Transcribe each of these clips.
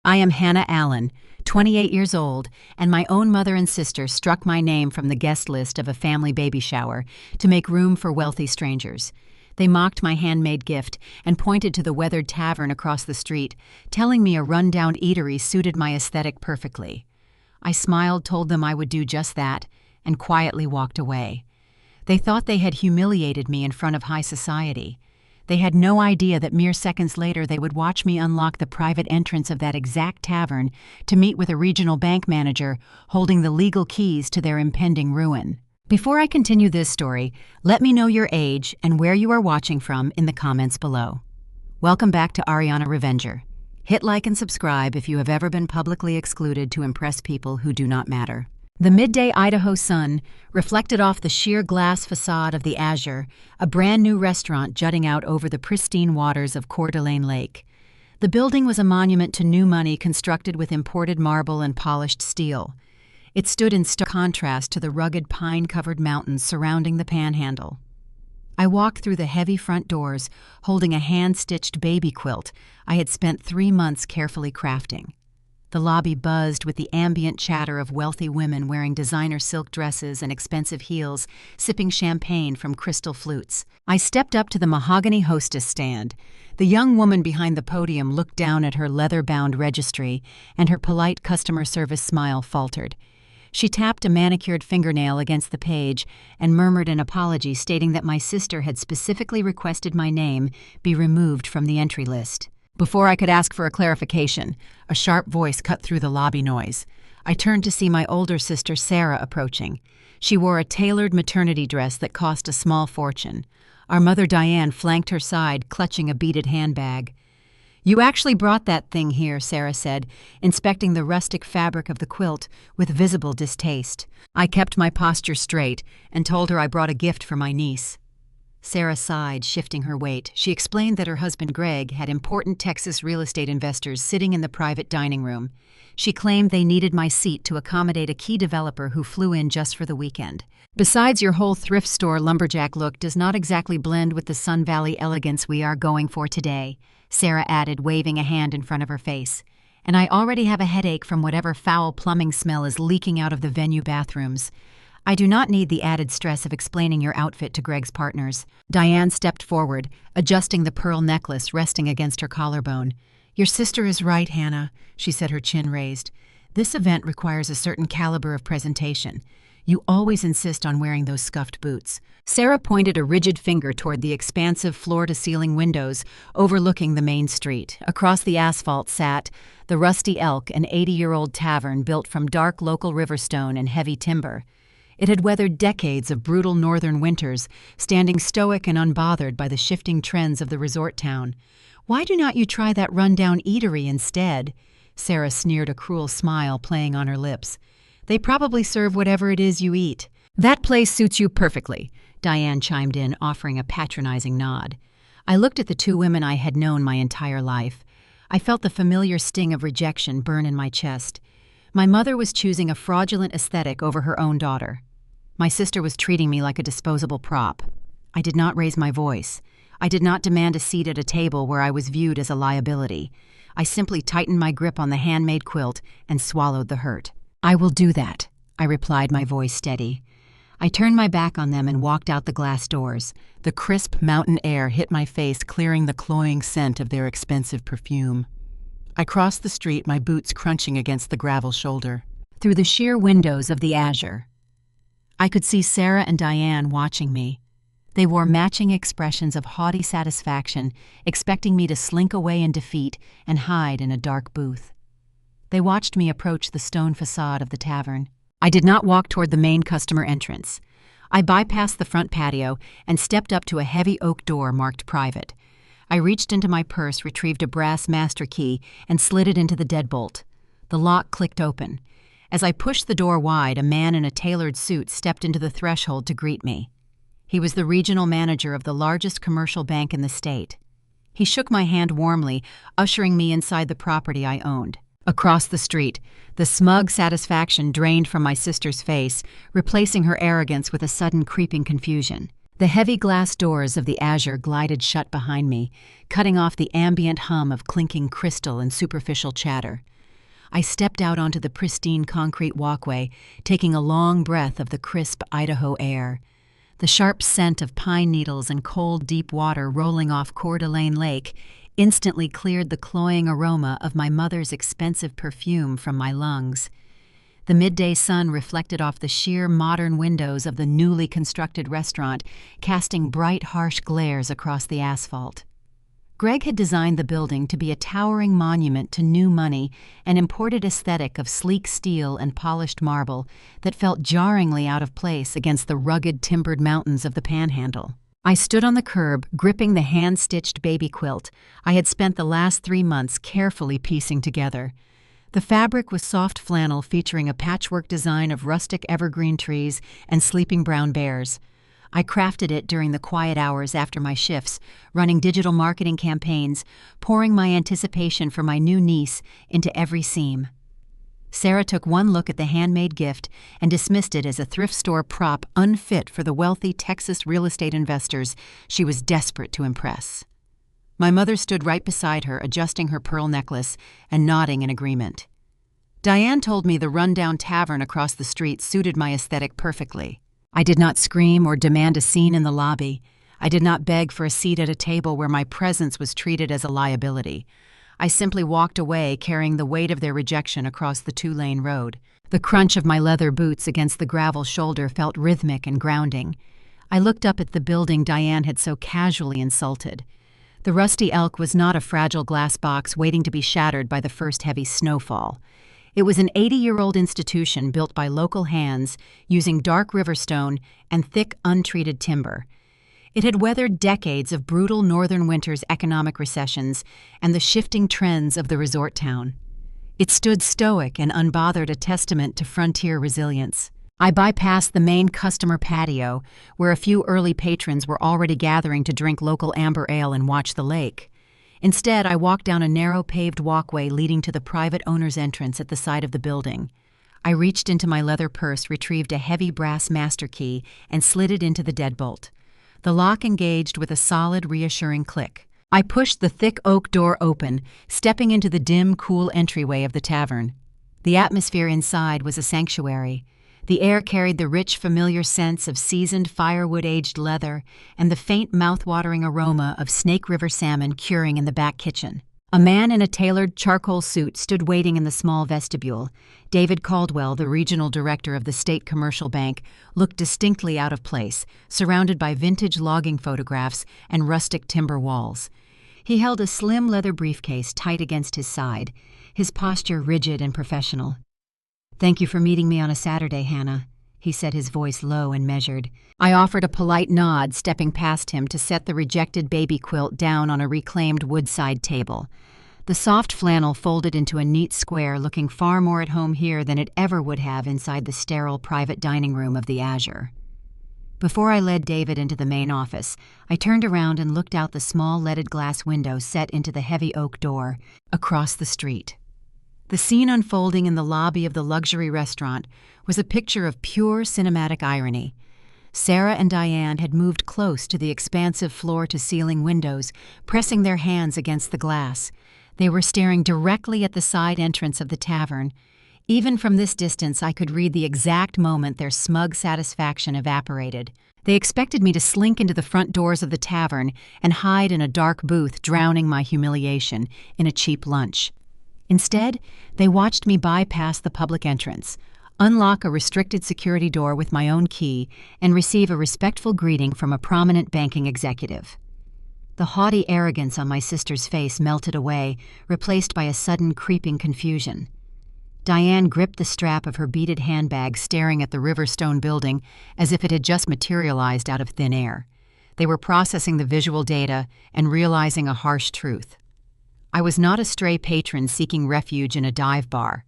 I am Hannah Allen, 28 years old, and my own mother and sister struck my name from the guest list of a family baby shower to make room for wealthy strangers. They mocked my handmade gift and pointed to the weathered tavern across the street, telling me a run-down eatery suited my aesthetic perfectly. I smiled, told them I would do just that, and quietly walked away. They thought they had humiliated me in front of high society. They had no idea that mere seconds later they would watch me unlock the private entrance of that exact tavern to meet with a regional bank manager holding the legal keys to their impending ruin. Before I continue this story, let me know your age and where you are watching from in the comments below. Welcome back to Ariana Revenger. Hit like and subscribe if you have ever been publicly excluded to impress people who do not matter. The midday Idaho sun reflected off the sheer glass facade of the Azure, a brand-new restaurant jutting out over the pristine waters of Coeur d'Alene Lake. The building was a monument to new money constructed with imported marble and polished steel. It stood in stark contrast to the rugged pine-covered mountains surrounding the Panhandle. I walked through the heavy front doors, holding a hand-stitched baby quilt I had spent 3 months carefully crafting. The lobby buzzed with the ambient chatter of wealthy women wearing designer silk dresses and expensive heels, sipping champagne from crystal flutes. I stepped up to the mahogany hostess stand. The young woman behind the podium looked down at her leather-bound registry, and her polite customer service smile faltered. She tapped a manicured fingernail against the page and murmured an apology, stating that my sister had specifically requested my name be removed from the entry list. Before I could ask for a clarification, a sharp voice cut through the lobby noise. I turned to see my older sister Sarah approaching. She wore a tailored maternity dress that cost a small fortune. Our mother Diane flanked her side, clutching a beaded handbag. "You actually brought that thing here," Sarah said, inspecting the rustic fabric of the quilt with visible distaste. I kept my posture straight and told her I brought a gift for my niece. Sarah sighed, shifting her weight. She explained that her husband Greg had important Texas real estate investors sitting in the private dining room. She claimed they needed my seat to accommodate a key developer who flew in just for the weekend. "Besides, your whole thrift store lumberjack look does not exactly blend with the Sun Valley elegance we are going for today," Sarah added, waving a hand in front of her face. "And I already have a headache from whatever foul plumbing smell is leaking out of the venue bathrooms. I do not need the added stress of explaining your outfit to Greg's partners." Diane stepped forward, adjusting the pearl necklace resting against her collarbone. "Your sister is right, Hannah," she said, her chin raised. "This event requires a certain caliber of presentation. You always insist on wearing those scuffed boots." Sarah pointed a rigid finger toward the expansive floor-to-ceiling windows overlooking the main street. Across the asphalt sat the Rusty Elk, an 80-year-old tavern built from dark local riverstone and heavy timber. It had weathered decades of brutal northern winters, standing stoic and unbothered by the shifting trends of the resort town. "Why do not you try that rundown eatery instead?" Sarah sneered, a cruel smile playing on her lips. "They probably serve whatever it is you eat." "That place suits you perfectly," Diane chimed in, offering a patronizing nod. I looked at the two women I had known my entire life. I felt the familiar sting of rejection burn in my chest. My mother was choosing a fraudulent aesthetic over her own daughter. My sister was treating me like a disposable prop. I did not raise my voice. I did not demand a seat at a table where I was viewed as a liability. I simply tightened my grip on the handmade quilt and swallowed the hurt. "I will do that," I replied, my voice steady. I turned my back on them and walked out the glass doors. The crisp mountain air hit my face, clearing the cloying scent of their expensive perfume. I crossed the street, my boots crunching against the gravel shoulder. Through the sheer windows of the Azure, I could see Sarah and Diane watching me. They wore matching expressions of haughty satisfaction, expecting me to slink away in defeat and hide in a dark booth. They watched me approach the stone facade of the tavern. I did not walk toward the main customer entrance. I bypassed the front patio and stepped up to a heavy oak door marked private. I reached into my purse, retrieved a brass master key, and slid it into the deadbolt. The lock clicked open. As I pushed the door wide, a man in a tailored suit stepped into the threshold to greet me. He was the regional manager of the largest commercial bank in the state. He shook my hand warmly, ushering me inside the property I owned. Across the street, the smug satisfaction drained from my sister's face, replacing her arrogance with a sudden creeping confusion. The heavy glass doors of the Azure glided shut behind me, cutting off the ambient hum of clinking crystal and superficial chatter. I stepped out onto the pristine concrete walkway, taking a long breath of the crisp Idaho air. The sharp scent of pine needles and cold, deep water rolling off Coeur d'Alene Lake instantly cleared the cloying aroma of my mother's expensive perfume from my lungs. The midday sun reflected off the sheer modern windows of the newly constructed restaurant, casting bright, harsh glares across the asphalt. Greg had designed the building to be a towering monument to new money, an imported aesthetic of sleek steel and polished marble that felt jarringly out of place against the rugged, timbered mountains of the Panhandle. I stood on the curb, gripping the hand-stitched baby quilt I had spent the last 3 months carefully piecing together. The fabric was soft flannel featuring a patchwork design of rustic evergreen trees and sleeping brown bears. I crafted it during the quiet hours after my shifts, running digital marketing campaigns, pouring my anticipation for my new niece into every seam. Sarah took one look at the handmade gift and dismissed it as a thrift store prop unfit for the wealthy Texas real estate investors she was desperate to impress. My mother stood right beside her, adjusting her pearl necklace and nodding in agreement. Diane told me the rundown tavern across the street suited my aesthetic perfectly. I did not scream or demand a scene in the lobby. I did not beg for a seat at a table where my presence was treated as a liability. I simply walked away, carrying the weight of their rejection across the 2-lane road. The crunch of my leather boots against the gravel shoulder felt rhythmic and grounding. I looked up at the building Diane had so casually insulted. The Rusty Elk was not a fragile glass box waiting to be shattered by the first heavy snowfall. It was an 80-year-old institution built by local hands using dark riverstone and thick, untreated timber. It had weathered decades of brutal northern winter's economic recessions and the shifting trends of the resort town. It stood stoic and unbothered, a testament to frontier resilience. I bypassed the main customer patio, where a few early patrons were already gathering to drink local amber ale and watch the lake. Instead, I walked down a narrow paved walkway leading to the private owner's entrance at the side of the building. I reached into my leather purse, retrieved a heavy brass master key, and slid it into the deadbolt. The lock engaged with a solid, reassuring click. I pushed the thick oak door open, stepping into the dim, cool entryway of the tavern. The atmosphere inside was a sanctuary. The air carried the rich, familiar scents of seasoned firewood-aged leather and the faint, mouth-watering aroma of Snake River salmon curing in the back kitchen. A man in a tailored charcoal suit stood waiting in the small vestibule. David Caldwell, the regional director of the State Commercial Bank, looked distinctly out of place, surrounded by vintage logging photographs and rustic timber walls. He held a slim leather briefcase tight against his side, his posture rigid and professional. "Thank you for meeting me on a Saturday, Hannah," he said, his voice low and measured. I offered a polite nod, stepping past him to set the rejected baby quilt down on a reclaimed woodside table. The soft flannel folded into a neat square, looking far more at home here than it ever would have inside the sterile private dining room of the Azure. Before I led David into the main office, I turned around and looked out the small leaded glass window set into the heavy oak door across the street. The scene unfolding in the lobby of the luxury restaurant was a picture of pure cinematic irony. Sarah and Diane had moved close to the expansive floor-to-ceiling windows, pressing their hands against the glass. They were staring directly at the side entrance of the tavern. Even from this distance, I could read the exact moment their smug satisfaction evaporated. They expected me to slink into the front doors of the tavern and hide in a dark booth, drowning my humiliation in a cheap lunch. Instead, they watched me bypass the public entrance, unlock a restricted security door with my own key, and receive a respectful greeting from a prominent banking executive. The haughty arrogance on my sister's face melted away, replaced by a sudden creeping confusion. Diane gripped the strap of her beaded handbag, staring at the Riverstone building as if it had just materialized out of thin air. They were processing the visual data and realizing a harsh truth. I was not a stray patron seeking refuge in a dive bar.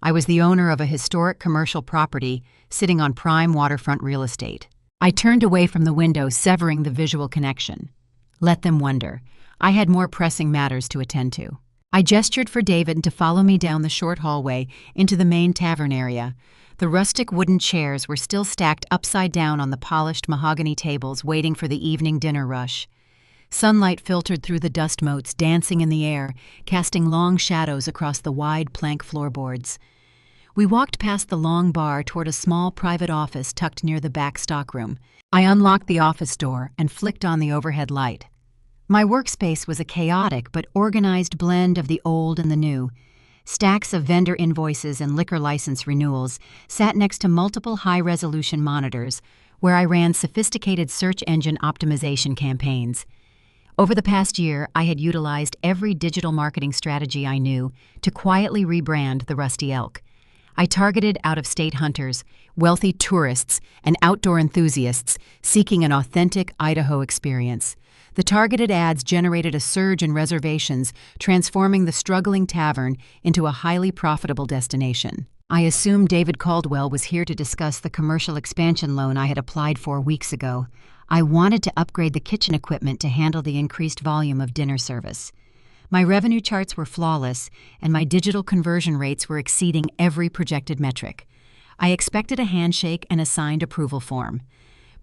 I was the owner of a historic commercial property sitting on prime waterfront real estate. I turned away from the window, severing the visual connection. Let them wonder. I had more pressing matters to attend to. I gestured for David to follow me down the short hallway into the main tavern area. The rustic wooden chairs were still stacked upside down on the polished mahogany tables, waiting for the evening dinner rush. Sunlight filtered through the dust motes, dancing in the air, casting long shadows across the wide plank floorboards. We walked past the long bar toward a small private office tucked near the back stockroom. I unlocked the office door and flicked on the overhead light. My workspace was a chaotic but organized blend of the old and the new. Stacks of vendor invoices and liquor license renewals sat next to multiple high-resolution monitors, where I ran sophisticated search engine optimization campaigns. Over the past year, I had utilized every digital marketing strategy I knew to quietly rebrand the Rusty Elk. I targeted out-of-state hunters, wealthy tourists, and outdoor enthusiasts seeking an authentic Idaho experience. The targeted ads generated a surge in reservations, transforming the struggling tavern into a highly profitable destination. I assumed David Caldwell was here to discuss the commercial expansion loan I had applied for weeks ago. I wanted to upgrade the kitchen equipment to handle the increased volume of dinner service. My revenue charts were flawless, and my digital conversion rates were exceeding every projected metric. I expected a handshake and a signed approval form.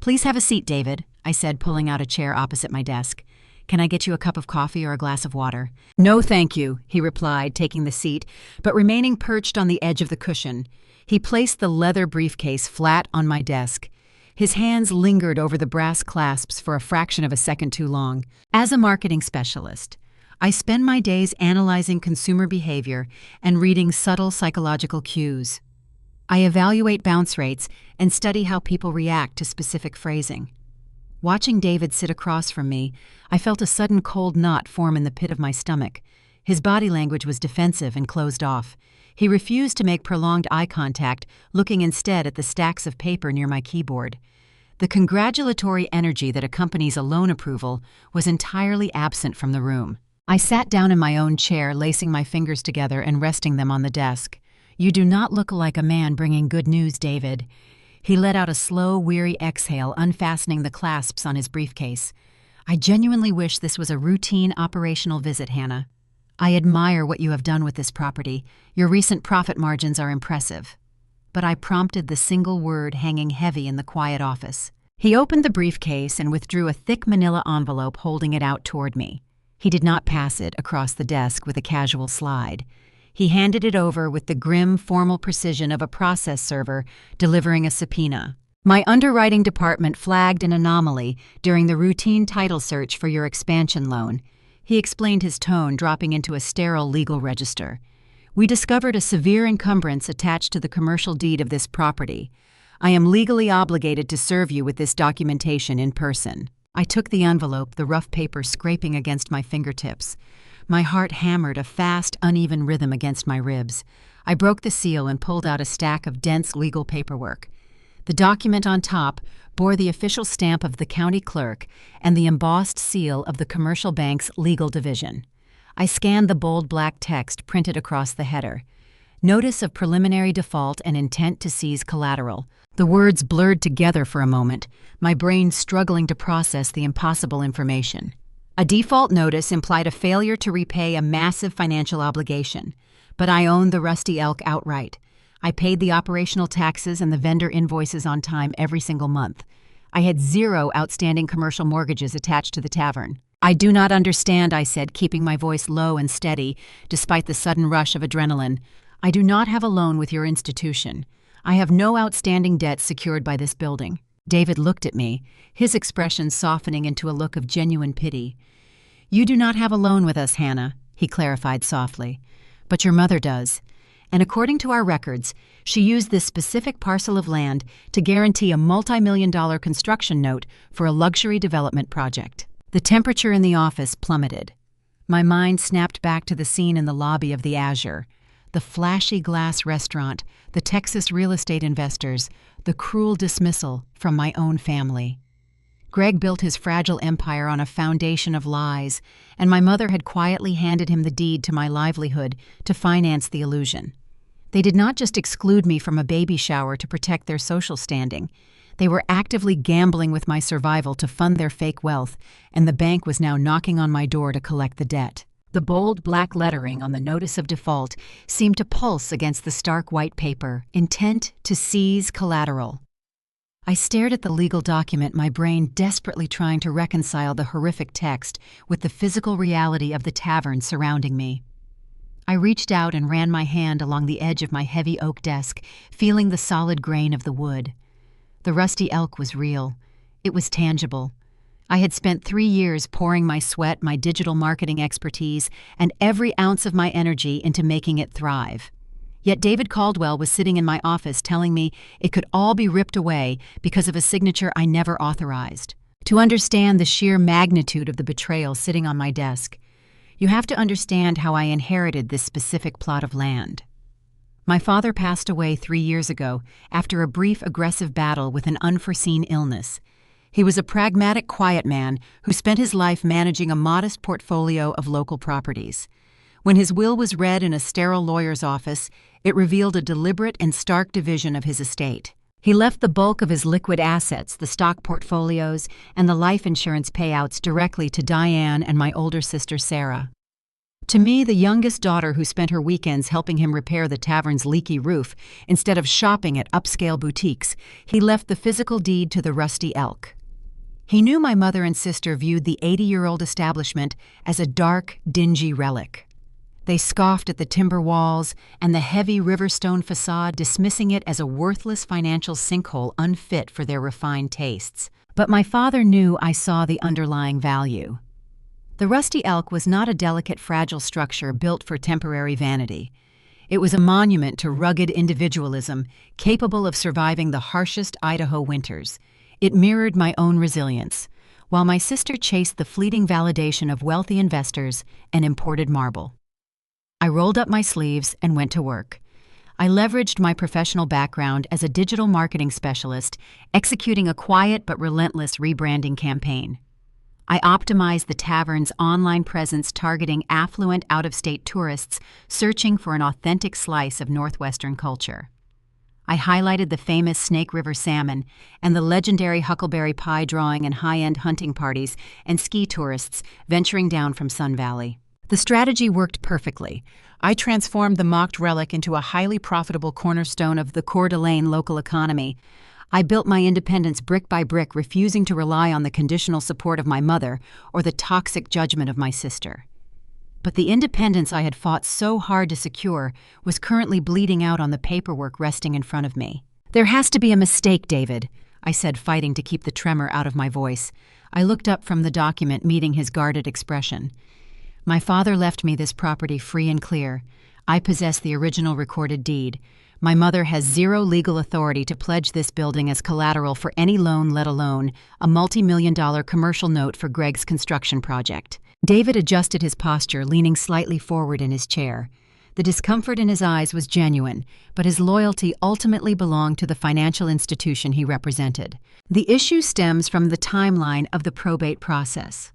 "Please have a seat, David," I said, pulling out a chair opposite my desk. "Can I get you a cup of coffee or a glass of water?" "No, thank you," he replied, taking the seat, but remaining perched on the edge of the cushion. He placed the leather briefcase flat on my desk. His hands lingered over the brass clasps for a fraction of a second too long. As a marketing specialist, I spend my days analyzing consumer behavior and reading subtle psychological cues. I evaluate bounce rates and study how people react to specific phrasing. Watching David sit across from me, I felt a sudden cold knot form in the pit of my stomach. His body language was defensive and closed off. He refused to make prolonged eye contact, looking instead at the stacks of paper near my keyboard. The congratulatory energy that accompanies a loan approval was entirely absent from the room. I sat down in my own chair, lacing my fingers together and resting them on the desk. "You do not look like a man bringing good news, David." He let out a slow, weary exhale, unfastening the clasps on his briefcase. "I genuinely wish this was a routine operational visit, Hannah. I admire what you have done with this property. Your recent profit margins are impressive." But I prompted the single word hanging heavy in the quiet office. He opened the briefcase and withdrew a thick manila envelope, holding it out toward me. He did not pass it across the desk with a casual slide. He handed it over with the grim, formal precision of a process server delivering a subpoena. "My underwriting department flagged an anomaly during the routine title search for your expansion loan," he explained, his tone dropping into a sterile legal register. "We discovered a severe encumbrance attached to the commercial deed of this property. I am legally obligated to serve you with this documentation in person." I took the envelope, the rough paper scraping against my fingertips. My heart hammered a fast, uneven rhythm against my ribs. I broke the seal and pulled out a stack of dense legal paperwork. The document on top bore the official stamp of the county clerk and the embossed seal of the commercial bank's legal division. I scanned the bold black text printed across the header. "Notice of preliminary default and intent to seize collateral." The words blurred together for a moment, my brain struggling to process the impossible information. A default notice implied a failure to repay a massive financial obligation, but I owned the Rusty Elk outright. I paid the operational taxes and the vendor invoices on time every single month. I had 0 outstanding commercial mortgages attached to the tavern. "I do not understand," I said, keeping my voice low and steady despite the sudden rush of adrenaline. "I do not have a loan with your institution. I have no outstanding debt secured by this building." David looked at me, his expression softening into a look of genuine pity. "You do not have a loan with us, Hannah," he clarified softly, "but your mother does. And according to our records, she used this specific parcel of land to guarantee a multi-million-dollar construction note for a luxury development project." The temperature in the office plummeted. My mind snapped back to the scene in the lobby of the Azure. The flashy glass restaurant, the Texas real estate investors, the cruel dismissal from my own family. Greg built his fragile empire on a foundation of lies, and my mother had quietly handed him the deed to my livelihood to finance the illusion. They did not just exclude me from a baby shower to protect their social standing. They were actively gambling with my survival to fund their fake wealth, and the bank was now knocking on my door to collect the debt. The bold black lettering on the notice of default seemed to pulse against the stark white paper, intent to seize collateral. I stared at the legal document, my brain desperately trying to reconcile the horrific text with the physical reality of the tavern surrounding me. I reached out and ran my hand along the edge of my heavy oak desk, feeling the solid grain of the wood. The rusty elk was real. It was tangible. I had spent 3 years pouring my sweat, my digital marketing expertise, and every ounce of my energy into making it thrive. Yet David Caldwell was sitting in my office telling me it could all be ripped away because of a signature I never authorized. To understand the sheer magnitude of the betrayal sitting on my desk, you have to understand how I inherited this specific plot of land. My father passed away 3 years ago after a brief aggressive battle with an unforeseen illness. He was a pragmatic, quiet man who spent his life managing a modest portfolio of local properties. When his will was read in a sterile lawyer's office, it revealed a deliberate and stark division of his estate. He left the bulk of his liquid assets, the stock portfolios, and the life insurance payouts directly to Diane and my older sister Sarah. To me, the youngest daughter who spent her weekends helping him repair the tavern's leaky roof instead of shopping at upscale boutiques, he left the physical deed to the rusty elk. He knew my mother and sister viewed the 80-year-old establishment as a dark, dingy relic. They scoffed at the timber walls and the heavy riverstone facade, dismissing it as a worthless financial sinkhole unfit for their refined tastes. But my father knew I saw the underlying value. The rusty elk was not a delicate, fragile structure built for temporary vanity. It was a monument to rugged individualism, capable of surviving the harshest Idaho winters. It mirrored my own resilience, while my sister chased the fleeting validation of wealthy investors and imported marble. I rolled up my sleeves and went to work. I leveraged my professional background as a digital marketing specialist, executing a quiet but relentless rebranding campaign. I optimized the tavern's online presence, targeting affluent out-of-state tourists searching for an authentic slice of Northwestern culture. I highlighted the famous Snake River salmon and the legendary huckleberry pie drawing and high-end hunting parties and ski tourists venturing down from Sun Valley. The strategy worked perfectly. I transformed the mocked relic into a highly profitable cornerstone of the Coeur d'Alene local economy. I built my independence brick by brick, refusing to rely on the conditional support of my mother or the toxic judgment of my sister. But the independence I had fought so hard to secure was currently bleeding out on the paperwork resting in front of me. "There has to be a mistake, David," I said, fighting to keep the tremor out of my voice. I looked up from the document, meeting his guarded expression. "My father left me this property free and clear. I possess the original recorded deed. My mother has zero legal authority to pledge this building as collateral for any loan, let alone a multi-million-dollar commercial note for Greg's construction project." David adjusted his posture, leaning slightly forward in his chair. The discomfort in his eyes was genuine, but his loyalty ultimately belonged to the financial institution he represented. "The issue stems from the timeline of the probate process."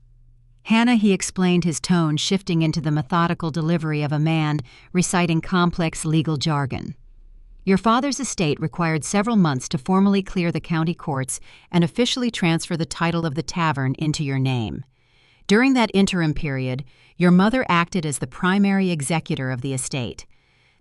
"Hannah," he explained, his tone shifting into the methodical delivery of a man reciting complex legal jargon. "Your father's estate required several months to formally clear the county courts and officially transfer the title of the tavern into your name. During that interim period, your mother acted as the primary executor of the estate.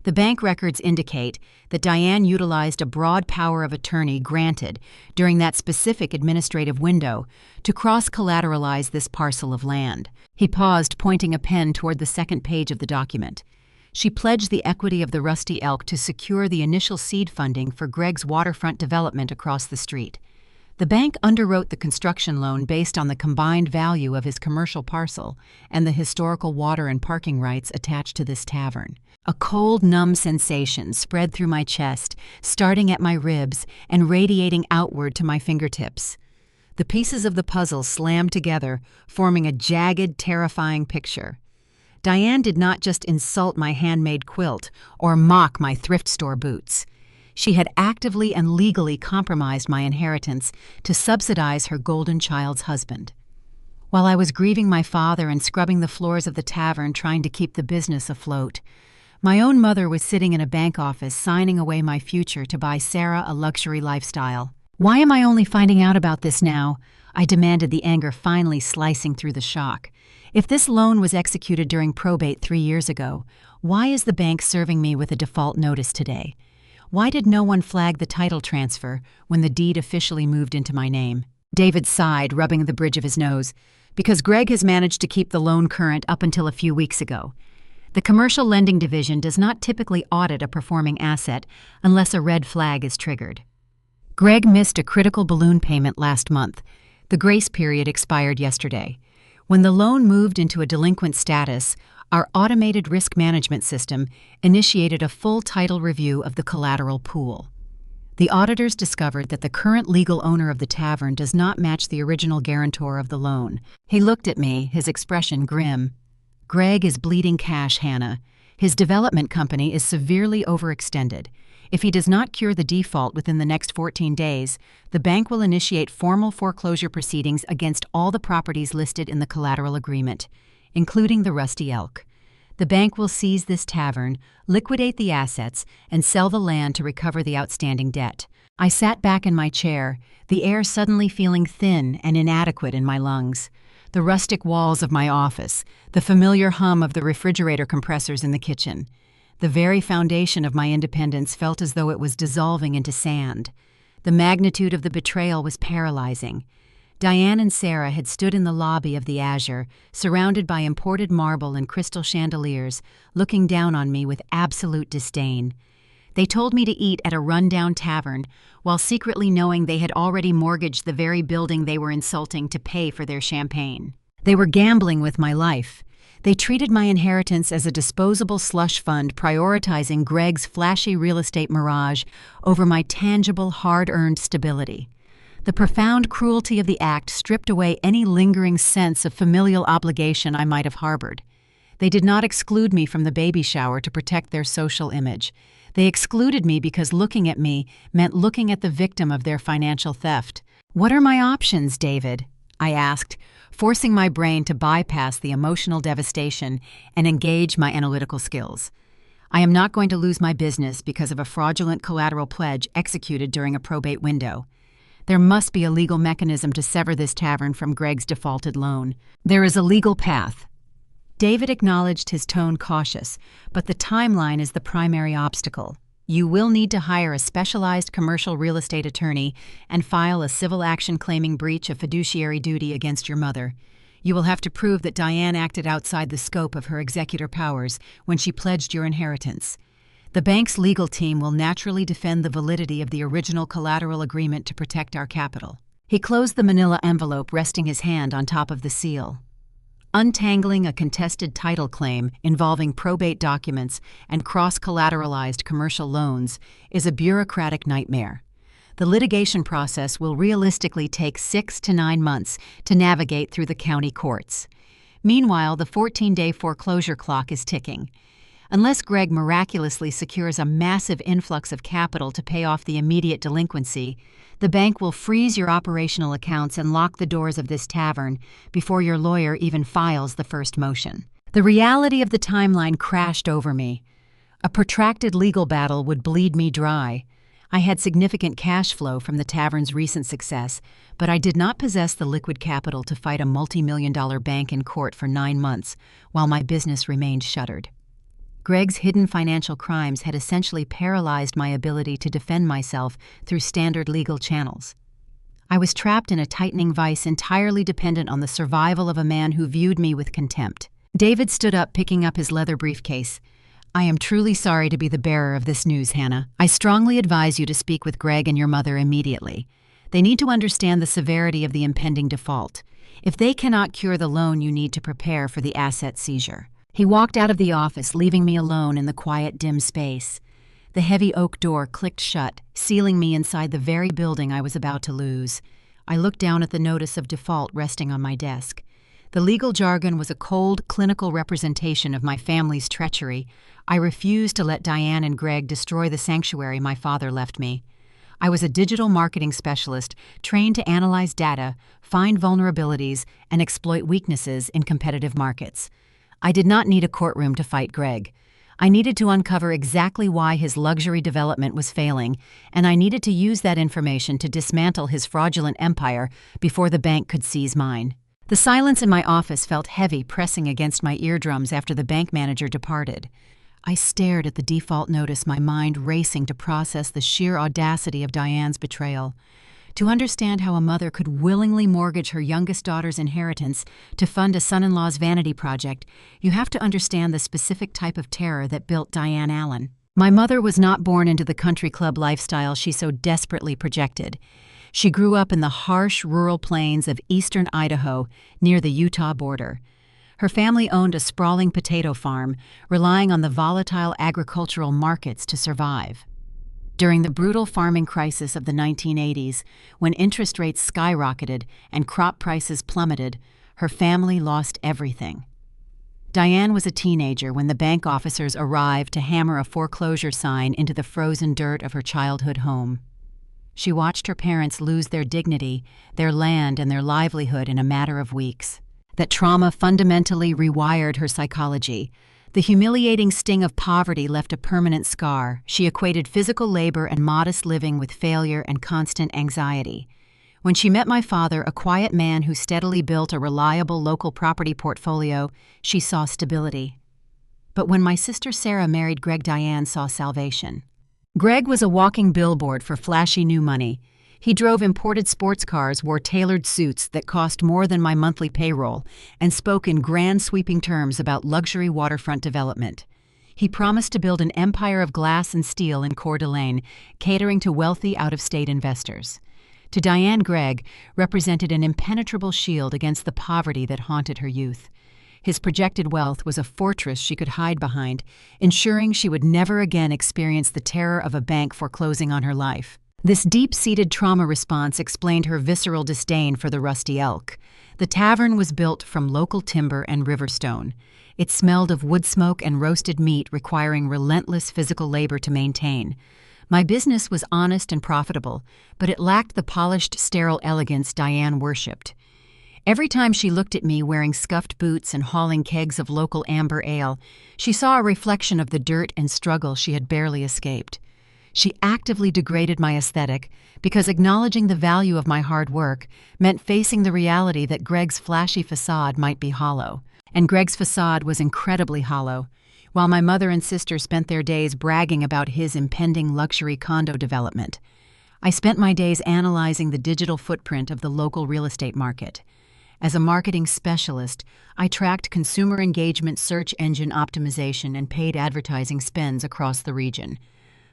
The bank records indicate that Diane utilized a broad power of attorney granted during that specific administrative window to cross-collateralize this parcel of land." He paused, pointing a pen toward the second page of the document. "She pledged the equity of the Rusty Elk to secure the initial seed funding for Greg's waterfront development across the street. The bank underwrote the construction loan based on the combined value of his commercial parcel and the historical water and parking rights attached to this tavern." A cold, numb sensation spread through my chest, starting at my ribs and radiating outward to my fingertips. The pieces of the puzzle slammed together, forming a jagged, terrifying picture. Diane did not just insult my handmade quilt or mock my thrift store boots. She had actively and legally compromised my inheritance to subsidize her golden child's husband. While I was grieving my father and scrubbing the floors of the tavern trying to keep the business afloat, my own mother was sitting in a bank office signing away my future to buy Sarah a luxury lifestyle. "Why am I only finding out about this now?" I demanded, the anger finally slicing through the shock. "If this loan was executed during probate 3 years ago, why is the bank serving me with a default notice today? Why did no one flag the title transfer when the deed officially moved into my name? David sighed, rubbing the bridge of his nose. Because Greg has managed to keep the loan current up until a few weeks ago. The commercial lending division does not typically audit a performing asset unless a red flag is triggered. Greg missed a critical balloon payment last month. The grace period expired yesterday. When the loan moved into a delinquent status, our automated risk management system initiated a full title review of the collateral pool. The auditors discovered that the current legal owner of the tavern does not match the original guarantor of the loan. He looked at me, his expression grim. Greg is bleeding cash, Hannah. His development company is severely overextended. If he does not cure the default within the next 14 days, the bank will initiate formal foreclosure proceedings against all the properties listed in the collateral agreement, including the Rusty Elk. The bank will seize this tavern, liquidate the assets, and sell the land to recover the outstanding debt. I sat back in my chair, the air suddenly feeling thin and inadequate in my lungs. The rustic walls of my office, the familiar hum of the refrigerator compressors in the kitchen. The very foundation of my independence felt as though it was dissolving into sand. The magnitude of the betrayal was paralyzing. Diane and Sarah had stood in the lobby of the Azure, surrounded by imported marble and crystal chandeliers, looking down on me with absolute disdain. They told me to eat at a rundown tavern, while secretly knowing they had already mortgaged the very building they were insulting to pay for their champagne. They were gambling with my life. They treated my inheritance as a disposable slush fund, prioritizing Greg's flashy real estate mirage over my tangible, hard-earned stability. The profound cruelty of the act stripped away any lingering sense of familial obligation I might have harbored. They did not exclude me from the baby shower to protect their social image. They excluded me because looking at me meant looking at the victim of their financial theft. "What are my options, David?" I asked, forcing my brain to bypass the emotional devastation and engage my analytical skills. I am not going to lose my business because of a fraudulent collateral pledge executed during a probate window. There must be a legal mechanism to sever this tavern from Greg's defaulted loan. There is a legal path. David acknowledged, his tone cautious, but the timeline is the primary obstacle. You will need to hire a specialized commercial real estate attorney and file a civil action claiming breach of fiduciary duty against your mother. You will have to prove that Diane acted outside the scope of her executor powers when she pledged your inheritance. The bank's legal team will naturally defend the validity of the original collateral agreement to protect our capital. He closed the manila envelope, resting his hand on top of the seal. Untangling a contested title claim involving probate documents and cross-collateralized commercial loans is a bureaucratic nightmare. The litigation process will realistically take 6 to 9 months to navigate through the county courts. Meanwhile, the 14-day foreclosure clock is ticking. Unless Greg miraculously secures a massive influx of capital to pay off the immediate delinquency, the bank will freeze your operational accounts and lock the doors of this tavern before your lawyer even files the first motion. The reality of the timeline crashed over me. A protracted legal battle would bleed me dry. I had significant cash flow from the tavern's recent success, but I did not possess the liquid capital to fight a multi-million-dollar bank in court for 9 months while my business remained shuttered. Greg's hidden financial crimes had essentially paralyzed my ability to defend myself through standard legal channels. I was trapped in a tightening vice entirely dependent on the survival of a man who viewed me with contempt. David stood up, picking up his leather briefcase. "I am truly sorry to be the bearer of this news, Hannah. I strongly advise you to speak with Greg and your mother immediately. They need to understand the severity of the impending default. If they cannot cure the loan, you need to prepare for the asset seizure." He walked out of the office, leaving me alone in the quiet, dim space. The heavy oak door clicked shut, sealing me inside the very building I was about to lose. I looked down at the notice of default resting on my desk. The legal jargon was a cold, clinical representation of my family's treachery. I refused to let Diane and Greg destroy the sanctuary my father left me. I was a digital marketing specialist trained to analyze data, find vulnerabilities, and exploit weaknesses in competitive markets. I did not need a courtroom to fight Greg. I needed to uncover exactly why his luxury development was failing, and I needed to use that information to dismantle his fraudulent empire before the bank could seize mine. The silence in my office felt heavy, pressing against my eardrums after the bank manager departed. I stared at the default notice, my mind racing to process the sheer audacity of Diane's betrayal. To understand how a mother could willingly mortgage her youngest daughter's inheritance to fund a son-in-law's vanity project, you have to understand the specific type of terror that built Diane Allen. My mother was not born into the country club lifestyle she so desperately projected. She grew up in the harsh rural plains of eastern Idaho near the Utah border. Her family owned a sprawling potato farm, relying on the volatile agricultural markets to survive. During the brutal farming crisis of the 1980s, when interest rates skyrocketed and crop prices plummeted, her family lost everything. Diane was a teenager when the bank officers arrived to hammer a foreclosure sign into the frozen dirt of her childhood home. She watched her parents lose their dignity, their land, and their livelihood in a matter of weeks. That trauma fundamentally rewired her psychology. The humiliating sting of poverty left a permanent scar. She equated physical labor and modest living with failure and constant anxiety. When she met my father, a quiet man who steadily built a reliable local property portfolio, she saw stability. But when my sister Sarah married Greg, Diane saw salvation. Greg was a walking billboard for flashy new money. He drove imported sports cars, wore tailored suits that cost more than my monthly payroll, and spoke in grand sweeping terms about luxury waterfront development. He promised to build an empire of glass and steel in Coeur d'Alene, catering to wealthy out-of-state investors. To Diane, Greg represented an impenetrable shield against the poverty that haunted her youth. His projected wealth was a fortress she could hide behind, ensuring she would never again experience the terror of a bank foreclosing on her life. This deep-seated trauma response explained her visceral disdain for the Rusty Elk. The tavern was built from local timber and river stone. It smelled of wood smoke and roasted meat, requiring relentless physical labor to maintain. My business was honest and profitable, but it lacked the polished, sterile elegance Diane worshipped. Every time she looked at me wearing scuffed boots and hauling kegs of local amber ale, she saw a reflection of the dirt and struggle she had barely escaped. She actively degraded my aesthetic because acknowledging the value of my hard work meant facing the reality that Greg's flashy facade might be hollow. And Greg's facade was incredibly hollow. While my mother and sister spent their days bragging about his impending luxury condo development, I spent my days analyzing the digital footprint of the local real estate market. As a marketing specialist, I tracked consumer engagement, search engine optimization, and paid advertising spends across the region.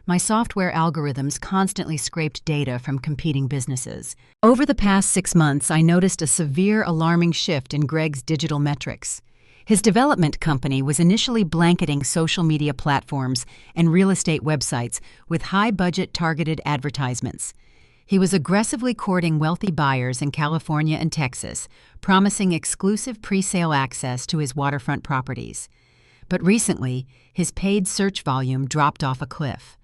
My software algorithms constantly scraped data from competing businesses. Over the past 6 months, I noticed a severe, alarming shift in Greg's digital metrics. His development company was initially blanketing social media platforms and real estate websites with high-budget targeted advertisements. He was aggressively courting wealthy buyers in California and Texas, promising exclusive pre-sale access to his waterfront properties. But recently, his paid search volume dropped off a cliff.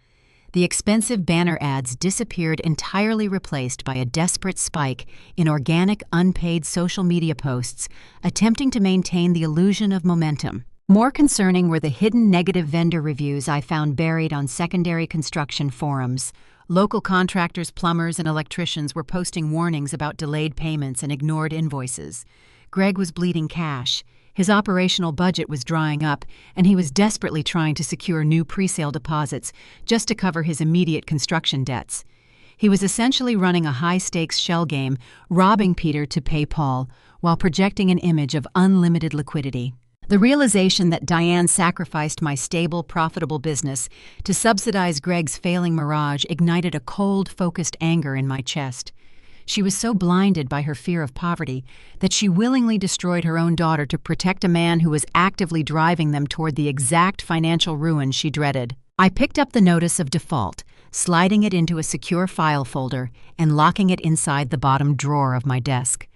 The expensive banner ads disappeared, entirely replaced by a desperate spike in organic, unpaid social media posts, attempting to maintain the illusion of momentum. More concerning were the hidden negative vendor reviews I found buried on secondary construction forums. Local contractors, plumbers, and electricians were posting warnings about delayed payments and ignored invoices. Greg was bleeding cash. His operational budget was drying up, and he was desperately trying to secure new pre-sale deposits just to cover his immediate construction debts. He was essentially running a high-stakes shell game, robbing Peter to pay Paul, while projecting an image of unlimited liquidity. The realization that Diane sacrificed my stable, profitable business to subsidize Greg's failing mirage ignited a cold, focused anger in my chest. She was so blinded by her fear of poverty that she willingly destroyed her own daughter to protect a man who was actively driving them toward the exact financial ruin she dreaded. I picked up the notice of default, sliding it into a secure file folder and locking it inside the bottom drawer of my desk.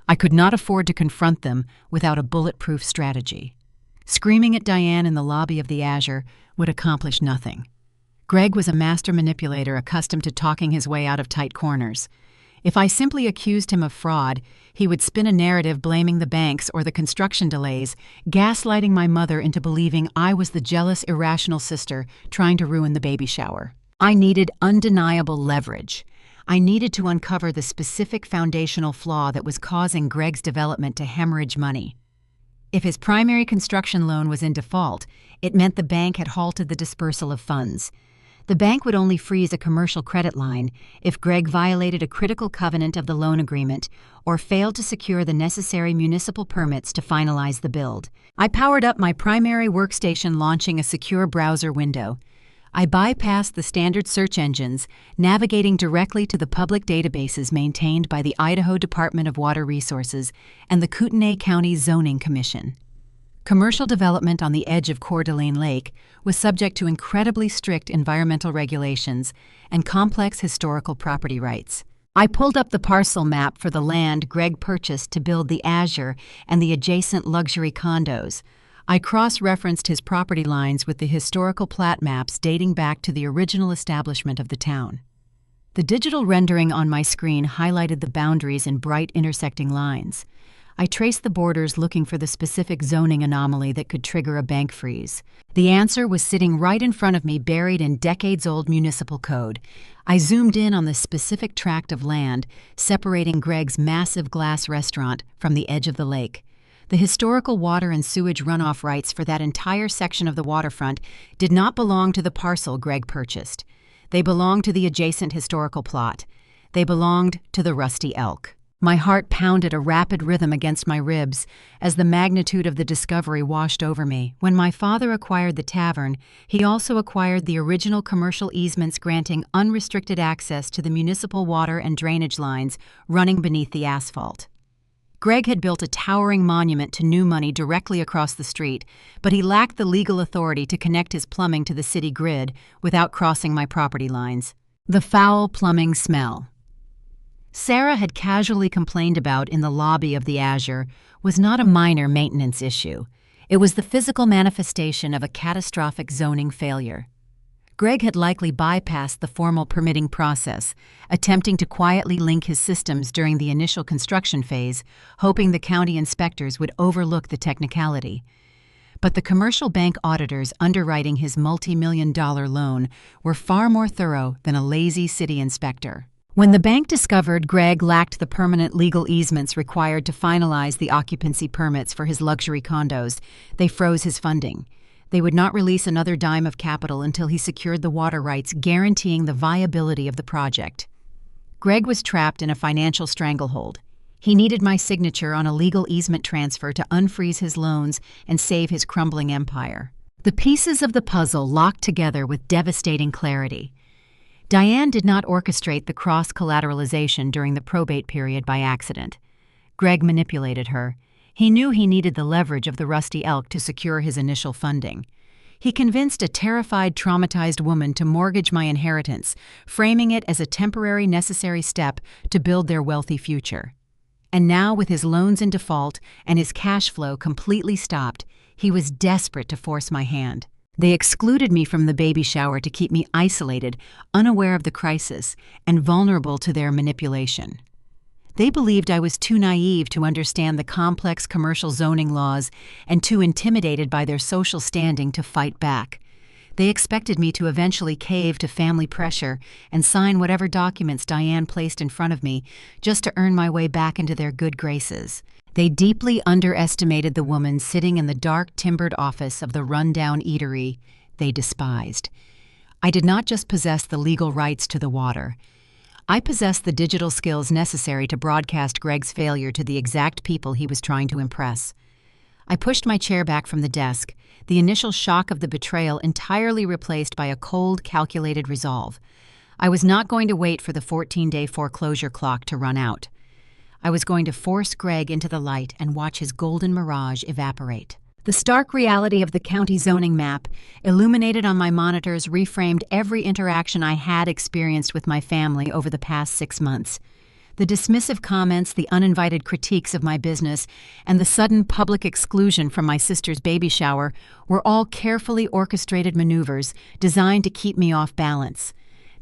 I could not afford to confront them without a bulletproof strategy. Screaming at Diane in the lobby of the Azure would accomplish nothing. Greg was a master manipulator accustomed to talking his way out of tight corners. If I simply accused him of fraud, he would spin a narrative blaming the banks or the construction delays, gaslighting my mother into believing I was the jealous, irrational sister trying to ruin the baby shower. I needed undeniable leverage. I needed to uncover the specific foundational flaw that was causing Greg's development to hemorrhage money. If his primary construction loan was in default, it meant the bank had halted the dispersal of funds. The bank would only freeze a commercial credit line if Greg violated a critical covenant of the loan agreement or failed to secure the necessary municipal permits to finalize the build. I powered up my primary workstation, launching a secure browser window. I bypassed the standard search engines, navigating directly to the public databases maintained by the Idaho Department of Water Resources and the Kootenai County Zoning Commission. Commercial development on the edge of Coeur d'Alene Lake was subject to incredibly strict environmental regulations and complex historical property rights. I pulled up the parcel map for the land Greg purchased to build the Azure and the adjacent luxury condos. I cross-referenced his property lines with the historical plat maps dating back to the original establishment of the town. The digital rendering on my screen highlighted the boundaries in bright intersecting lines. I traced the borders, looking for the specific zoning anomaly that could trigger a bank freeze. The answer was sitting right in front of me, buried in decades-old municipal code. I zoomed in on the specific tract of land separating Greg's massive glass restaurant from the edge of the lake. The historical water and sewage runoff rights for that entire section of the waterfront did not belong to the parcel Greg purchased. They belonged to the adjacent historical plot. They belonged to the Rusty Elk. My heart pounded a rapid rhythm against my ribs as the magnitude of the discovery washed over me. When my father acquired the tavern, he also acquired the original commercial easements granting unrestricted access to the municipal water and drainage lines running beneath the asphalt. Greg had built a towering monument to new money directly across the street, but he lacked the legal authority to connect his plumbing to the city grid without crossing my property lines. The foul plumbing smell Sarah had casually complained about in the lobby of the Azure was not a minor maintenance issue. It was the physical manifestation of a catastrophic zoning failure. Greg had likely bypassed the formal permitting process, attempting to quietly link his systems during the initial construction phase, hoping the county inspectors would overlook the technicality. But the commercial bank auditors underwriting his multi-million-dollar loan were far more thorough than a lazy city inspector. When the bank discovered Greg lacked the permanent legal easements required to finalize the occupancy permits for his luxury condos, they froze his funding. They would not release another dime of capital until he secured the water rights, guaranteeing the viability of the project. Greg was trapped in a financial stranglehold. He needed my signature on a legal easement transfer to unfreeze his loans and save his crumbling empire. The pieces of the puzzle locked together with devastating clarity. Diane did not orchestrate the cross-collateralization during the probate period by accident. Greg manipulated her. He knew he needed the leverage of the Rusty Elk to secure his initial funding. He convinced a terrified, traumatized woman to mortgage my inheritance, framing it as a temporary necessary step to build their wealthy future. And now, with his loans in default and his cash flow completely stopped, he was desperate to force my hand. They excluded me from the baby shower to keep me isolated, unaware of the crisis, and vulnerable to their manipulation. They believed I was too naive to understand the complex commercial zoning laws and too intimidated by their social standing to fight back. They expected me to eventually cave to family pressure and sign whatever documents Diane placed in front of me just to earn my way back into their good graces. They deeply underestimated the woman sitting in the dark, timbered office of the rundown eatery they despised. I did not just possess the legal rights to the water. I possessed the digital skills necessary to broadcast Greg's failure to the exact people he was trying to impress. I pushed my chair back from the desk, the initial shock of the betrayal entirely replaced by a cold, calculated resolve. I was not going to wait for the 14-day foreclosure clock to run out. I was going to force Greg into the light and watch his golden mirage evaporate. The stark reality of the county zoning map, illuminated on my monitors, reframed every interaction I had experienced with my family over the past 6 months. The dismissive comments, the uninvited critiques of my business, and the sudden public exclusion from my sister's baby shower were all carefully orchestrated maneuvers designed to keep me off balance.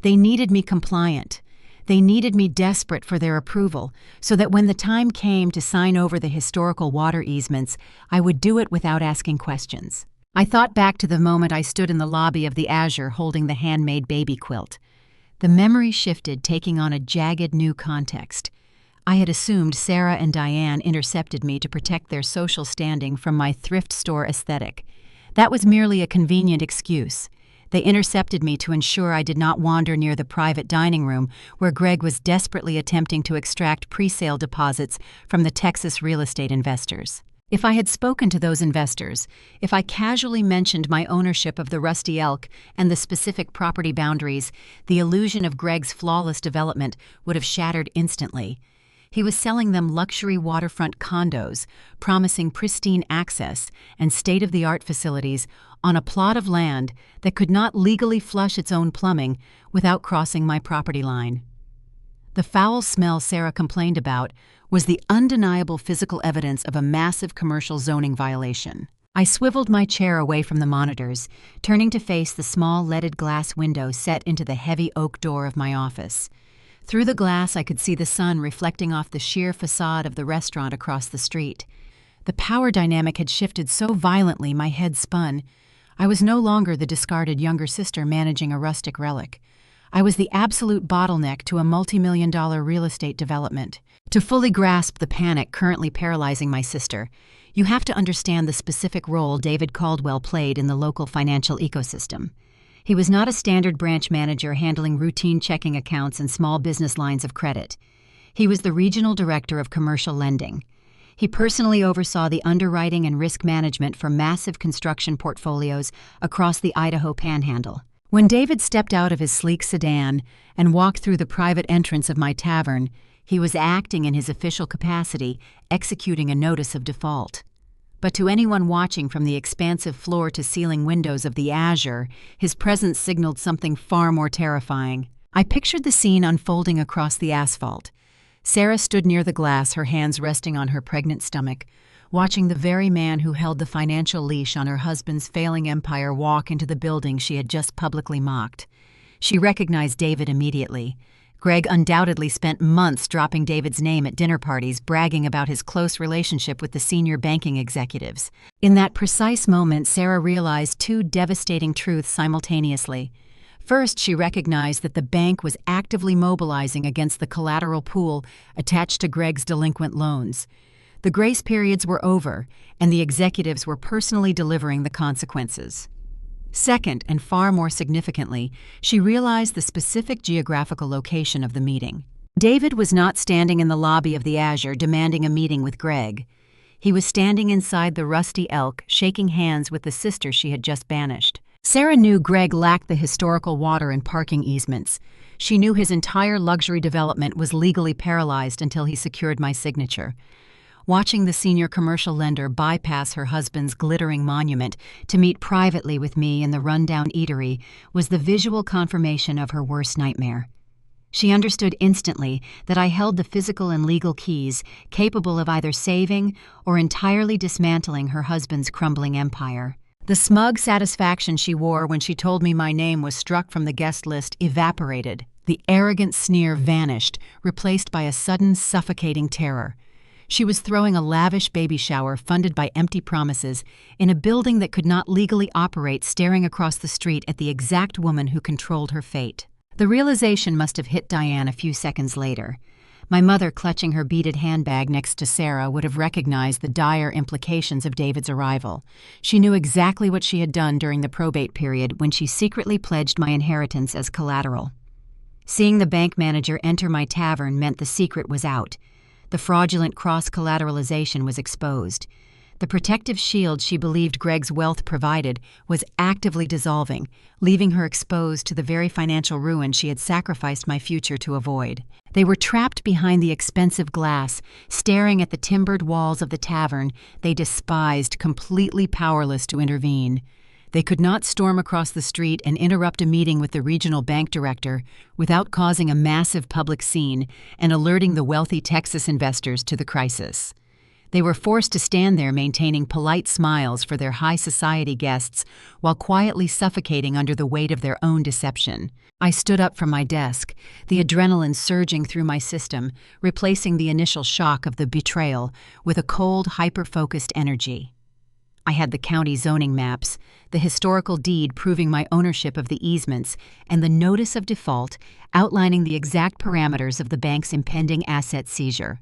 They needed me compliant. They needed me desperate for their approval, so that when the time came to sign over the historical water easements, I would do it without asking questions. I thought back to the moment I stood in the lobby of the Azure holding the handmade baby quilt. The memory shifted, taking on a jagged new context. I had assumed Sarah and Diane intercepted me to protect their social standing from my thrift store aesthetic. That was merely a convenient excuse. They intercepted me to ensure I did not wander near the private dining room where Greg was desperately attempting to extract pre-sale deposits from the Texas real estate investors. If I had spoken to those investors, if I casually mentioned my ownership of the Rusty Elk and the specific property boundaries, the illusion of Greg's flawless development would have shattered instantly. He was selling them luxury waterfront condos, promising pristine access and state-of-the-art facilities on a plot of land that could not legally flush its own plumbing without crossing my property line. The foul smell Sarah complained about was the undeniable physical evidence of a massive commercial zoning violation. I swiveled my chair away from the monitors, turning to face the small leaded glass window set into the heavy oak door of my office. Through the glass, I could see the sun reflecting off the sheer facade of the restaurant across the street. The power dynamic had shifted so violently my head spun. I was no longer the discarded younger sister managing a rustic relic. I was the absolute bottleneck to a multi-million-dollar real estate development. To fully grasp the panic currently paralyzing my sister, you have to understand the specific role David Caldwell played in the local financial ecosystem. He was not a standard branch manager handling routine checking accounts and small business lines of credit. He was the regional director of commercial lending. He personally oversaw the underwriting and risk management for massive construction portfolios across the Idaho Panhandle. When David stepped out of his sleek sedan and walked through the private entrance of my tavern, he was acting in his official capacity, executing a notice of default. But to anyone watching from the expansive floor-to-ceiling windows of the Azure, his presence signaled something far more terrifying. I pictured the scene unfolding across the asphalt. Sarah stood near the glass, her hands resting on her pregnant stomach, watching the very man who held the financial leash on her husband's failing empire walk into the building she had just publicly mocked. She recognized David immediately. Greg undoubtedly spent months dropping David's name at dinner parties, bragging about his close relationship with the senior banking executives. In that precise moment, Sarah realized two devastating truths simultaneously. First, she recognized that the bank was actively mobilizing against the collateral pool attached to Greg's delinquent loans. The grace periods were over, and the executives were personally delivering the consequences. Second, and far more significantly, she realized the specific geographical location of the meeting. David was not standing in the lobby of the Azure demanding a meeting with Greg. He was standing inside the Rusty Elk, shaking hands with the sister she had just banished. Sarah knew Greg lacked the historical water and parking easements. She knew his entire luxury development was legally paralyzed until he secured my signature. Watching the senior commercial lender bypass her husband's glittering monument to meet privately with me in the rundown eatery was the visual confirmation of her worst nightmare. She understood instantly that I held the physical and legal keys capable of either saving or entirely dismantling her husband's crumbling empire. The smug satisfaction she wore when she told me my name was struck from the guest list evaporated. The arrogant sneer vanished, replaced by a sudden suffocating terror. She was throwing a lavish baby shower funded by empty promises in a building that could not legally operate, staring across the street at the exact woman who controlled her fate. The realization must have hit Diane a few seconds later. My mother, clutching her beaded handbag next to Sarah, would have recognized the dire implications of David's arrival. She knew exactly what she had done during the probate period when she secretly pledged my inheritance as collateral. Seeing the bank manager enter my tavern meant the secret was out. The fraudulent cross-collateralization was exposed. The protective shield she believed Greg's wealth provided was actively dissolving, leaving her exposed to the very financial ruin she had sacrificed my future to avoid. They were trapped behind the expensive glass, staring at the timbered walls of the tavern they despised, completely powerless to intervene. They could not storm across the street and interrupt a meeting with the regional bank director without causing a massive public scene and alerting the wealthy Texas investors to the crisis. They were forced to stand there maintaining polite smiles for their high society guests while quietly suffocating under the weight of their own deception. I stood up from my desk, the adrenaline surging through my system, replacing the initial shock of the betrayal with a cold, hyper-focused energy. I had the county zoning maps, the historical deed proving my ownership of the easements, and the notice of default outlining the exact parameters of the bank's impending asset seizure.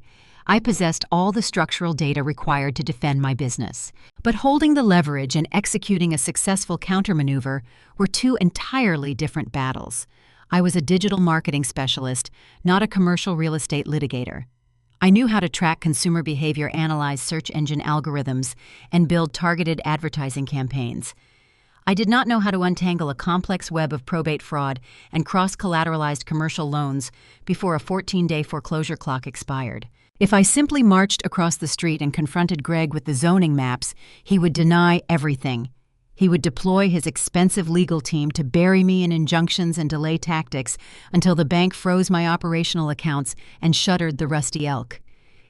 I possessed all the structural data required to defend my business. But holding the leverage and executing a successful countermaneuver were two entirely different battles. I was a digital marketing specialist, not a commercial real estate litigator. I knew how to track consumer behavior, analyze search engine algorithms, and build targeted advertising campaigns. I did not know how to untangle a complex web of probate fraud and cross-collateralized commercial loans before a 14-day foreclosure clock expired. If I simply marched across the street and confronted Greg with the zoning maps, he would deny everything. He would deploy his expensive legal team to bury me in injunctions and delay tactics until the bank froze my operational accounts and shuttered the Rusty Elk.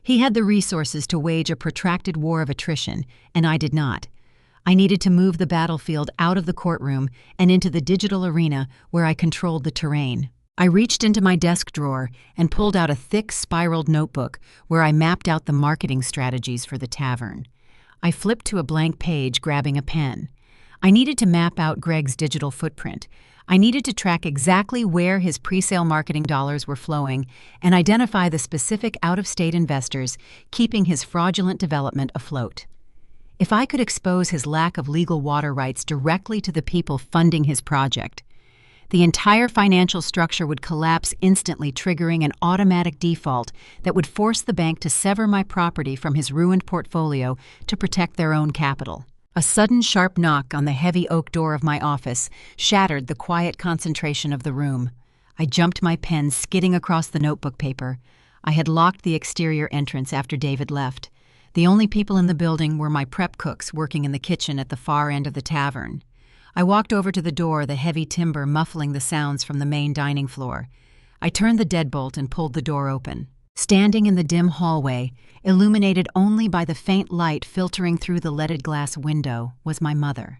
He had the resources to wage a protracted war of attrition, and I did not. I needed to move the battlefield out of the courtroom and into the digital arena where I controlled the terrain. I reached into my desk drawer and pulled out a thick, spiraled notebook where I mapped out the marketing strategies for the tavern. I flipped to a blank page, grabbing a pen. I needed to map out Greg's digital footprint. I needed to track exactly where his pre-sale marketing dollars were flowing and identify the specific out-of-state investors keeping his fraudulent development afloat. If I could expose his lack of legal water rights directly to the people funding his project, the entire financial structure would collapse instantly, triggering an automatic default that would force the bank to sever my property from his ruined portfolio to protect their own capital. A sudden sharp knock on the heavy oak door of my office shattered the quiet concentration of the room. I jumped, my pen skidding across the notebook paper. I had locked the exterior entrance after David left. The only people in the building were my prep cooks working in the kitchen at the far end of the tavern. I walked over to the door, the heavy timber muffling the sounds from the main dining floor. I turned the deadbolt and pulled the door open. Standing in the dim hallway, illuminated only by the faint light filtering through the leaded glass window, was my mother.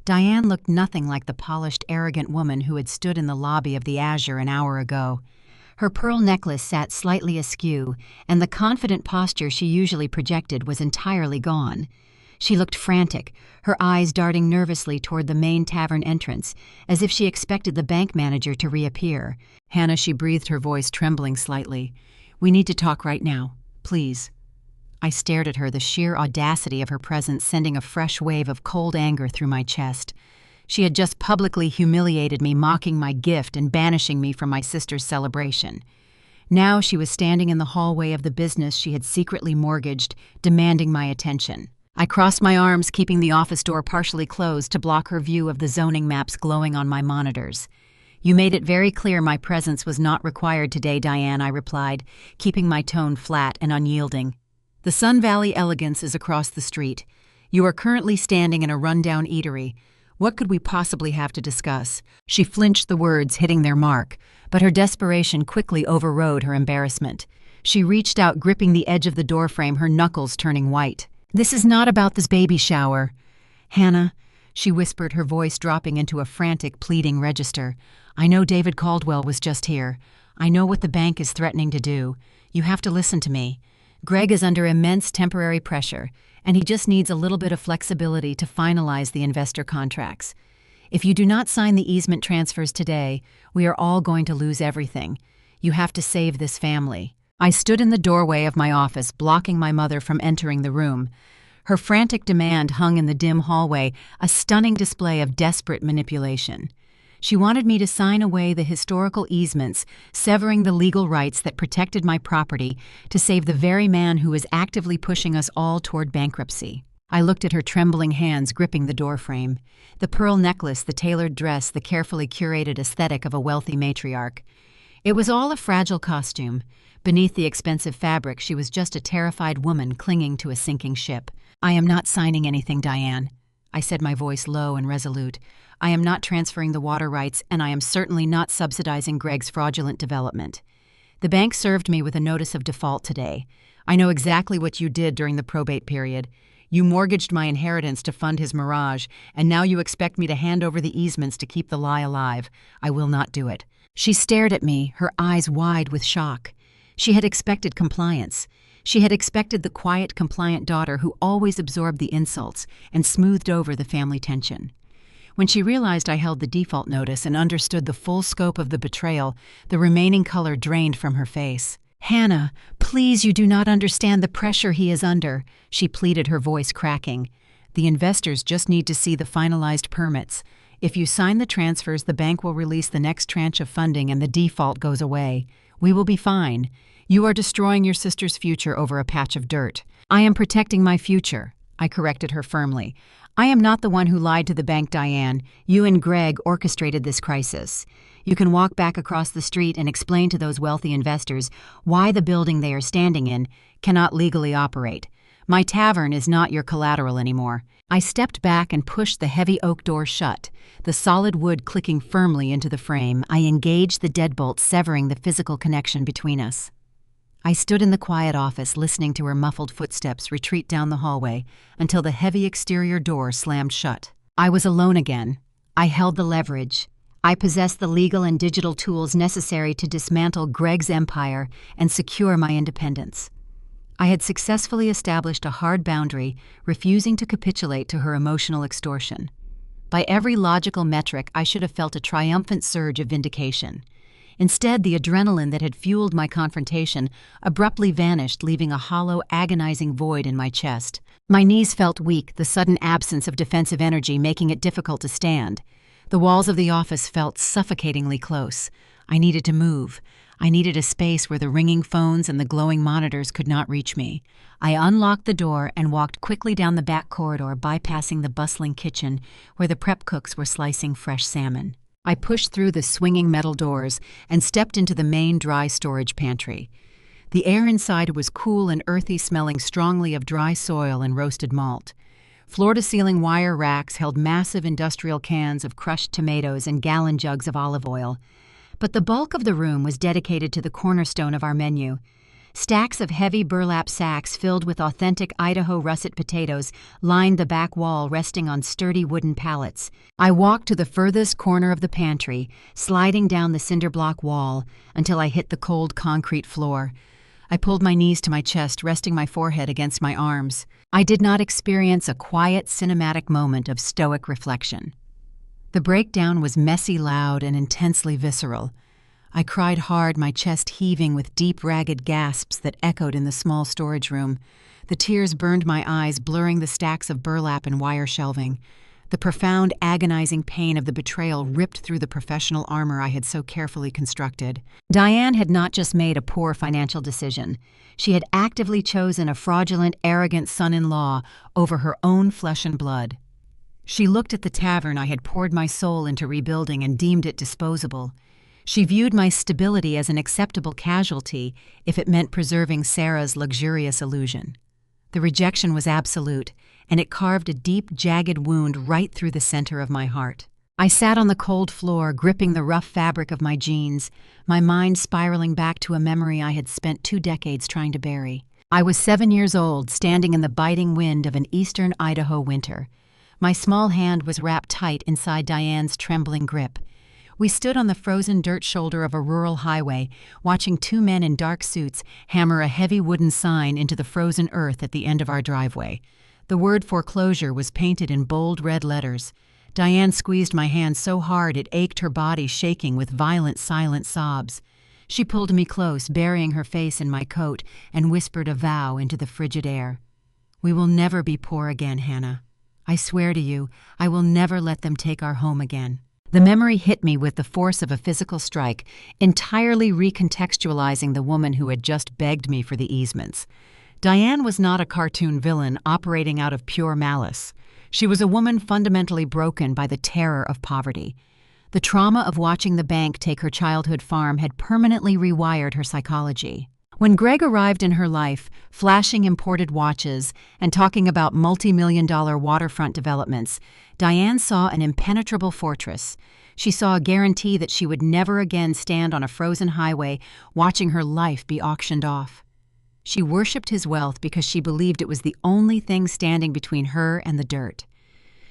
Diane looked nothing like the polished, arrogant woman who had stood in the lobby of the Azure an hour ago. Her pearl necklace sat slightly askew, and the confident posture she usually projected was entirely gone. She looked frantic, her eyes darting nervously toward the main tavern entrance, as if she expected the bank manager to reappear. "Hannah," she breathed, her voice trembling slightly. "We need to talk right now, please." I stared at her, the sheer audacity of her presence sending a fresh wave of cold anger through my chest. She had just publicly humiliated me, mocking my gift and banishing me from my sister's celebration. Now she was standing in the hallway of the business she had secretly mortgaged, demanding my attention. I crossed my arms, keeping the office door partially closed to block her view of the zoning maps glowing on my monitors. "You made it very clear my presence was not required today, Diane," I replied, keeping my tone flat and unyielding. "The Sun Valley Elegance is across the street. You are currently standing in a rundown eatery. What could we possibly have to discuss?" She flinched, the words hitting their mark, but her desperation quickly overrode her embarrassment. She reached out, gripping the edge of the doorframe, her knuckles turning white. "This is not about this baby shower. Hannah," she whispered, her voice dropping into a frantic, pleading register. "I know David Caldwell was just here. I know what the bank is threatening to do. You have to listen to me. Greg is under immense temporary pressure, and he just needs a little bit of flexibility to finalize the investor contracts. If you do not sign the easement transfers today, we are all going to lose everything. You have to save this family." I stood in the doorway of my office, blocking my mother from entering the room. Her frantic demand hung in the dim hallway, a stunning display of desperate manipulation. She wanted me to sign away the historical easements, severing the legal rights that protected my property to save the very man who was actively pushing us all toward bankruptcy. I looked at her trembling hands gripping the doorframe. The pearl necklace, the tailored dress, the carefully curated aesthetic of a wealthy matriarch. It was all a fragile costume. Beneath the expensive fabric, she was just a terrified woman clinging to a sinking ship. "I am not signing anything, Diane," I said, my voice low and resolute. "I am not transferring the water rights, and I am certainly not subsidizing Greg's fraudulent development. The bank served me with a notice of default today. I know exactly what you did during the probate period. You mortgaged my inheritance to fund his mirage, and now you expect me to hand over the easements to keep the lie alive. I will not do it." She stared at me, her eyes wide with shock. She had expected compliance. She had expected the quiet, compliant daughter who always absorbed the insults and smoothed over the family tension. When she realized I held the default notice and understood the full scope of the betrayal, the remaining color drained from her face. "Hannah, please, you do not understand the pressure he is under," she pleaded, her voice cracking. "The investors just need to see the finalized permits. If you sign the transfers, the bank will release the next tranche of funding and the default goes away. We will be fine. You are destroying your sister's future over a patch of dirt." "I am protecting my future," I corrected her firmly. "I am not the one who lied to the bank, Diane. You and Greg orchestrated this crisis. You can walk back across the street and explain to those wealthy investors why the building they are standing in cannot legally operate. My tavern is not your collateral anymore." I stepped back and pushed the heavy oak door shut, the solid wood clicking firmly into the frame. I engaged the deadbolt, severing the physical connection between us. I stood in the quiet office, listening to her muffled footsteps retreat down the hallway until the heavy exterior door slammed shut. I was alone again. I held the leverage. I possessed the legal and digital tools necessary to dismantle Greg's empire and secure my independence. I had successfully established a hard boundary, refusing to capitulate to her emotional extortion. By every logical metric, I should have felt a triumphant surge of vindication. Instead, the adrenaline that had fueled my confrontation abruptly vanished, leaving a hollow, agonizing void in my chest. My knees felt weak, the sudden absence of defensive energy making it difficult to stand. The walls of the office felt suffocatingly close. I needed to move. I needed a space where the ringing phones and the glowing monitors could not reach me. I unlocked the door and walked quickly down the back corridor, bypassing the bustling kitchen where the prep cooks were slicing fresh salmon. I pushed through the swinging metal doors and stepped into the main dry storage pantry. The air inside was cool and earthy, smelling strongly of dry soil and roasted malt. Floor-to-ceiling wire racks held massive industrial cans of crushed tomatoes and gallon jugs of olive oil. But the bulk of the room was dedicated to the cornerstone of our menu. Stacks of heavy burlap sacks filled with authentic Idaho russet potatoes lined the back wall, resting on sturdy wooden pallets. I walked to the furthest corner of the pantry, sliding down the cinder block wall until I hit the cold concrete floor. I pulled my knees to my chest, resting my forehead against my arms. I did not experience a quiet, cinematic moment of stoic reflection. The breakdown was messy, loud, and intensely visceral. I cried hard, my chest heaving with deep, ragged gasps that echoed in the small storage room. The tears burned my eyes, blurring the stacks of burlap and wire shelving. The profound, agonizing pain of the betrayal ripped through the professional armor I had so carefully constructed. Diane had not just made a poor financial decision. She had actively chosen a fraudulent, arrogant son-in-law over her own flesh and blood. She looked at the tavern I had poured my soul into rebuilding and deemed it disposable. She viewed my stability as an acceptable casualty if it meant preserving Sarah's luxurious illusion. The rejection was absolute, and it carved a deep, jagged wound right through the center of my heart. I sat on the cold floor, gripping the rough fabric of my jeans, my mind spiraling back to a memory I had spent 2 decades trying to bury. I was 7 years old, standing in the biting wind of an eastern Idaho winter. My small hand was wrapped tight inside Diane's trembling grip. We stood on the frozen dirt shoulder of a rural highway, watching 2 men in dark suits hammer a heavy wooden sign into the frozen earth at the end of our driveway. The word foreclosure was painted in bold red letters. Diane squeezed my hand so hard it ached, her body shaking with violent, silent sobs. She pulled me close, burying her face in my coat, and whispered a vow into the frigid air. "We will never be poor again, Hannah. I swear to you, I will never let them take our home again." The memory hit me with the force of a physical strike, entirely recontextualizing the woman who had just begged me for the easements. Diane was not a cartoon villain operating out of pure malice. She was a woman fundamentally broken by the terror of poverty. The trauma of watching the bank take her childhood farm had permanently rewired her psychology. When Greg arrived in her life, flashing imported watches and talking about multi-million-dollar waterfront developments, Diane saw an impenetrable fortress. She saw a guarantee that she would never again stand on a frozen highway watching her life be auctioned off. She worshipped his wealth because she believed it was the only thing standing between her and the dirt.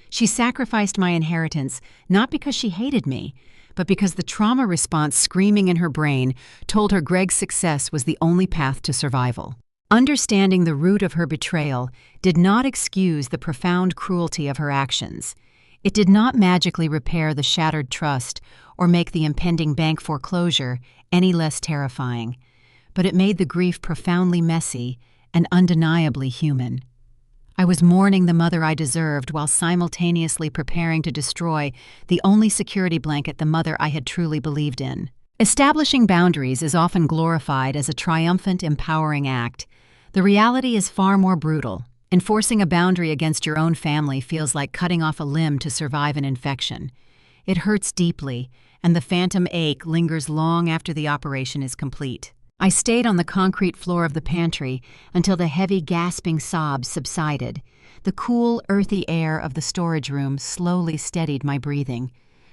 She sacrificed my inheritance not because she hated me, but because the trauma response screaming in her brain told her Greg's success was the only path to survival. Understanding the root of her betrayal did not excuse the profound cruelty of her actions. It did not magically repair the shattered trust or make the impending bank foreclosure any less terrifying, but it made the grief profoundly messy and undeniably human. I was mourning the mother I deserved while simultaneously preparing to destroy the only security blanket the mother I had truly believed in. Establishing boundaries is often glorified as a triumphant, empowering act. The reality is far more brutal. Enforcing a boundary against your own family feels like cutting off a limb to survive an infection. It hurts deeply, and the phantom ache lingers long after the operation is complete. I stayed on the concrete floor of the pantry until the heavy, gasping sobs subsided. The cool, earthy air of the storage room slowly steadied my breathing.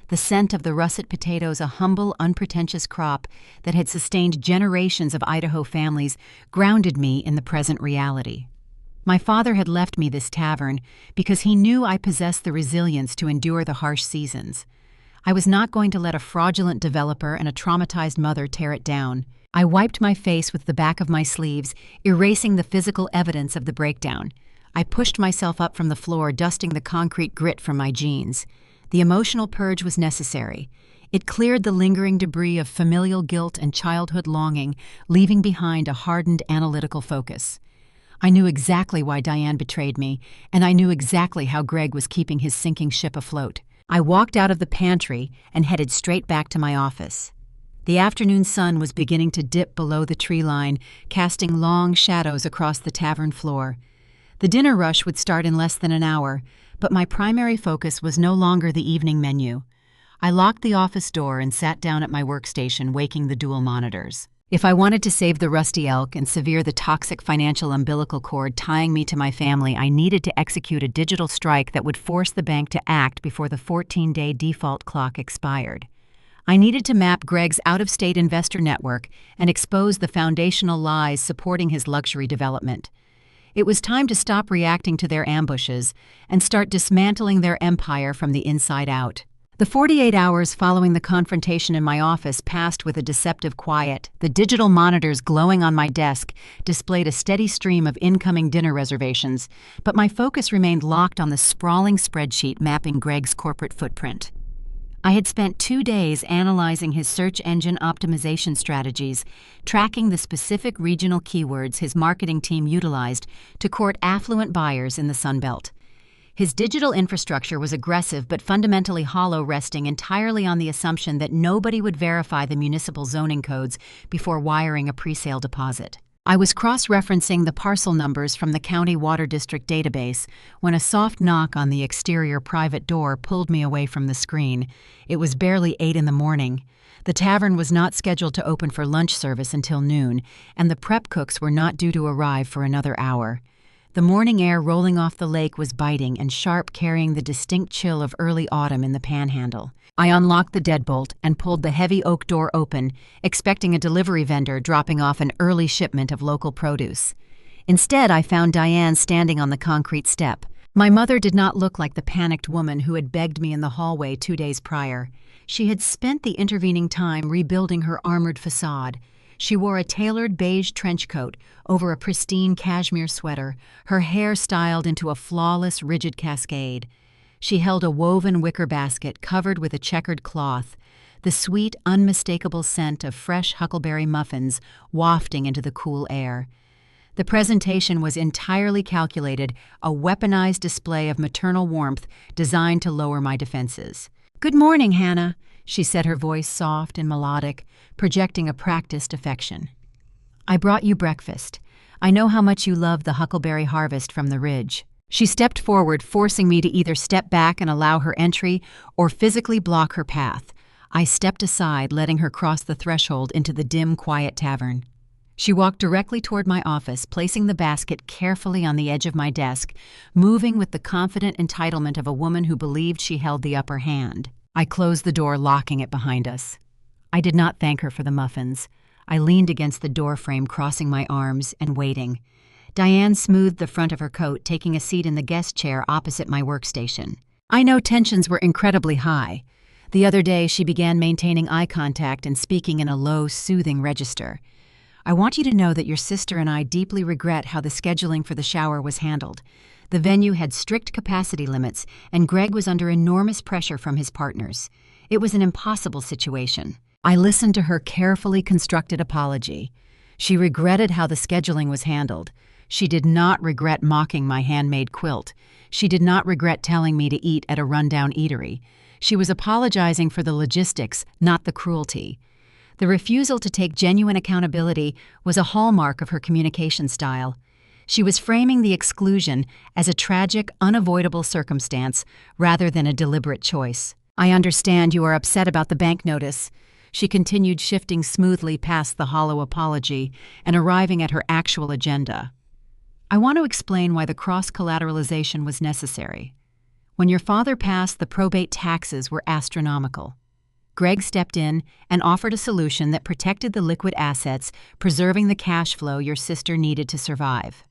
The scent of the russet potatoes, a humble, unpretentious crop that had sustained generations of Idaho families, grounded me in the present reality. My father had left me this tavern because he knew I possessed the resilience to endure the harsh seasons. I was not going to let a fraudulent developer and a traumatized mother tear it down. I wiped my face with the back of my sleeves, erasing the physical evidence of the breakdown. I pushed myself up from the floor, dusting the concrete grit from my jeans. The emotional purge was necessary. It cleared the lingering debris of familial guilt and childhood longing, leaving behind a hardened analytical focus. I knew exactly why Diane betrayed me, and I knew exactly how Greg was keeping his sinking ship afloat. I walked out of the pantry and headed straight back to my office. The afternoon sun was beginning to dip below the tree line, casting long shadows across the tavern floor. The dinner rush would start in less than an hour, but my primary focus was no longer the evening menu. I locked the office door and sat down at my workstation, waking the dual monitors. If I wanted to save the rusty elk and sever the toxic financial umbilical cord tying me to my family, I needed to execute a digital strike that would force the bank to act before the 14-day default clock expired. I needed to map Greg's out-of-state investor network and expose the foundational lies supporting his luxury development. It was time to stop reacting to their ambushes and start dismantling their empire from the inside out. The 48 hours following the confrontation in my office passed with a deceptive quiet. The digital monitors glowing on my desk displayed a steady stream of incoming dinner reservations, but my focus remained locked on the sprawling spreadsheet mapping Greg's corporate footprint. I had spent 2 days analyzing his search engine optimization strategies, tracking the specific regional keywords his marketing team utilized to court affluent buyers in the Sun Belt. His digital infrastructure was aggressive but fundamentally hollow, resting entirely on the assumption that nobody would verify the municipal zoning codes before wiring a presale deposit. I was cross-referencing the parcel numbers from the County Water District database when a soft knock on the exterior private door pulled me away from the screen. It was barely 8 in the morning. The tavern was not scheduled to open for lunch service until noon, and the prep cooks were not due to arrive for another hour. The morning air rolling off the lake was biting and sharp, carrying the distinct chill of early autumn in the panhandle. I unlocked the deadbolt and pulled the heavy oak door open, expecting a delivery vendor dropping off an early shipment of local produce. Instead, I found Diane standing on the concrete step. My mother did not look like the panicked woman who had begged me in the hallway 2 days prior. She had spent the intervening time rebuilding her armored facade. She wore a tailored beige trench coat over a pristine cashmere sweater, her hair styled into a flawless, rigid cascade. She held a woven wicker basket covered with a checkered cloth, the sweet, unmistakable scent of fresh huckleberry muffins wafting into the cool air. The presentation was entirely calculated, a weaponized display of maternal warmth designed to lower my defenses. "Good morning, Hannah," she said, her voice soft and melodic, projecting a practiced affection. "I brought you breakfast. I know how much you love the huckleberry harvest from the ridge." She stepped forward, forcing me to either step back and allow her entry or physically block her path. I stepped aside, letting her cross the threshold into the dim, quiet tavern. She walked directly toward my office, placing the basket carefully on the edge of my desk, moving with the confident entitlement of a woman who believed she held the upper hand. I closed the door, locking it behind us. I did not thank her for the muffins. I leaned against the doorframe, crossing my arms and waiting. Diane smoothed the front of her coat, taking a seat in the guest chair opposite my workstation. I know tensions were incredibly high. The other day, she began maintaining eye contact and speaking in a low, soothing register. I want you to know that your sister and I deeply regret how the scheduling for the shower was handled. The venue had strict capacity limits, and Greg was under enormous pressure from his partners. It was an impossible situation. I listened to her carefully constructed apology. She regretted how the scheduling was handled. She did not regret mocking my handmade quilt. She did not regret telling me to eat at a rundown eatery. She was apologizing for the logistics, not the cruelty. The refusal to take genuine accountability was a hallmark of her communication style. She was framing the exclusion as a tragic, unavoidable circumstance rather than a deliberate choice. I understand you are upset about the bank notice. She continued, shifting smoothly past the hollow apology and arriving at her actual agenda. I want to explain why the cross-collateralization was necessary. When your father passed, the probate taxes were astronomical. Greg stepped in and offered a solution that protected the liquid assets, preserving the cash flow your sister needed to survive.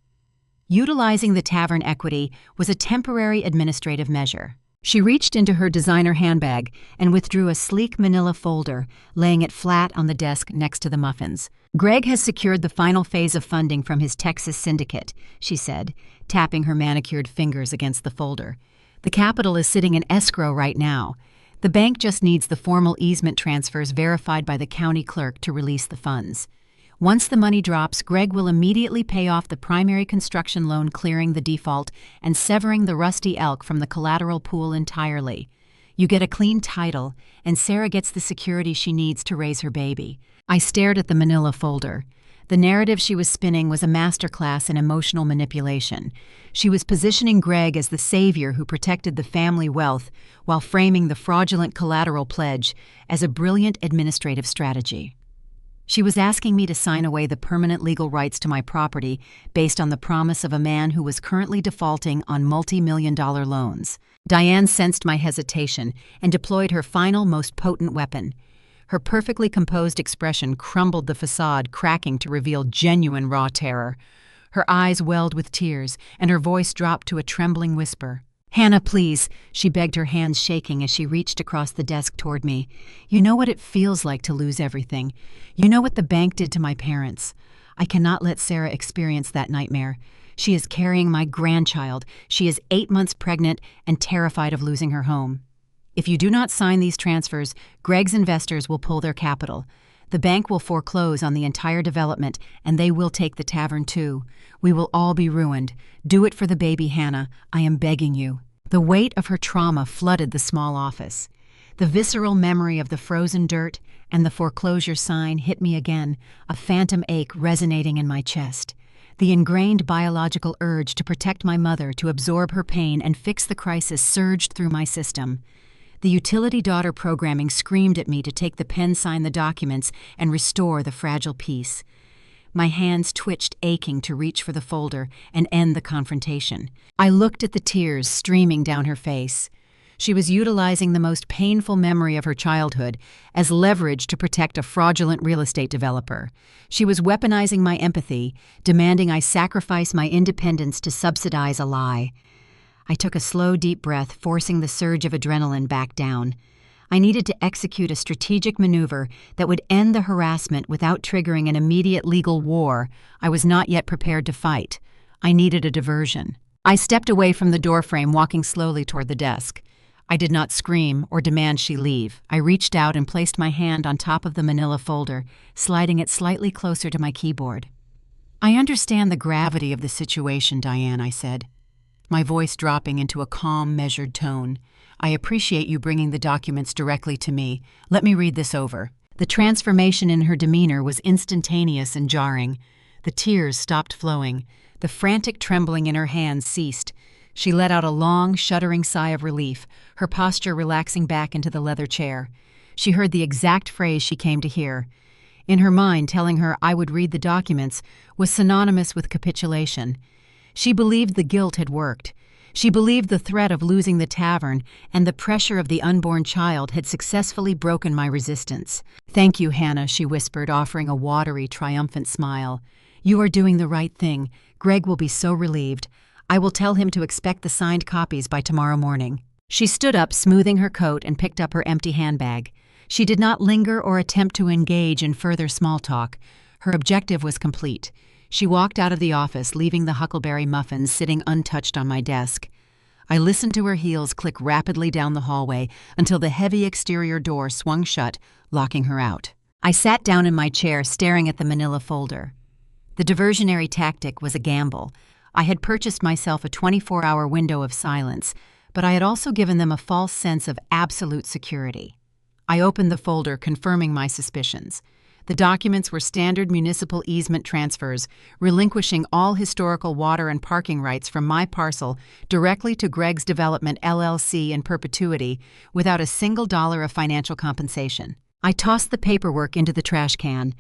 Utilizing the tavern equity was a temporary administrative measure. She reached into her designer handbag and withdrew a sleek manila folder, laying it flat on the desk next to the muffins. Greg has secured the final phase of funding from his Texas syndicate, she said, tapping her manicured fingers against the folder. The capital is sitting in escrow right now. The bank just needs the formal easement transfers verified by the county clerk to release the funds. Once the money drops, Greg will immediately pay off the primary construction loan, clearing the default and severing the rusty elk from the collateral pool entirely. You get a clean title, and Sarah gets the security she needs to raise her baby. I stared at the manila folder. The narrative she was spinning was a masterclass in emotional manipulation. She was positioning Greg as the savior who protected the family wealth while framing the fraudulent collateral pledge as a brilliant administrative strategy. She was asking me to sign away the permanent legal rights to my property based on the promise of a man who was currently defaulting on multi-million-dollar loans. Diane sensed my hesitation and deployed her final, most potent weapon. Her perfectly composed expression crumbled the facade, cracking to reveal genuine raw terror. Her eyes welled with tears, and her voice dropped to a trembling whisper. "Hannah, please," she begged, her hands shaking as she reached across the desk toward me. "You know what it feels like to lose everything. You know what the bank did to my parents. I cannot let Sarah experience that nightmare. She is carrying my grandchild. She is 8 months pregnant and terrified of losing her home. If you do not sign these transfers, Greg's investors will pull their capital. The bank will foreclose on the entire development, and they will take the tavern too. We will all be ruined. Do it for the baby, Hannah. I am begging you." The weight of her trauma flooded the small office. The visceral memory of the frozen dirt and the foreclosure sign hit me again, a phantom ache resonating in my chest. The ingrained biological urge to protect my mother, to absorb her pain and fix the crisis, surged through my system. The utility daughter programming screamed at me to take the pen, sign the documents, and restore the fragile peace. My hands twitched, aching to reach for the folder and end the confrontation. I looked at the tears streaming down her face. She was utilizing the most painful memory of her childhood as leverage to protect a fraudulent real estate developer. She was weaponizing my empathy, demanding I sacrifice my independence to subsidize a lie. I took a slow, deep breath, forcing the surge of adrenaline back down. I needed to execute a strategic maneuver that would end the harassment without triggering an immediate legal war I was not yet prepared to fight. I needed a diversion. I stepped away from the doorframe, walking slowly toward the desk. I did not scream or demand she leave. I reached out and placed my hand on top of the manila folder, sliding it slightly closer to my keyboard. "I understand the gravity of the situation, Diane," I said, my voice dropping into a calm, measured tone. "I appreciate you bringing the documents directly to me. Let me read this over." The transformation in her demeanor was instantaneous and jarring. The tears stopped flowing. The frantic trembling in her hands ceased. She let out a long, shuddering sigh of relief, her posture relaxing back into the leather chair. She heard the exact phrase she came to hear. In her mind, telling her I would read the documents was synonymous with capitulation. She believed the guilt had worked. She believed the threat of losing the tavern and the pressure of the unborn child had successfully broken my resistance. "Thank you, Hannah," she whispered, offering a watery, triumphant smile. "You are doing the right thing. Greg will be so relieved. I will tell him to expect the signed copies by tomorrow morning." She stood up, smoothing her coat, and picked up her empty handbag. She did not linger or attempt to engage in further small talk. Her objective was complete. She walked out of the office, leaving the huckleberry muffins sitting untouched on my desk. I listened to her heels click rapidly down the hallway until the heavy exterior door swung shut, locking her out. I sat down in my chair, staring at the manila folder. The diversionary tactic was a gamble. I had purchased myself a 24-hour window of silence, but I had also given them a false sense of absolute security. I opened the folder, confirming my suspicions. The documents were standard municipal easement transfers, relinquishing all historical water and parking rights from my parcel directly to Greg's Development LLC in perpetuity, without a single dollar of financial compensation. I tossed the paperwork into the trash can.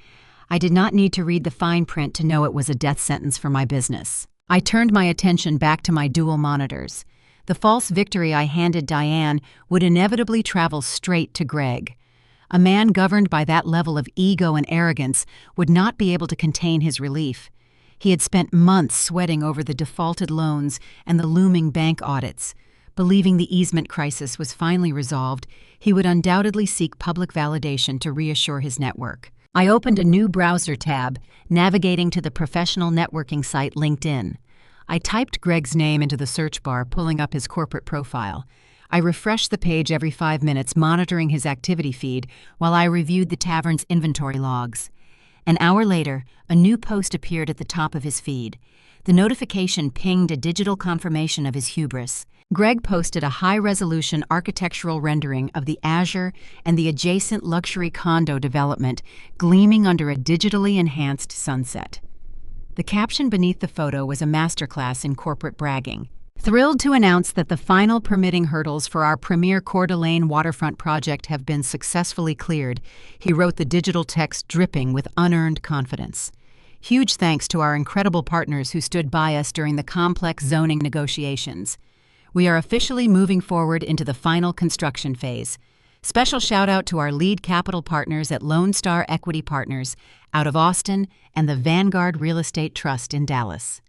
I did not need to read the fine print to know it was a death sentence for my business. I turned my attention back to my dual monitors. The false victory I handed Diane would inevitably travel straight to Greg. A man governed by that level of ego and arrogance would not be able to contain his relief. He had spent months sweating over the defaulted loans and the looming bank audits. Believing the easement crisis was finally resolved, he would undoubtedly seek public validation to reassure his network. I opened a new browser tab, navigating to the professional networking site LinkedIn. I typed Greg's name into the search bar, pulling up his corporate profile. I refreshed the page every 5 minutes, monitoring his activity feed while I reviewed the tavern's inventory logs. An hour later, a new post appeared at the top of his feed. The notification pinged a digital confirmation of his hubris. Greg posted a high-resolution architectural rendering of the Azure and the adjacent luxury condo development gleaming under a digitally enhanced sunset. The caption beneath the photo was a masterclass in corporate bragging. Thrilled to announce that the final permitting hurdles for our premier Coeur d'Alene waterfront project have been successfully cleared, he wrote, the digital text dripping with unearned confidence. Huge thanks to our incredible partners who stood by us during the complex zoning negotiations. We are officially moving forward into the final construction phase. Special shout out to our lead capital partners at Lone Star Equity Partners out of Austin and the Vanguard Real Estate Trust in Dallas.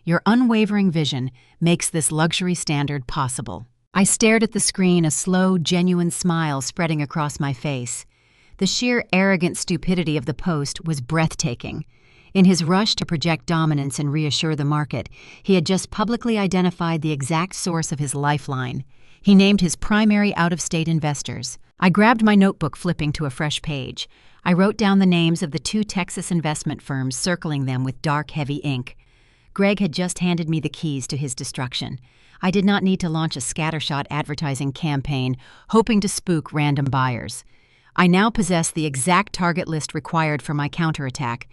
Your unwavering vision makes this luxury standard possible. I stared at the screen, a slow, genuine smile spreading across my face. The sheer arrogant stupidity of the post was breathtaking. In his rush to project dominance and reassure the market, he had just publicly identified the exact source of his lifeline. He named his primary out-of-state investors. I grabbed my notebook, flipping to a fresh page. I wrote down the names of the 2 Texas investment firms, circling them with dark, heavy ink. Greg had just handed me the keys to his destruction. I did not need to launch a scattershot advertising campaign, hoping to spook random buyers. I now possessed the exact target list required for my counterattack.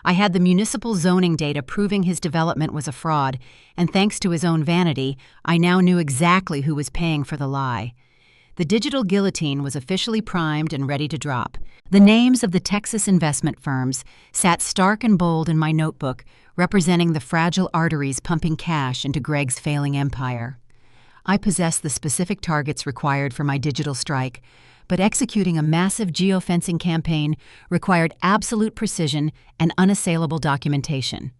I had the municipal zoning data proving his development was a fraud, and thanks to his own vanity, I now knew exactly who was paying for the lie. The digital guillotine was officially primed and ready to drop. The names of the Texas investment firms sat stark and bold in my notebook, representing the fragile arteries pumping cash into Greg's failing empire. I possessed the specific targets required for my digital strike, but executing a massive geofencing campaign required absolute precision and unassailable documentation.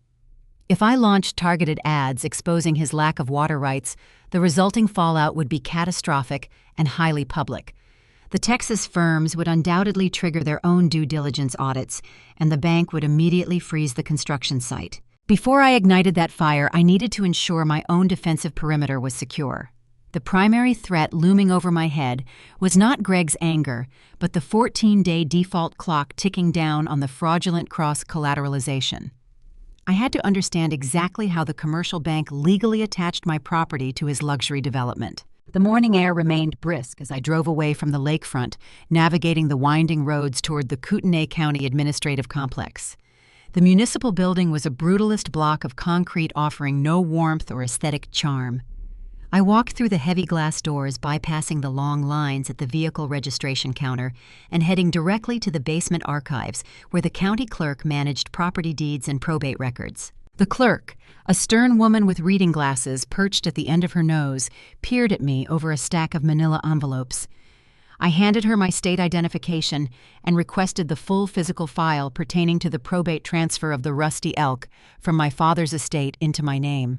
If I launched targeted ads exposing his lack of water rights, the resulting fallout would be catastrophic and highly public. The Texas firms would undoubtedly trigger their own due diligence audits, and the bank would immediately freeze the construction site. Before I ignited that fire, I needed to ensure my own defensive perimeter was secure. The primary threat looming over my head was not Greg's anger, but the 14-day default clock ticking down on the fraudulent cross-collateralization. I had to understand exactly how the commercial bank legally attached my property to his luxury development. The morning air remained brisk as I drove away from the lakefront, navigating the winding roads toward the Kootenai County Administrative Complex. The municipal building was a brutalist block of concrete offering no warmth or aesthetic charm. I walked through the heavy glass doors, bypassing the long lines at the vehicle registration counter and heading directly to the basement archives, where the county clerk managed property deeds and probate records. The clerk, a stern woman with reading glasses perched at the end of her nose, peered at me over a stack of manila envelopes. I handed her my state identification and requested the full physical file pertaining to the probate transfer of the Rusty Elk from my father's estate into my name.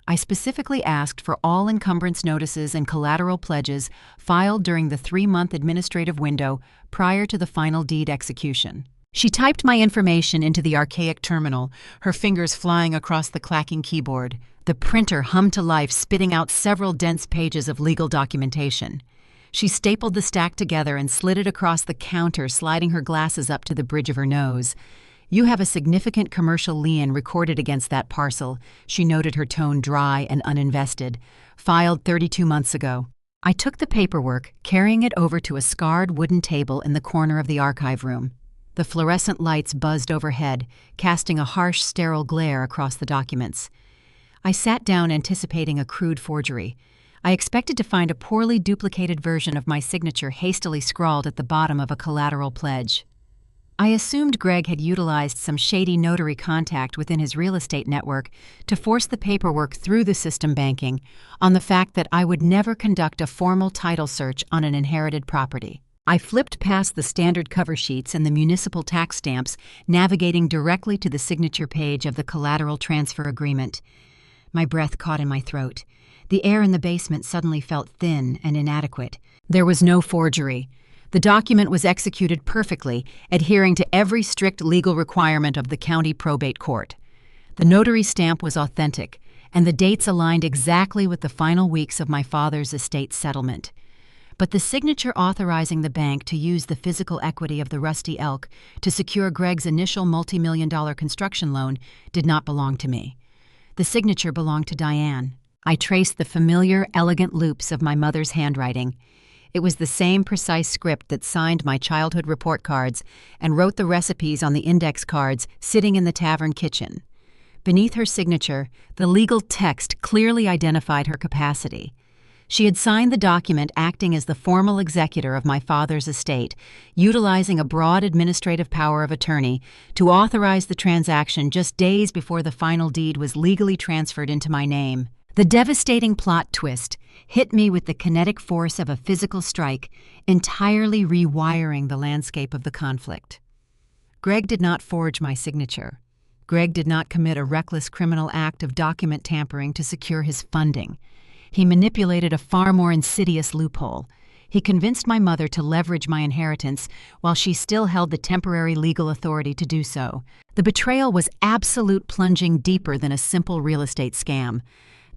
I specifically asked for all encumbrance notices and collateral pledges filed during the 3-month administrative window prior to the final deed execution. She typed my information into the archaic terminal, her fingers flying across the clacking keyboard. The printer hummed to life, spitting out several dense pages of legal documentation. She stapled the stack together and slid it across the counter, sliding her glasses up to the bridge of her nose. "You have a significant commercial lien recorded against that parcel," she noted, her tone dry and uninvested. "Filed 32 months ago." I took the paperwork, carrying it over to a scarred wooden table in the corner of the archive room. The fluorescent lights buzzed overhead, casting a harsh, sterile glare across the documents. I sat down, anticipating a crude forgery. I expected to find a poorly duplicated version of my signature hastily scrawled at the bottom of a collateral pledge. I assumed Greg had utilized some shady notary contact within his real estate network to force the paperwork through the system, banking on the fact that I would never conduct a formal title search on an inherited property. I flipped past the standard cover sheets and the municipal tax stamps, navigating directly to the signature page of the collateral transfer agreement. My breath caught in my throat. The air in the basement suddenly felt thin and inadequate. There was no forgery. The document was executed perfectly, adhering to every strict legal requirement of the county probate court. The notary stamp was authentic, and the dates aligned exactly with the final weeks of my father's estate settlement. But the signature authorizing the bank to use the physical equity of the Rusty Elk to secure Greg's initial multi-million-dollar construction loan did not belong to me. The signature belonged to Diane. I traced the familiar, elegant loops of my mother's handwriting. It was the same precise script that signed my childhood report cards and wrote the recipes on the index cards sitting in the tavern kitchen. Beneath her signature, the legal text clearly identified her capacity. She had signed the document acting as the formal executor of my father's estate, utilizing a broad administrative power of attorney to authorize the transaction just days before the final deed was legally transferred into my name. The devastating plot twist hit me with the kinetic force of a physical strike, entirely rewiring the landscape of the conflict. Greg did not forge my signature. Greg did not commit a reckless criminal act of document tampering to secure his funding. He manipulated a far more insidious loophole. He convinced my mother to leverage my inheritance while she still held the temporary legal authority to do so. The betrayal was absolute, plunging deeper than a simple real estate scam.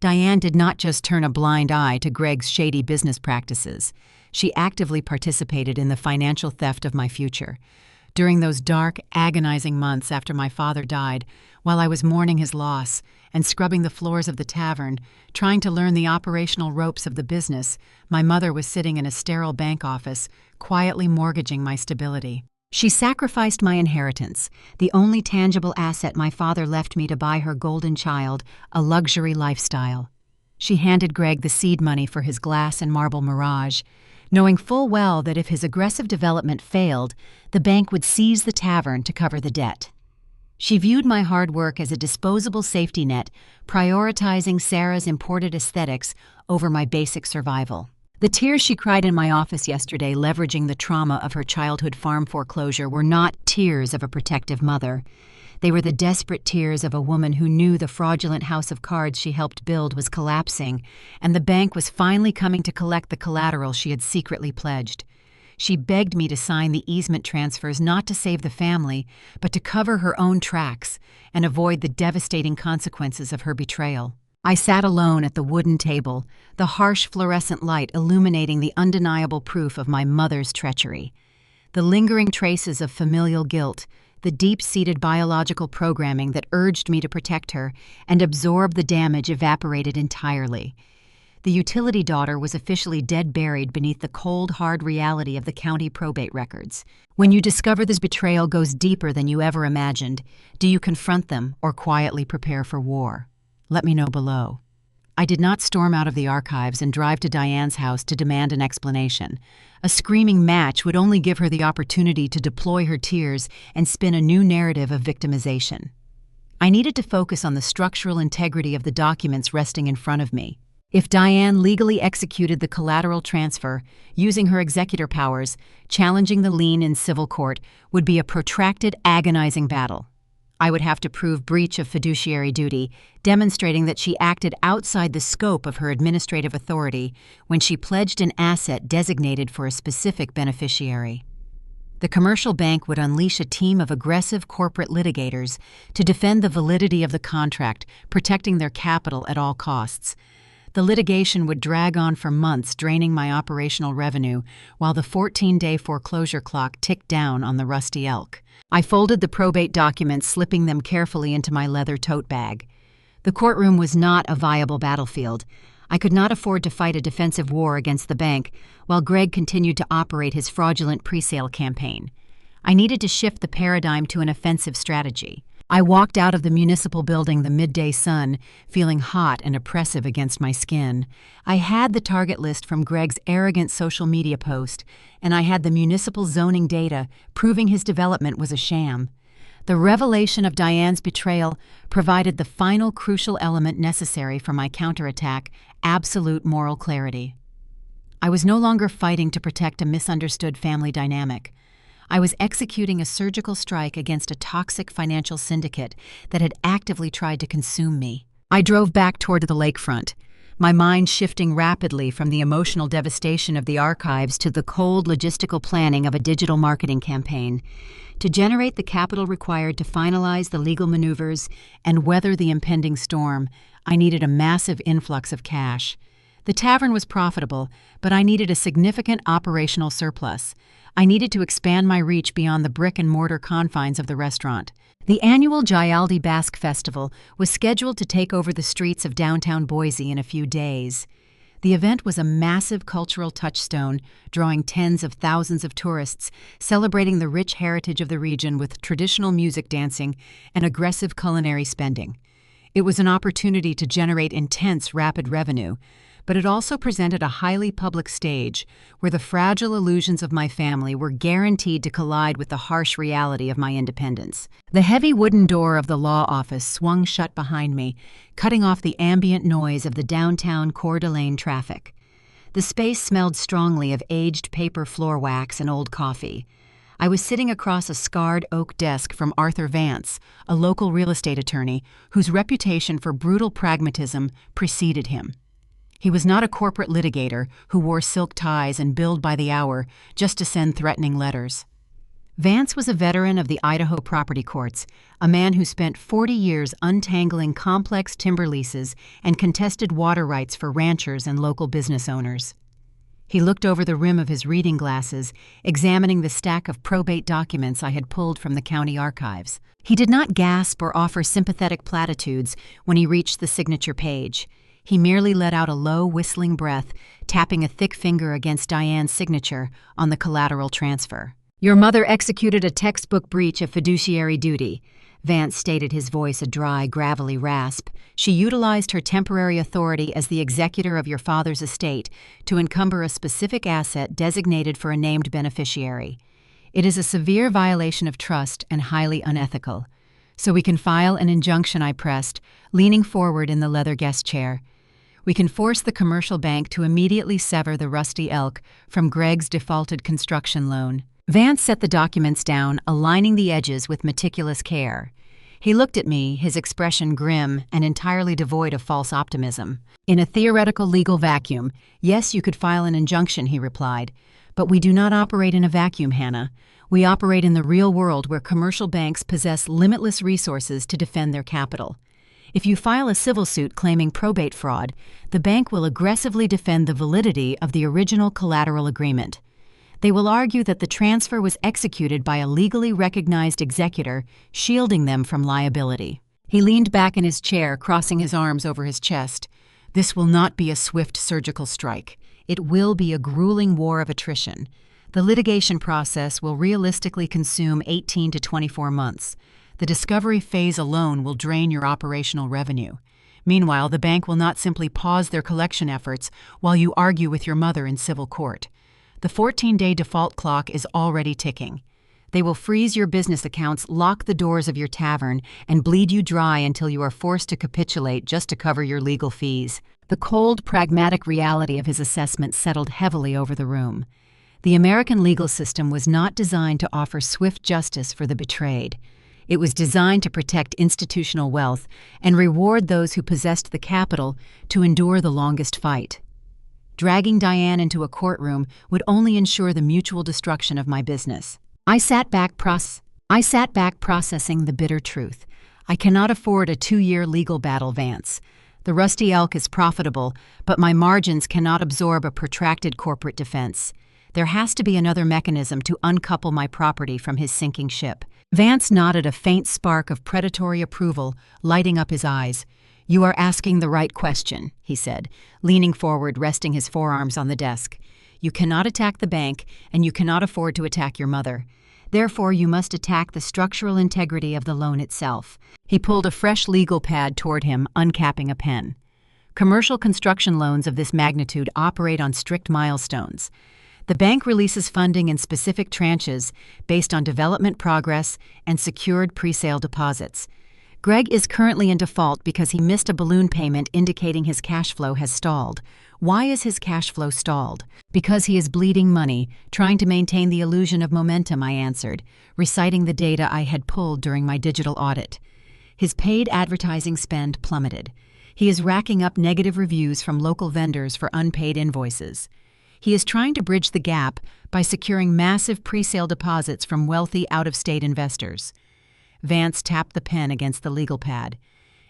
Diane did not just turn a blind eye to Greg's shady business practices. She actively participated in the financial theft of my future. During those dark, agonizing months after my father died, while I was mourning his loss and scrubbing the floors of the tavern, trying to learn the operational ropes of the business, my mother was sitting in a sterile bank office, quietly mortgaging my stability. She sacrificed my inheritance, the only tangible asset my father left me to buy her golden child a luxury lifestyle. She handed Greg the seed money for his glass and marble mirage, knowing full well that if his aggressive development failed, the bank would seize the tavern to cover the debt. She viewed my hard work as a disposable safety net, prioritizing Sarah's imported aesthetics over my basic survival. The tears she cried in my office yesterday, leveraging the trauma of her childhood farm foreclosure, were not tears of a protective mother. They were the desperate tears of a woman who knew the fraudulent house of cards she helped build was collapsing, and the bank was finally coming to collect the collateral she had secretly pledged. She begged me to sign the easement transfers not to save the family, but to cover her own tracks and avoid the devastating consequences of her betrayal. I sat alone at the wooden table, the harsh fluorescent light illuminating the undeniable proof of my mother's treachery. The lingering traces of familial guilt, the deep-seated biological programming that urged me to protect her and absorb the damage, evaporated entirely. The utility daughter was officially dead buried beneath the cold, hard reality of the county probate records. When you discover this betrayal goes deeper than you ever imagined, do you confront them or quietly prepare for war? Let me know below. I did not storm out of the archives and drive to Diane's house to demand an explanation. A screaming match would only give her the opportunity to deploy her tears and spin a new narrative of victimization. I needed to focus on the structural integrity of the documents resting in front of me. If Diane legally executed the collateral transfer, using her executor powers, challenging the lien in civil court would be a protracted, agonizing battle. I would have to prove breach of fiduciary duty, demonstrating that she acted outside the scope of her administrative authority when she pledged an asset designated for a specific beneficiary. The commercial bank would unleash a team of aggressive corporate litigators to defend the validity of the contract, protecting their capital at all costs. The litigation would drag on for months, draining my operational revenue, while the 14-day foreclosure clock ticked down on the Rusty Elk. I folded the probate documents, slipping them carefully into my leather tote bag. The courtroom was not a viable battlefield. I could not afford to fight a defensive war against the bank, while Greg continued to operate his fraudulent presale campaign. I needed to shift the paradigm to an offensive strategy. I walked out of the municipal building, the midday sun, feeling hot and oppressive against my skin. I had the target list from Greg's arrogant social media post, and I had the municipal zoning data proving his development was a sham. The revelation of Diane's betrayal provided the final crucial element necessary for my counterattack: absolute moral clarity. I was no longer fighting to protect a misunderstood family dynamic. I was executing a surgical strike against a toxic financial syndicate that had actively tried to consume me. I drove back toward the lakefront, my mind shifting rapidly from the emotional devastation of the archives to the cold logistical planning of a digital marketing campaign. To generate the capital required to finalize the legal maneuvers and weather the impending storm, I needed a massive influx of cash. The tavern was profitable, but I needed a significant operational surplus. I needed to expand my reach beyond the brick-and-mortar confines of the restaurant. The annual Jayaldi Basque Festival was scheduled to take over the streets of downtown Boise in a few days. The event was a massive cultural touchstone, drawing tens of thousands of tourists, celebrating the rich heritage of the region with traditional music, dancing, and aggressive culinary spending. It was an opportunity to generate intense, rapid revenue, but it also presented a highly public stage where the fragile illusions of my family were guaranteed to collide with the harsh reality of my independence. The heavy wooden door of the law office swung shut behind me, cutting off the ambient noise of the downtown Coeur d'Alene traffic. The space smelled strongly of aged paper floor wax and old coffee. I was sitting across a scarred oak desk from Arthur Vance, a local real estate attorney whose reputation for brutal pragmatism preceded him. He was not a corporate litigator who wore silk ties and billed by the hour just to send threatening letters. Vance was a veteran of the Idaho property courts, a man who spent 40 years untangling complex timber leases and contested water rights for ranchers and local business owners. He looked over the rim of his reading glasses, examining the stack of probate documents I had pulled from the county archives. He did not gasp or offer sympathetic platitudes when he reached the signature page. He merely let out a low, whistling breath, tapping a thick finger against Diane's signature on the collateral transfer. "Your mother executed a textbook breach of fiduciary duty," Vance stated, his voice a dry, gravelly rasp. "She utilized her temporary authority as the executor of your father's estate to encumber a specific asset designated for a named beneficiary. It is a severe violation of trust and highly unethical. So we can file an injunction," I pressed, leaning forward in the leather guest chair. "We can force the commercial bank to immediately sever the Rusty Elk from Greg's defaulted construction loan." Vance set the documents down, aligning the edges with meticulous care. He looked at me, his expression grim and entirely devoid of false optimism. "In a theoretical legal vacuum, yes, you could file an injunction," he replied. "But we do not operate in a vacuum, Hannah. We operate in the real world where commercial banks possess limitless resources to defend their capital. If you file a civil suit claiming probate fraud, the bank will aggressively defend the validity of the original collateral agreement. They will argue that the transfer was executed by a legally recognized executor, shielding them from liability." He leaned back in his chair, crossing his arms over his chest. "This will not be a swift surgical strike. It will be a grueling war of attrition. The litigation process will realistically consume 18 to 24 months. The discovery phase alone will drain your operational revenue. Meanwhile, the bank will not simply pause their collection efforts while you argue with your mother in civil court. The 14-day default clock is already ticking. They will freeze your business accounts, lock the doors of your tavern, and bleed you dry until you are forced to capitulate just to cover your legal fees." The cold, pragmatic reality of his assessment settled heavily over the room. The American legal system was not designed to offer swift justice for the betrayed. It was designed to protect institutional wealth and reward those who possessed the capital to endure the longest fight. Dragging Diane into a courtroom would only ensure the mutual destruction of my business. I sat back processing the bitter truth. I cannot afford a 2-year legal battle, Vance. The Rusty Elk is profitable, but my margins cannot absorb a protracted corporate defense. There has to be another mechanism to uncouple my property from his sinking ship. Vance nodded, a faint spark of predatory approval lighting up his eyes. "You are asking the right question," he said, leaning forward, resting his forearms on the desk. "You cannot attack the bank, and you cannot afford to attack your mother. Therefore, you must attack the structural integrity of the loan itself." He pulled a fresh legal pad toward him, uncapping a pen. Commercial construction loans of this magnitude operate on strict milestones. The bank releases funding in specific tranches based on development progress and secured presale deposits. Greg is currently in default because he missed a balloon payment indicating his cash flow has stalled. Why is his cash flow stalled? Because he is bleeding money, trying to maintain the illusion of momentum, I answered, reciting the data I had pulled during my digital audit. His paid advertising spend plummeted. He is racking up negative reviews from local vendors for unpaid invoices. He is trying to bridge the gap by securing massive presale deposits from wealthy out-of-state investors. Vance tapped the pen against the legal pad.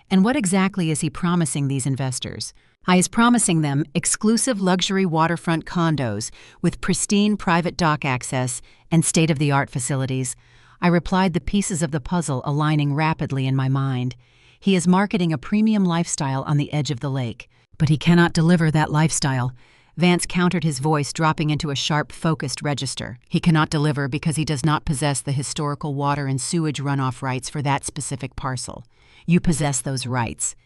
And what exactly is he promising these investors? He is promising them exclusive luxury waterfront condos with pristine private dock access and state-of-the-art facilities. I replied, the pieces of the puzzle aligning rapidly in my mind. He is marketing a premium lifestyle on the edge of the lake, but he cannot deliver that lifestyle. Vance countered, his voice dropping into a sharp, focused register. He cannot deliver because he does not possess the historical water and sewage runoff rights for that specific parcel. You possess those rights.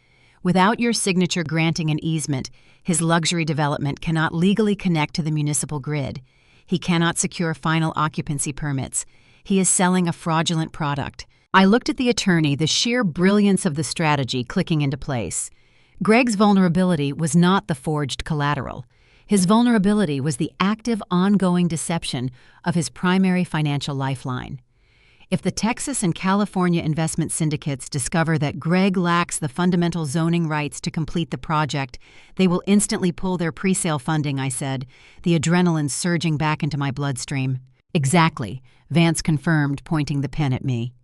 Without your signature granting an easement, his luxury development cannot legally connect to the municipal grid. He cannot secure final occupancy permits. He is selling a fraudulent product. I looked at the attorney, the sheer brilliance of the strategy clicking into place. Greg's vulnerability was not the forged collateral. His vulnerability was the active, ongoing deception of his primary financial lifeline. If the Texas and California investment syndicates discover that Greg lacks the fundamental zoning rights to complete the project, they will instantly pull their presale funding, I said, the adrenaline surging back into my bloodstream. Exactly, Vance confirmed, pointing the pen at me.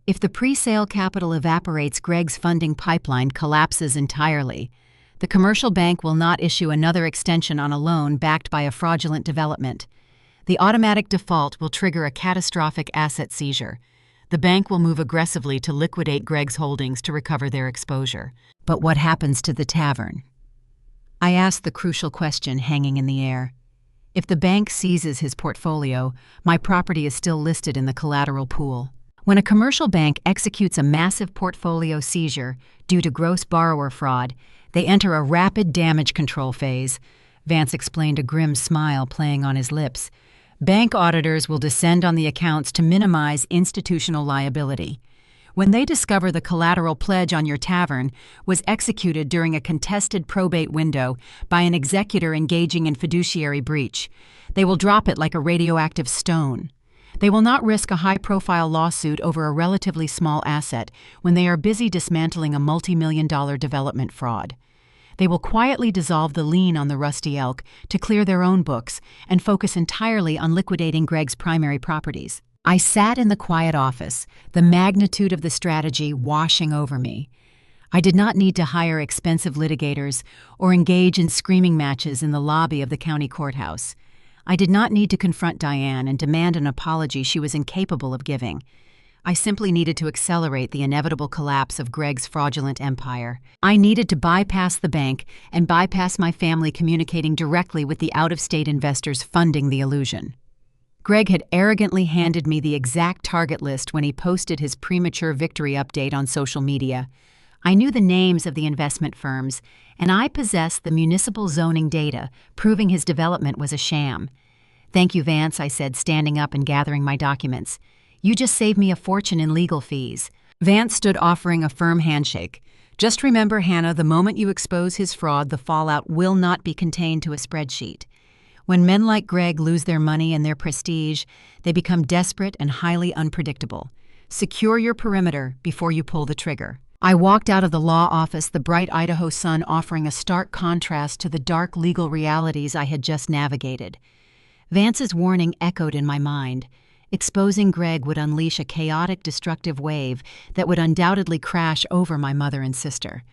If the presale capital evaporates, Greg's funding pipeline collapses entirely. The commercial bank will not issue another extension on a loan backed by a fraudulent development. The automatic default will trigger a catastrophic asset seizure. The bank will move aggressively to liquidate Greg's holdings to recover their exposure. But what happens to the tavern? I asked, the crucial question hanging in the air. If the bank seizes his portfolio, my property is still listed in the collateral pool. When a commercial bank executes a massive portfolio seizure due to gross borrower fraud, they enter a rapid damage control phase. Vance explained, a grim smile playing on his lips. Bank auditors will descend on the accounts to minimize institutional liability. When they discover the collateral pledge on your tavern was executed during a contested probate window by an executor engaging in fiduciary breach, they will drop it like a radioactive stone. They will not risk a high-profile lawsuit over a relatively small asset when they are busy dismantling a multi-million-dollar development fraud. They will quietly dissolve the lien on the Rusty Elk to clear their own books and focus entirely on liquidating Greg's primary properties. I sat in the quiet office, the magnitude of the strategy washing over me. I did not need to hire expensive litigators or engage in screaming matches in the lobby of the county courthouse. I did not need to confront Diane and demand an apology she was incapable of giving. I simply needed to accelerate the inevitable collapse of Greg's fraudulent empire. I needed to bypass the bank and bypass my family communicating directly with the out-of-state investors funding the illusion. Greg had arrogantly handed me the exact target list when he posted his premature victory update on social media. I knew the names of the investment firms, and I possessed the municipal zoning data, proving his development was a sham. "Thank you, Vance," I said, standing up and gathering my documents. "You just saved me a fortune in legal fees." Vance stood, offering a firm handshake. "Just remember, Hannah, the moment you expose his fraud, the fallout will not be contained to a spreadsheet. When men like Greg lose their money and their prestige, they become desperate and highly unpredictable. Secure your perimeter before you pull the trigger." I walked out of the law office, the bright Idaho sun offering a stark contrast to the dark legal realities I had just navigated. Vance's warning echoed in my mind. Exposing Greg would unleash a chaotic, destructive wave that would undoubtedly crash over my mother and sister.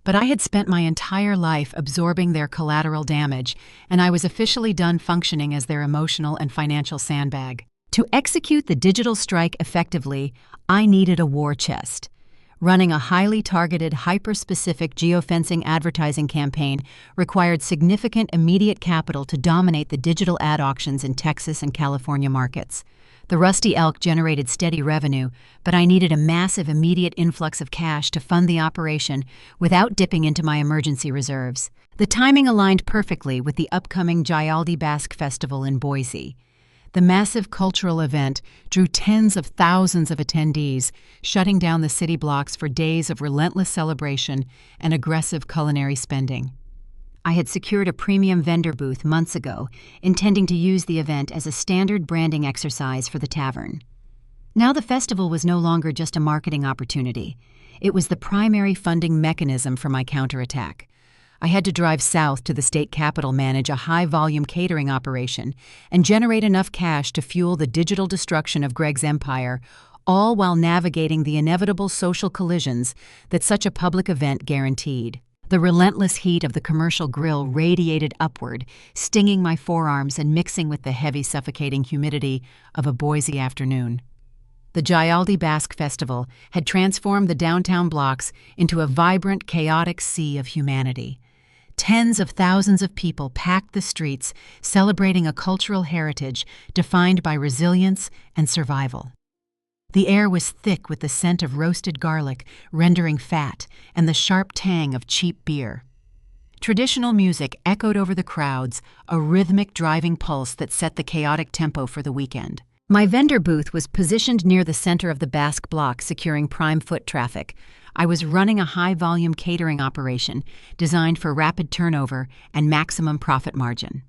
But I had spent my entire life absorbing their collateral damage, and I was officially done functioning as their emotional and financial sandbag. To execute the digital strike effectively, I needed a war chest. Running a highly targeted, hyper-specific geofencing advertising campaign required significant immediate capital to dominate the digital ad auctions in Texas and California markets. The Rusty Elk generated steady revenue, but I needed a massive immediate influx of cash to fund the operation without dipping into my emergency reserves. The timing aligned perfectly with the upcoming Gyaldi Basque Festival in Boise. The massive cultural event drew tens of thousands of attendees, shutting down the city blocks for days of relentless celebration and aggressive culinary spending. I had secured a premium vendor booth months ago, intending to use the event as a standard branding exercise for the tavern. Now the festival was no longer just a marketing opportunity. It was the primary funding mechanism for my counterattack. I had to drive south to the state capital, manage a high-volume catering operation, and generate enough cash to fuel the digital destruction of Greg's empire, all while navigating the inevitable social collisions that such a public event guaranteed. The relentless heat of the commercial grill radiated upward, stinging my forearms and mixing with the heavy, suffocating humidity of a Boise afternoon. The Gyaldi Basque Festival had transformed the downtown blocks into a vibrant, chaotic sea of humanity. Tens of thousands of people packed the streets, celebrating a cultural heritage defined by resilience and survival. The air was thick with the scent of roasted garlic, rendering fat, and the sharp tang of cheap beer. Traditional music echoed over the crowds, a rhythmic driving pulse that set the chaotic tempo for the weekend. My vendor booth was positioned near the center of the Basque block, securing prime foot traffic. I was running a high-volume catering operation designed for rapid turnover and maximum profit margin.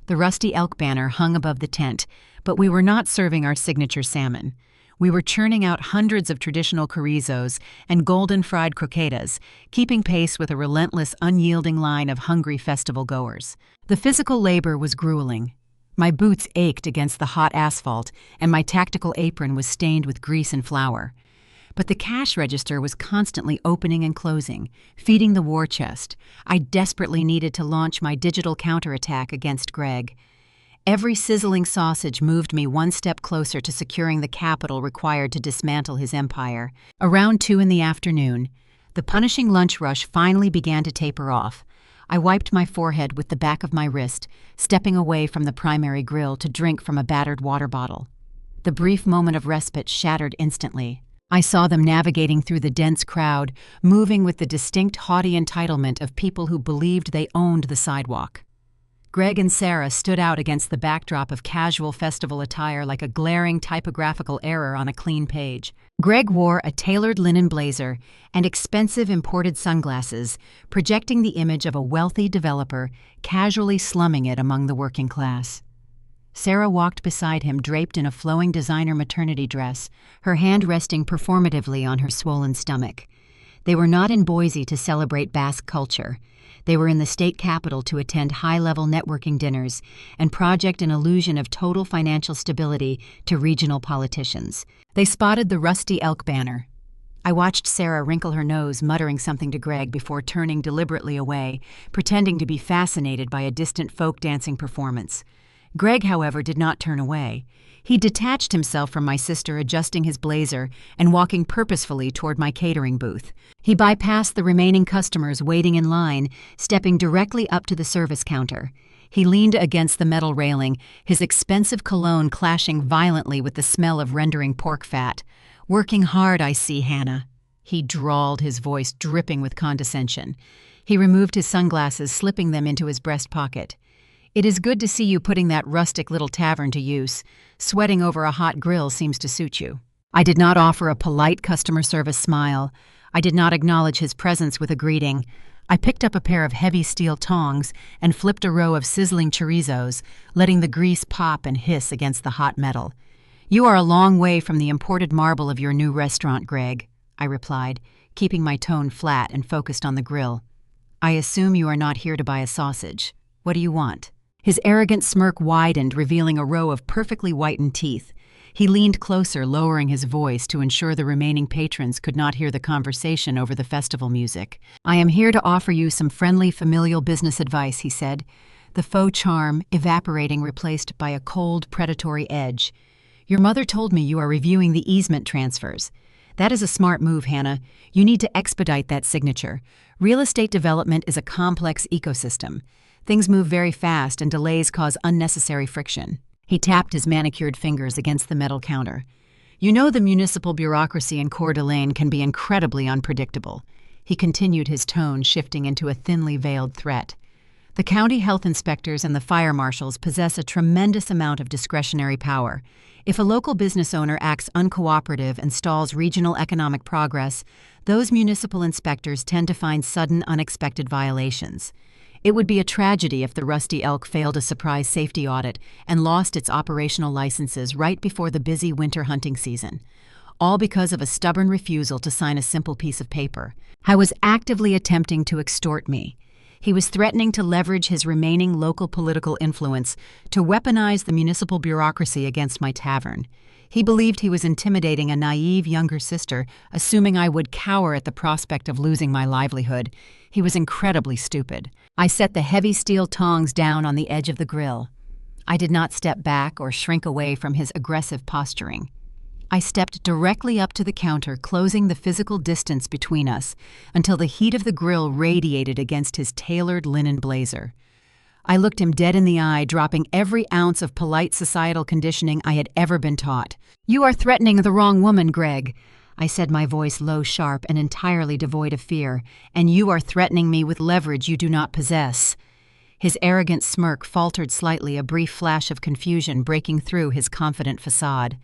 The Rusty Elk banner hung above the tent, but we were not serving our signature salmon. We were churning out hundreds of traditional chorizos and golden-fried croquetas, keeping pace with a relentless, unyielding line of hungry festival goers. The physical labor was grueling. My boots ached against the hot asphalt, and my tactical apron was stained with grease and flour. But the cash register was constantly opening and closing, feeding the war chest. I desperately needed to launch my digital counterattack against Greg. Every sizzling sausage moved me one step closer to securing the capital required to dismantle his empire. Around 2 in the afternoon, the punishing lunch rush finally began to taper off. I wiped my forehead with the back of my wrist, stepping away from the primary grill to drink from a battered water bottle. The brief moment of respite shattered instantly. I saw them navigating through the dense crowd, moving with the distinct haughty entitlement of people who believed they owned the sidewalk. Greg and Sarah stood out against the backdrop of casual festival attire like a glaring typographical error on a clean page. Greg wore a tailored linen blazer and expensive imported sunglasses, projecting the image of a wealthy developer casually slumming it among the working class. Sarah walked beside him draped in a flowing designer maternity dress, her hand resting performatively on her swollen stomach. They were not in Boise to celebrate Basque culture. They were in the state capital to attend high-level networking dinners and project an illusion of total financial stability to regional politicians. They spotted the Rusty Elk banner. I watched Sarah wrinkle her nose, muttering something to Greg before turning deliberately away, pretending to be fascinated by a distant folk dancing performance. Greg, however, did not turn away. He detached himself from my sister, adjusting his blazer and walking purposefully toward my catering booth. He bypassed the remaining customers waiting in line, stepping directly up to the service counter. He leaned against the metal railing, his expensive cologne clashing violently with the smell of rendering pork fat. "Working hard, I see, Hannah," he drawled, his voice dripping with condescension. He removed his sunglasses, slipping them into his breast pocket. "It is good to see you putting that rustic little tavern to use. Sweating over a hot grill seems to suit you." I did not offer a polite customer service smile. I did not acknowledge his presence with a greeting. I picked up a pair of heavy steel tongs and flipped a row of sizzling chorizos, letting the grease pop and hiss against the hot metal. "You are a long way from the imported marble of your new restaurant, Greg," I replied, keeping my tone flat and focused on the grill. "I assume you are not here to buy a sausage. What do you want?" His arrogant smirk widened, revealing a row of perfectly whitened teeth. He leaned closer, lowering his voice to ensure the remaining patrons could not hear the conversation over the festival music. "I am here to offer you some friendly, familial business advice," he said, the faux charm evaporating, replaced by a cold, predatory edge. "Your mother told me you are reviewing the easement transfers. That is a smart move, Hannah. You need to expedite that signature. Real estate development is a complex ecosystem. Things move very fast, and delays cause unnecessary friction." He tapped his manicured fingers against the metal counter. "You know the municipal bureaucracy in Coeur d'Alene can be incredibly unpredictable." He continued, his tone shifting into a thinly veiled threat. "The county health inspectors and the fire marshals possess a tremendous amount of discretionary power. If a local business owner acts uncooperative and stalls regional economic progress, those municipal inspectors tend to find sudden, unexpected violations. It would be a tragedy if the Rusty Elk failed a surprise safety audit and lost its operational licenses right before the busy winter hunting season, all because of a stubborn refusal to sign a simple piece of paper. He was actively attempting to extort me. He was threatening to leverage his remaining local political influence to weaponize the municipal bureaucracy against my tavern. He believed he was intimidating a naive younger sister, assuming I would cower at the prospect of losing my livelihood. He was incredibly stupid. I set the heavy steel tongs down on the edge of the grill. I did not step back or shrink away from his aggressive posturing. I stepped directly up to the counter, closing the physical distance between us until the heat of the grill radiated against his tailored linen blazer. I looked him dead in the eye, dropping every ounce of polite societal conditioning I had ever been taught. "You are threatening the wrong woman, Greg," I said, my voice low, sharp, and entirely devoid of fear, "and you are threatening me with leverage you do not possess." His arrogant smirk faltered slightly, a brief flash of confusion breaking through his confident facade.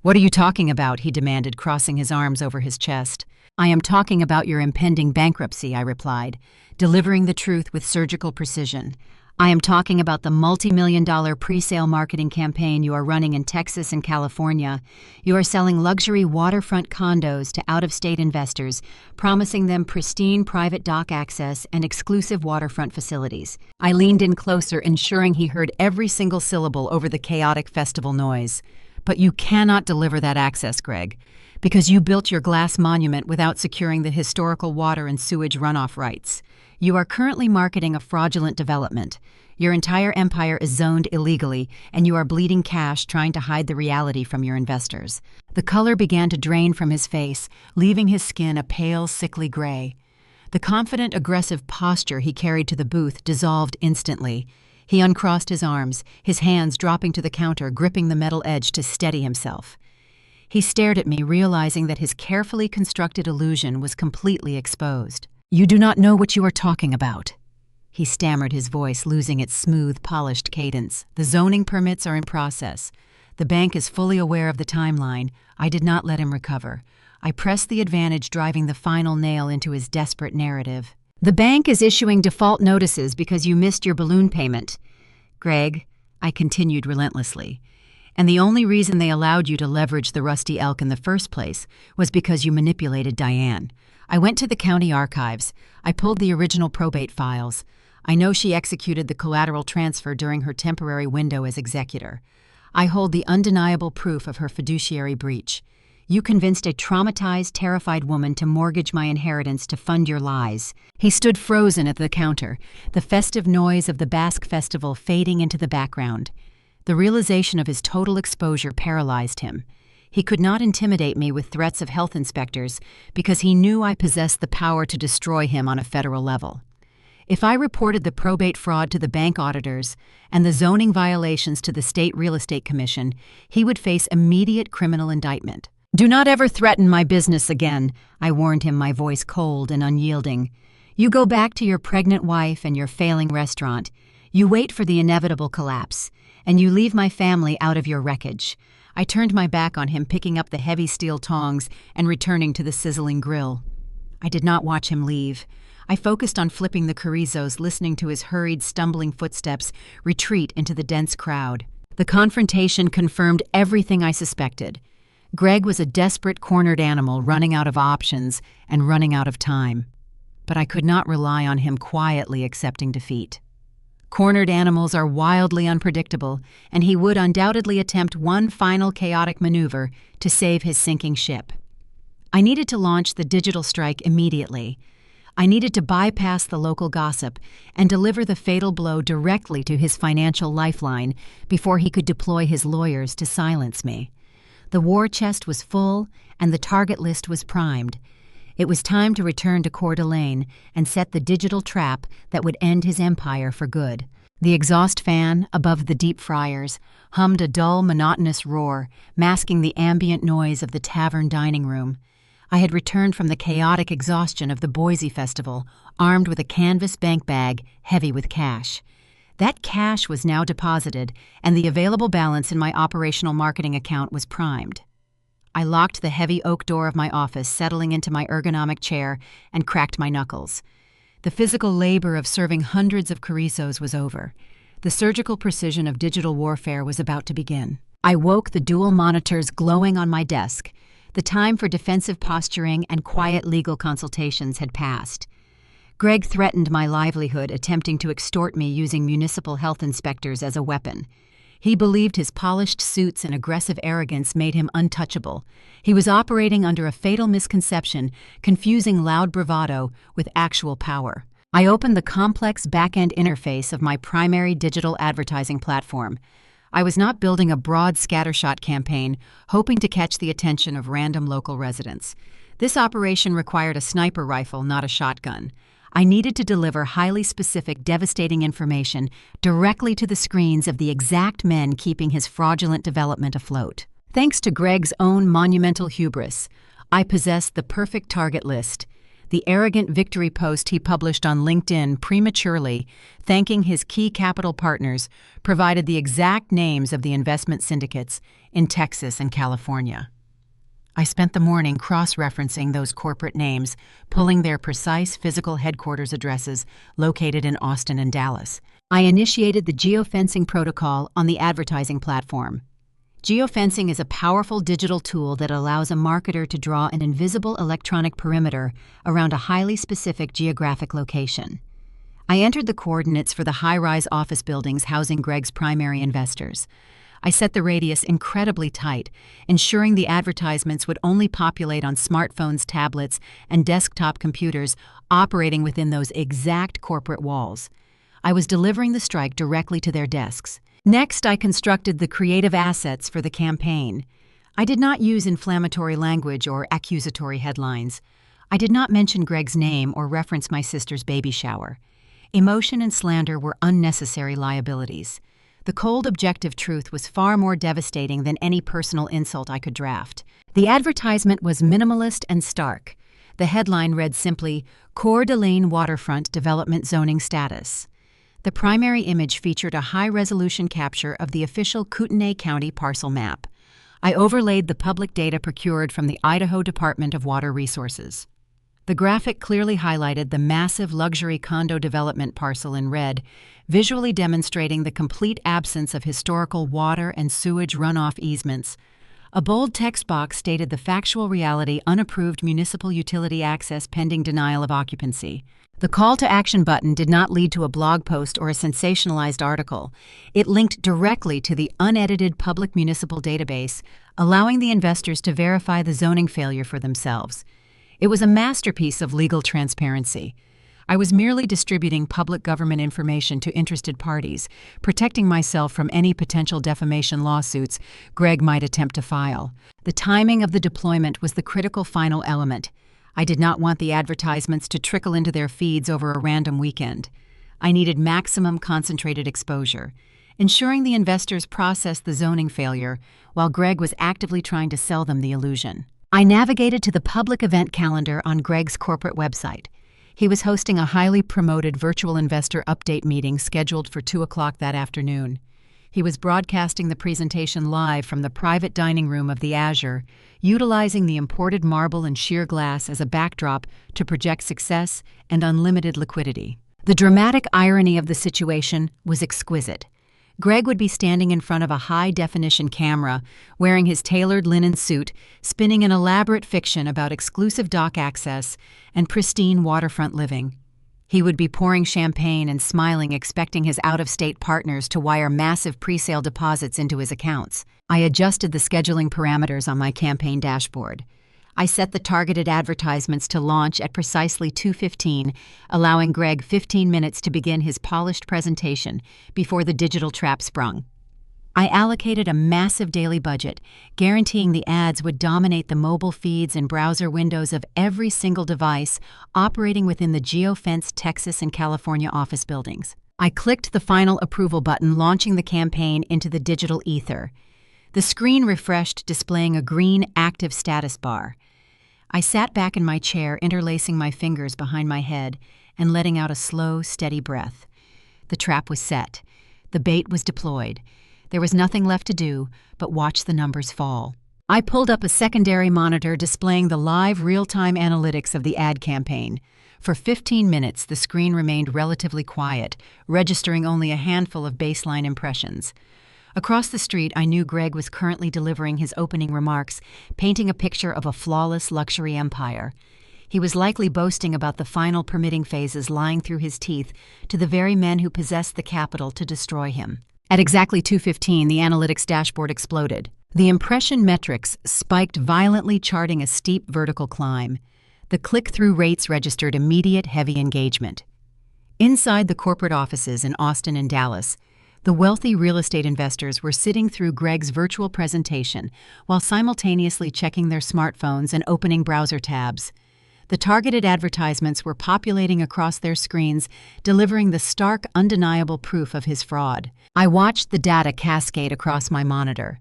"What are you talking about?" he demanded, crossing his arms over his chest. "I am talking about your impending bankruptcy," I replied, delivering the truth with surgical precision. "I am talking about the multi-million-dollar pre-sale marketing campaign you are running in Texas and California. You are selling luxury waterfront condos to out-of-state investors, promising them pristine private dock access and exclusive waterfront facilities." I leaned in closer, ensuring he heard every single syllable over the chaotic festival noise. "But you cannot deliver that access, Greg, because you built your glass monument without securing the historical water and sewage runoff rights. You are currently marketing a fraudulent development. Your entire empire is zoned illegally, and you are bleeding cash trying to hide the reality from your investors." The color began to drain from his face, leaving his skin a pale, sickly gray. The confident, aggressive posture he carried to the booth dissolved instantly. He uncrossed his arms, his hands dropping to the counter, gripping the metal edge to steady himself. He stared at me, realizing that his carefully constructed illusion was completely exposed. "You do not know what you are talking about," he stammered, his voice losing its smooth, polished cadence. "The zoning permits are in process. The bank is fully aware of the timeline." I did not let him recover. I pressed the advantage, driving the final nail into his desperate narrative. "The bank is issuing default notices because you missed your balloon payment, Greg," I continued relentlessly. "And the only reason they allowed you to leverage the Rusty Elk in the first place was because you manipulated Diane. I went to the county archives. I pulled the original probate files. I know she executed the collateral transfer during her temporary window as executor. I hold the undeniable proof of her fiduciary breach. You convinced a traumatized, terrified woman to mortgage my inheritance to fund your lies." He stood frozen at the counter, the festive noise of the Basque Festival fading into the background. The realization of his total exposure paralyzed him. He could not intimidate me with threats of health inspectors because he knew I possessed the power to destroy him on a federal level. If I reported the probate fraud to the bank auditors and the zoning violations to the State Real Estate Commission, he would face immediate criminal indictment. "Do not ever threaten my business again," I warned him, my voice cold and unyielding. "You go back to your pregnant wife and your failing restaurant. You wait for the inevitable collapse, and you leave my family out of your wreckage." I turned my back on him, picking up the heavy steel tongs and returning to the sizzling grill. I did not watch him leave. I focused on flipping the chorizos, listening to his hurried, stumbling footsteps retreat into the dense crowd. The confrontation confirmed everything I suspected. Greg was a desperate, cornered animal running out of options and running out of time. But I could not rely on him quietly accepting defeat. Cornered animals are wildly unpredictable, and he would undoubtedly attempt one final chaotic maneuver to save his sinking ship. I needed to launch the digital strike immediately. I needed to bypass the local gossip and deliver the fatal blow directly to his financial lifeline before he could deploy his lawyers to silence me. The war chest was full, and the target list was primed. It was time to return to Coeur d'Alene and set the digital trap that would end his empire for good. The exhaust fan, above the deep fryers, hummed a dull, monotonous roar, masking the ambient noise of the tavern dining room. I had returned from the chaotic exhaustion of the Boise Festival, armed with a canvas bank bag heavy with cash. That cash was now deposited, and the available balance in my operational marketing account was primed. I locked the heavy oak door of my office, settling into my ergonomic chair, and cracked my knuckles. The physical labor of serving hundreds of chorizo's was over. The surgical precision of digital warfare was about to begin. I woke the dual monitors glowing on my desk. The time for defensive posturing and quiet legal consultations had passed. Greg threatened my livelihood, attempting to extort me using municipal health inspectors as a weapon. He believed his polished suits and aggressive arrogance made him untouchable. He was operating under a fatal misconception, confusing loud bravado with actual power. I opened the complex back-end interface of my primary digital advertising platform. I was not building a broad scattershot campaign, hoping to catch the attention of random local residents. This operation required a sniper rifle, not a shotgun. I needed to deliver highly specific, devastating information directly to the screens of the exact men keeping his fraudulent development afloat. Thanks to Greg's own monumental hubris, I possessed the perfect target list. The arrogant victory post he published on LinkedIn prematurely, thanking his key capital partners, provided the exact names of the investment syndicates in Texas and California. I spent the morning cross-referencing those corporate names, pulling their precise physical headquarters addresses located in Austin and Dallas. I initiated the geofencing protocol on the advertising platform. Geofencing is a powerful digital tool that allows a marketer to draw an invisible electronic perimeter around a highly specific geographic location. I entered the coordinates for the high-rise office buildings housing Greg's primary investors. I set the radius incredibly tight, ensuring the advertisements would only populate on smartphones, tablets, and desktop computers operating within those exact corporate walls. I was delivering the strike directly to their desks. Next, I constructed the creative assets for the campaign. I did not use inflammatory language or accusatory headlines. I did not mention Greg's name or reference my sister's baby shower. Emotion and slander were unnecessary liabilities. The cold, objective truth was far more devastating than any personal insult I could draft. The advertisement was minimalist and stark. The headline read simply, "Coeur d'Alene Waterfront Development Zoning Status." The primary image featured a high-resolution capture of the official Kootenai County parcel map. I overlaid the public data procured from the Idaho Department of Water Resources. The graphic clearly highlighted the massive luxury condo development parcel in red, visually demonstrating the complete absence of historical water and sewage runoff easements. A bold text box stated the factual reality: unapproved municipal utility access pending denial of occupancy. The call to action button did not lead to a blog post or a sensationalized article. It linked directly to the unedited public municipal database, allowing the investors to verify the zoning failure for themselves. It was a masterpiece of legal transparency. I was merely distributing public government information to interested parties, protecting myself from any potential defamation lawsuits Greg might attempt to file. The timing of the deployment was the critical final element. I did not want the advertisements to trickle into their feeds over a random weekend. I needed maximum concentrated exposure, ensuring the investors processed the zoning failure while Greg was actively trying to sell them the illusion. I navigated to the public event calendar on Greg's corporate website. He was hosting a highly promoted virtual investor update meeting scheduled for 2 o'clock that afternoon. He was broadcasting the presentation live from the private dining room of the Azure, utilizing the imported marble and sheer glass as a backdrop to project success and unlimited liquidity. The dramatic irony of the situation was exquisite. Greg would be standing in front of a high-definition camera, wearing his tailored linen suit, spinning an elaborate fiction about exclusive dock access and pristine waterfront living. He would be pouring champagne and smiling, expecting his out-of-state partners to wire massive pre-sale deposits into his accounts. I adjusted the scheduling parameters on my campaign dashboard. I set the targeted advertisements to launch at precisely 2:15, allowing Greg 15 minutes to begin his polished presentation before the digital trap sprung. I allocated a massive daily budget, guaranteeing the ads would dominate the mobile feeds and browser windows of every single device operating within the geo-fenced Texas and California office buildings. I clicked the final approval button, launching the campaign into the digital ether. The screen refreshed, displaying a green active status bar. I sat back in my chair, interlacing my fingers behind my head and letting out a slow, steady breath. The trap was set. The bait was deployed. There was nothing left to do but watch the numbers fall. I pulled up a secondary monitor displaying the live real-time analytics of the ad campaign. For 15 minutes, the screen remained relatively quiet, registering only a handful of baseline impressions. Across the street, I knew Greg was currently delivering his opening remarks, painting a picture of a flawless luxury empire. He was likely boasting about the final permitting phases lying through his teeth to the very men who possessed the capital to destroy him. At exactly 2:15, the analytics dashboard exploded. The impression metrics spiked violently, charting a steep vertical climb. The click-through rates registered immediate heavy engagement. Inside the corporate offices in Austin and Dallas, the wealthy real estate investors were sitting through Greg's virtual presentation while simultaneously checking their smartphones and opening browser tabs. The targeted advertisements were populating across their screens, delivering the stark, undeniable proof of his fraud. I watched the data cascade across my monitor.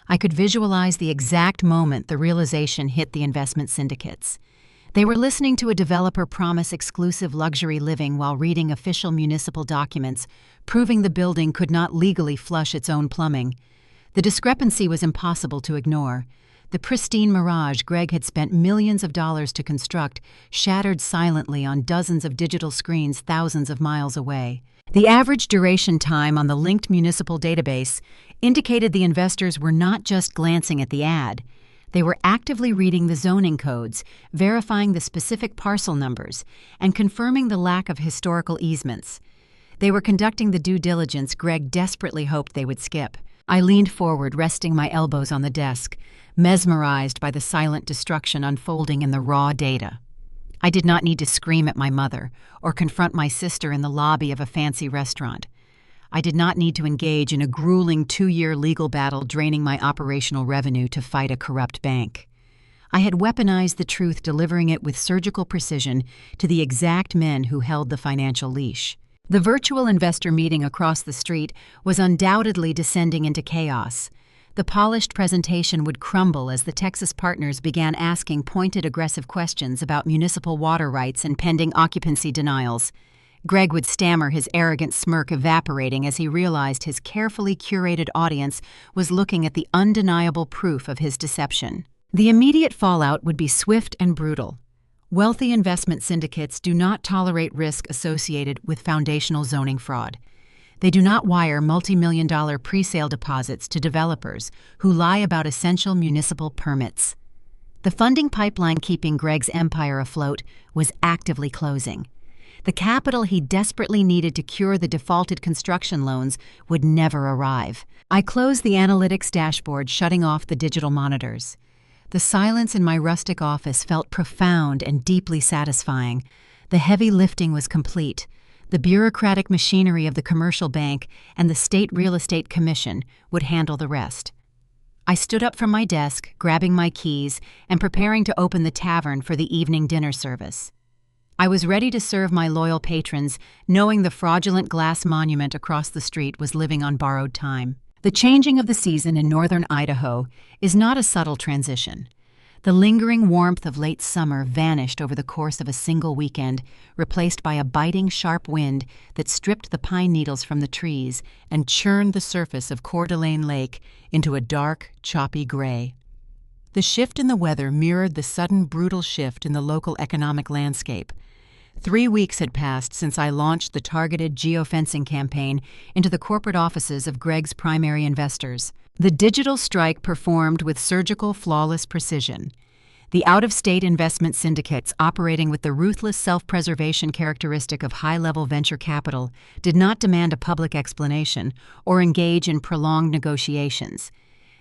I could visualize the exact moment the realization hit the investment syndicates. They were listening to a developer promise exclusive luxury living while reading official municipal documents, proving the building could not legally flush its own plumbing. The discrepancy was impossible to ignore. The pristine mirage Greg had spent millions of dollars to construct shattered silently on dozens of digital screens thousands of miles away. The average duration time on the linked municipal database indicated the investors were not just glancing at the ad. They were actively reading the zoning codes, verifying the specific parcel numbers, and confirming the lack of historical easements. They were conducting the due diligence Greg desperately hoped they would skip. I leaned forward, resting my elbows on the desk, mesmerized by the silent destruction unfolding in the raw data. I did not need to scream at my mother or confront my sister in the lobby of a fancy restaurant. I did not need to engage in a grueling 2-year legal battle draining my operational revenue to fight a corrupt bank. I had weaponized the truth, delivering it with surgical precision to the exact men who held the financial leash. The virtual investor meeting across the street was undoubtedly descending into chaos. The polished presentation would crumble as the Texas partners began asking pointed, aggressive questions about municipal water rights and pending occupancy denials. Greg would stammer, his arrogant smirk evaporating as he realized his carefully curated audience was looking at the undeniable proof of his deception. The immediate fallout would be swift and brutal. Wealthy investment syndicates do not tolerate risk associated with foundational zoning fraud. They do not wire multi-million-dollar pre-sale deposits to developers who lie about essential municipal permits. The funding pipeline keeping Greg's empire afloat was actively closing. The capital he desperately needed to cure the defaulted construction loans would never arrive. I closed the analytics dashboard, shutting off the digital monitors. The silence in my rustic office felt profound and deeply satisfying. The heavy lifting was complete. The bureaucratic machinery of the commercial bank and the State Real Estate Commission would handle the rest. I stood up from my desk, grabbing my keys and preparing to open the tavern for the evening dinner service. I was ready to serve my loyal patrons, knowing the fraudulent glass monument across the street was living on borrowed time. The changing of the season in northern Idaho is not a subtle transition. The lingering warmth of late summer vanished over the course of a single weekend, replaced by a biting, sharp wind that stripped the pine needles from the trees and churned the surface of Coeur d'Alene Lake into a dark, choppy gray. The shift in the weather mirrored the sudden, brutal shift in the local economic landscape. 3 weeks had passed since I launched the targeted geofencing campaign into the corporate offices of Greg's primary investors. The digital strike performed with surgical, flawless precision. The out-of-state investment syndicates, operating with the ruthless self-preservation characteristic of high-level venture capital, did not demand a public explanation or engage in prolonged negotiations.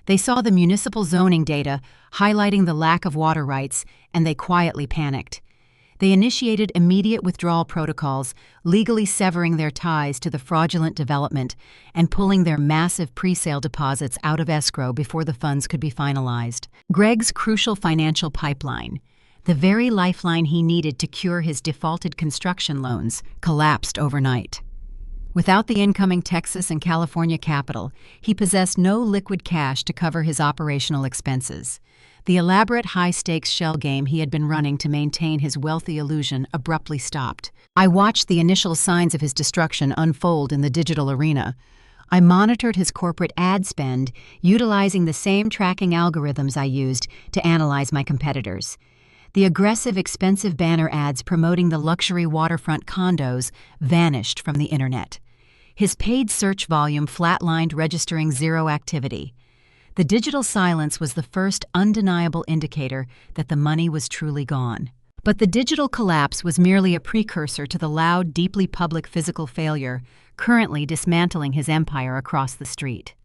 They saw the municipal zoning data highlighting the lack of water rights, and they quietly panicked. They initiated immediate withdrawal protocols, legally severing their ties to the fraudulent development and pulling their massive pre-sale deposits out of escrow before the funds could be finalized. Greg's crucial financial pipeline, the very lifeline he needed to cure his defaulted construction loans, collapsed overnight. Without the incoming Texas and California capital, he possessed no liquid cash to cover his operational expenses. The elaborate high-stakes shell game he had been running to maintain his wealthy illusion abruptly stopped. I watched the initial signs of his destruction unfold in the digital arena. I monitored his corporate ad spend, utilizing the same tracking algorithms I used to analyze my competitors. The aggressive, expensive banner ads promoting the luxury waterfront condos vanished from the internet. His paid search volume flatlined, registering zero activity. The digital silence was the first undeniable indicator that the money was truly gone. But the digital collapse was merely a precursor to the loud, deeply public physical failure currently dismantling his empire across the street.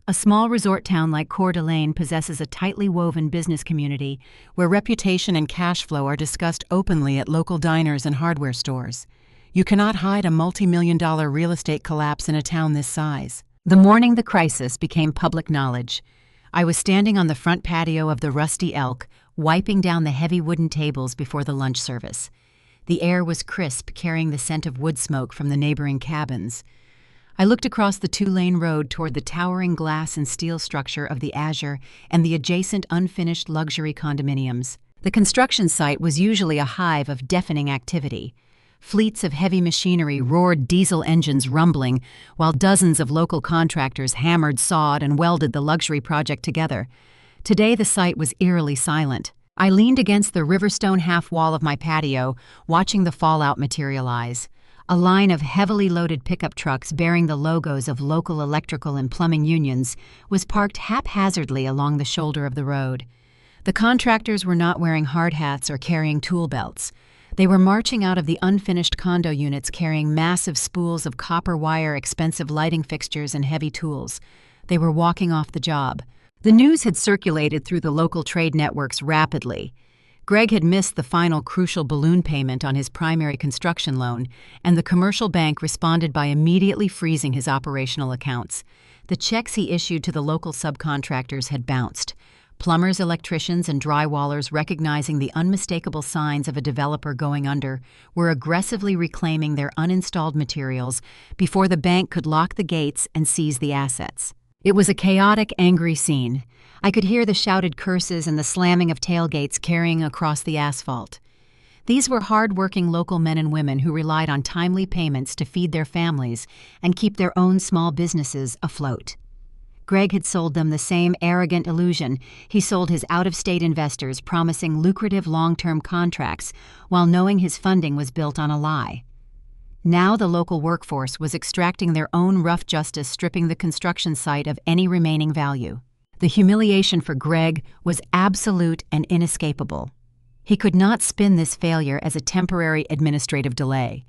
A small resort town like Coeur d'Alene possesses a tightly woven business community where reputation and cash flow are discussed openly at local diners and hardware stores. You cannot hide a multi-million-dollar real estate collapse in a town this size. The morning the crisis became public knowledge, I was standing on the front patio of the Rusty Elk, wiping down the heavy wooden tables before the lunch service. The air was crisp, carrying the scent of wood smoke from the neighboring cabins. I looked across the two-lane road toward the towering glass and steel structure of the Azure and the adjacent unfinished luxury condominiums. The construction site was usually a hive of deafening activity. Fleets of heavy machinery roared, diesel engines rumbling, while dozens of local contractors hammered, sawed, and welded the luxury project together. Today the site was eerily silent. I leaned against the Riverstone half-wall of my patio, watching the fallout materialize. A line of heavily loaded pickup trucks bearing the logos of local electrical and plumbing unions was parked haphazardly along the shoulder of the road. The contractors were not wearing hard hats or carrying tool belts. They were marching out of the unfinished condo units carrying massive spools of copper wire, expensive lighting fixtures, and heavy tools. They were walking off the job. The news had circulated through the local trade networks rapidly. Greg had missed the final crucial balloon payment on his primary construction loan, and the commercial bank responded by immediately freezing his operational accounts. The checks he issued to the local subcontractors had bounced. Plumbers, electricians, and drywallers, recognizing the unmistakable signs of a developer going under, were aggressively reclaiming their uninstalled materials before the bank could lock the gates and seize the assets. It was a chaotic, angry scene. I could hear the shouted curses and the slamming of tailgates carrying across the asphalt. These were hard-working local men and women who relied on timely payments to feed their families and keep their own small businesses afloat. Greg had sold them the same arrogant illusion he sold his out-of-state investors, promising lucrative long-term contracts while knowing his funding was built on a lie. Now the local workforce was extracting their own rough justice, stripping the construction site of any remaining value. The humiliation for Greg was absolute and inescapable. He could not spin this failure as a temporary administrative delay.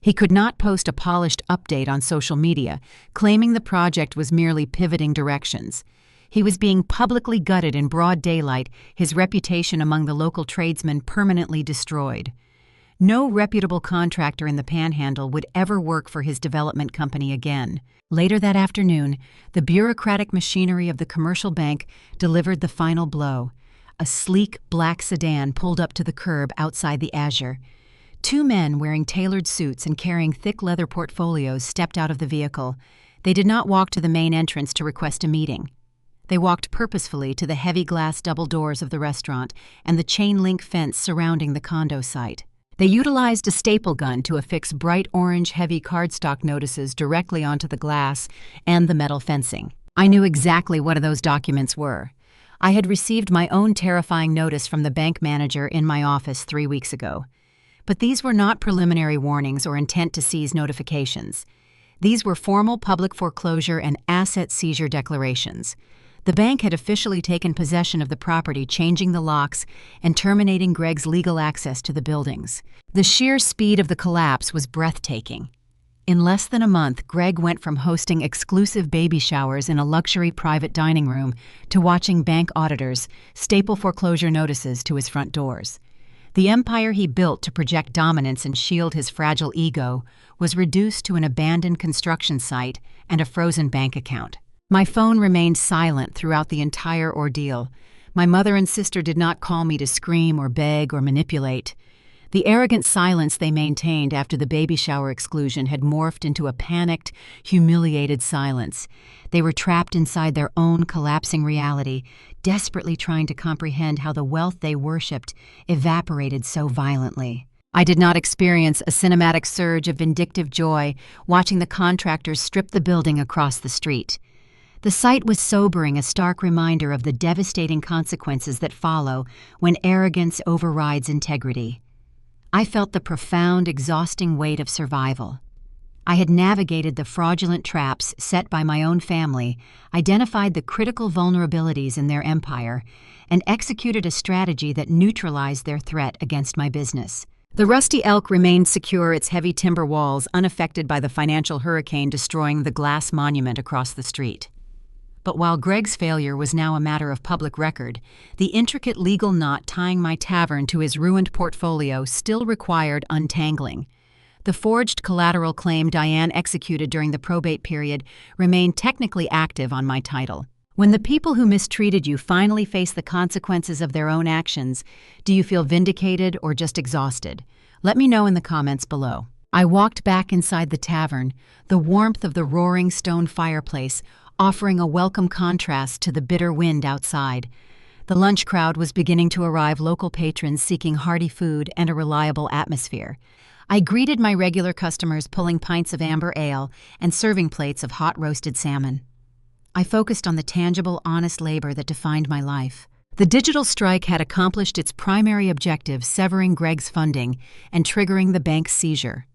He could not post a polished update on social media, claiming the project was merely pivoting directions. He was being publicly gutted in broad daylight, his reputation among the local tradesmen permanently destroyed. No reputable contractor in the Panhandle would ever work for his development company again. Later that afternoon, the bureaucratic machinery of the commercial bank delivered the final blow. A sleek black sedan pulled up to the curb outside the Azure. Two men wearing tailored suits and carrying thick leather portfolios stepped out of the vehicle. They did not walk to the main entrance to request a meeting. They walked purposefully to the heavy glass double doors of the restaurant and the chain-link fence surrounding the condo site. They utilized a staple gun to affix bright orange heavy cardstock notices directly onto the glass and the metal fencing. I knew exactly what those documents were. I had received my own terrifying notice from the bank manager in my office 3 weeks ago. But these were not preliminary warnings or intent to seize notifications. These were formal public foreclosure and asset seizure declarations. The bank had officially taken possession of the property, changing the locks and terminating Greg's legal access to the buildings. The sheer speed of the collapse was breathtaking. In less than a month, Greg went from hosting exclusive baby showers in a luxury private dining room to watching bank auditors staple foreclosure notices to his front doors. The empire he built to project dominance and shield his fragile ego was reduced to an abandoned construction site and a frozen bank account. My phone remained silent throughout the entire ordeal. My mother and sister did not call me to scream or beg or manipulate. The arrogant silence they maintained after the baby shower exclusion had morphed into a panicked, humiliated silence. They were trapped inside their own collapsing reality, desperately trying to comprehend how the wealth they worshipped evaporated so violently. I did not experience a cinematic surge of vindictive joy watching the contractors strip the building across the street. The sight was sobering, a stark reminder of the devastating consequences that follow when arrogance overrides integrity. I felt the profound, exhausting weight of survival. I had navigated the fraudulent traps set by my own family, identified the critical vulnerabilities in their empire, and executed a strategy that neutralized their threat against my business. The Rusty Elk remained secure, its heavy timber walls unaffected by the financial hurricane destroying the glass monument across the street. But while Greg's failure was now a matter of public record, the intricate legal knot tying my tavern to his ruined portfolio still required untangling. The forged collateral claim Diane executed during the probate period remained technically active on my title. When the people who mistreated you finally face the consequences of their own actions, do you feel vindicated or just exhausted? Let me know in the comments below. I walked back inside the tavern, the warmth of the roaring stone fireplace offering a welcome contrast to the bitter wind outside. The lunch crowd was beginning to arrive, local patrons seeking hearty food and a reliable atmosphere. I greeted my regular customers pulling pints of amber ale and serving plates of hot roasted salmon. I focused on the tangible, honest labor that defined my life. The digital strike had accomplished its primary objective, severing Greg's funding and triggering the bank's seizure.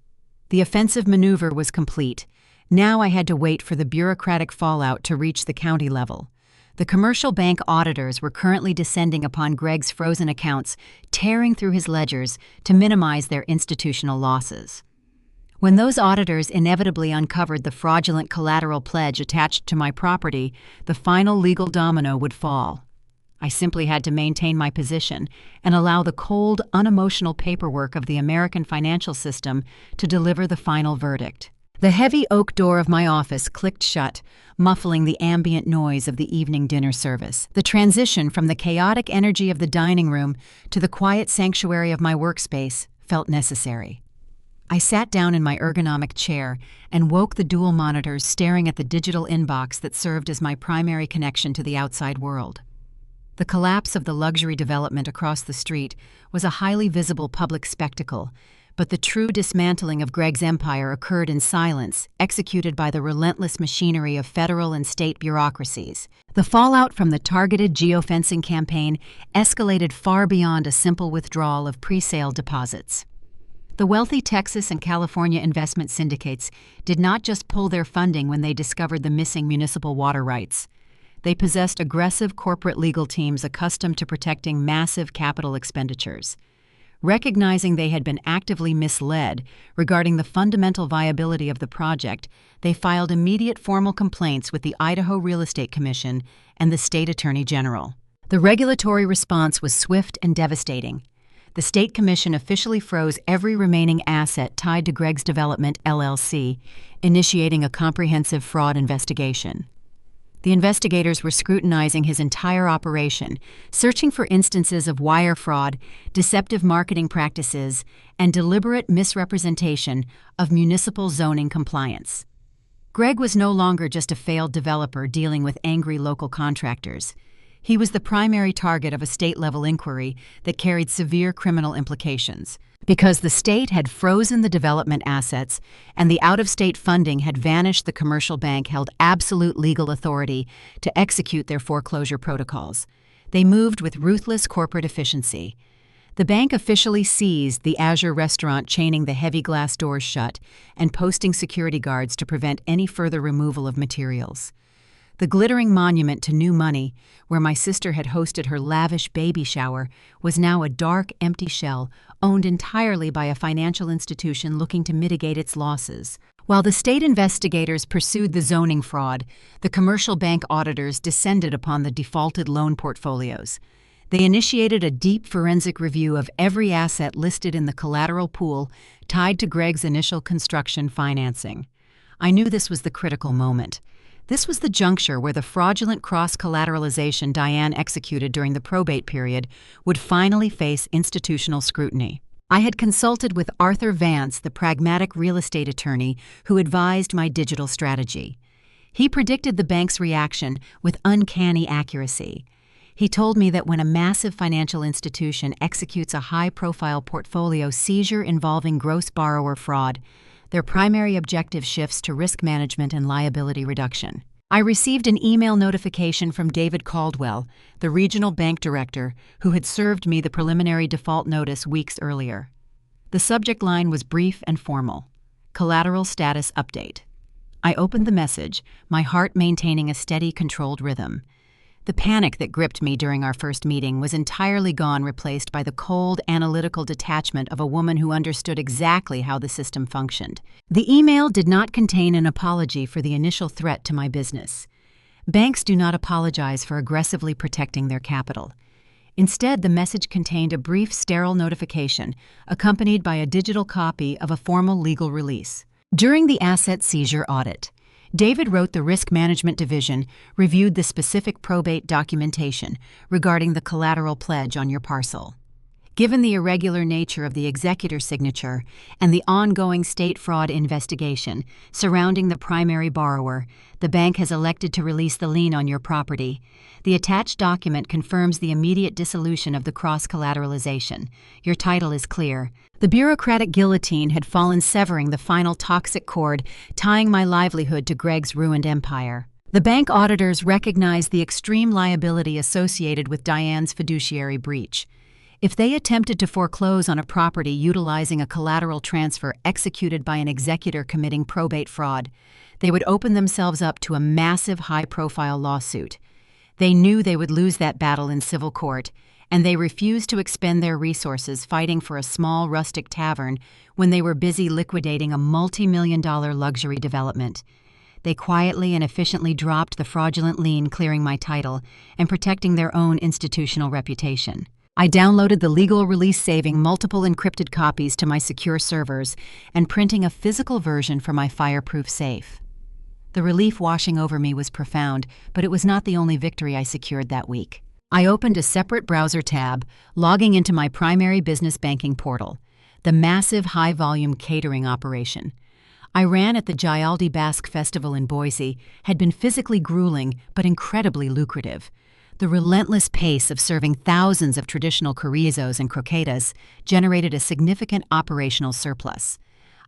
The offensive maneuver was complete. Now I had to wait for the bureaucratic fallout to reach the county level. The commercial bank auditors were currently descending upon Greg's frozen accounts, tearing through his ledgers to minimize their institutional losses. When those auditors inevitably uncovered the fraudulent collateral pledge attached to my property, the final legal domino would fall. I simply had to maintain my position and allow the cold, unemotional paperwork of the American financial system to deliver the final verdict. The heavy oak door of my office clicked shut, muffling the ambient noise of the evening dinner service. The transition from the chaotic energy of the dining room to the quiet sanctuary of my workspace felt necessary. I sat down in my ergonomic chair and woke the dual monitors staring at the digital inbox that served as my primary connection to the outside world. The collapse of the luxury development across the street was a highly visible public spectacle, but the true dismantling of Greg's empire occurred in silence, executed by the relentless machinery of federal and state bureaucracies. The fallout from the targeted geofencing campaign escalated far beyond a simple withdrawal of pre-sale deposits. The wealthy Texas and California investment syndicates did not just pull their funding when they discovered the missing municipal water rights. They possessed aggressive corporate legal teams accustomed to protecting massive capital expenditures. Recognizing they had been actively misled regarding the fundamental viability of the project, they filed immediate formal complaints with the Idaho Real Estate Commission and the state attorney general. The regulatory response was swift and devastating. The state commission officially froze every remaining asset tied to Greg's Development, LLC, initiating a comprehensive fraud investigation. The investigators were scrutinizing his entire operation, searching for instances of wire fraud, deceptive marketing practices, and deliberate misrepresentation of municipal zoning compliance. Greg was no longer just a failed developer dealing with angry local contractors. He was the primary target of a state-level inquiry that carried severe criminal implications. Because the state had frozen the development assets and the out-of-state funding had vanished, the commercial bank held absolute legal authority to execute their foreclosure protocols. They moved with ruthless corporate efficiency. The bank officially seized the Azure restaurant, chaining the heavy glass doors shut and posting security guards to prevent any further removal of materials. The glittering monument to new money, where my sister had hosted her lavish baby shower, was now a dark, empty shell owned entirely by a financial institution looking to mitigate its losses. While the state investigators pursued the zoning fraud, the commercial bank auditors descended upon the defaulted loan portfolios. They initiated a deep forensic review of every asset listed in the collateral pool tied to Greg's initial construction financing. I knew this was the critical moment. This was the juncture where the fraudulent cross-collateralization Diane executed during the probate period would finally face institutional scrutiny. I had consulted with Arthur Vance, the pragmatic real estate attorney who advised my digital strategy. He predicted the bank's reaction with uncanny accuracy. He told me that when a massive financial institution executes a high-profile portfolio seizure involving gross borrower fraud, their primary objective shifts to risk management and liability reduction. I received an email notification from David Caldwell, the regional bank director, who had served me the preliminary default notice weeks earlier. The subject line was brief and formal: collateral status update. I opened the message, my heart maintaining a steady, controlled rhythm. The panic that gripped me during our first meeting was entirely gone, replaced by the cold, analytical detachment of a woman who understood exactly how the system functioned. The email did not contain an apology for the initial threat to my business. Banks do not apologize for aggressively protecting their capital. Instead, the message contained a brief, sterile notification, accompanied by a digital copy of a formal legal release. During the asset seizure audit, David wrote the Risk Management Division reviewed the specific probate documentation regarding the collateral pledge on your parcel. Given the irregular nature of the executor signature and the ongoing state fraud investigation surrounding the primary borrower, the bank has elected to release the lien on your property. The attached document confirms the immediate dissolution of the cross-collateralization. Your title is clear. The bureaucratic guillotine had fallen, severing the final toxic cord tying my livelihood to Greg's ruined empire. The bank auditors recognized the extreme liability associated with Diane's fiduciary breach. If they attempted to foreclose on a property utilizing a collateral transfer executed by an executor committing probate fraud, they would open themselves up to a massive, high-profile lawsuit. They knew they would lose that battle in civil court, and they refused to expend their resources fighting for a small, rustic tavern when they were busy liquidating a multi-million-dollar luxury development. They quietly and efficiently dropped the fraudulent lien, clearing my title and protecting their own institutional reputation. I downloaded the legal release, saving multiple encrypted copies to my secure servers and printing a physical version for my fireproof safe. The relief washing over me was profound, but it was not the only victory I secured that week. I opened a separate browser tab, logging into my primary business banking portal, the massive high-volume catering operation. I ran at the Gialdi Basque Festival in Boise, had been physically grueling but incredibly lucrative. The relentless pace of serving thousands of traditional chorizos and croquetas generated a significant operational surplus.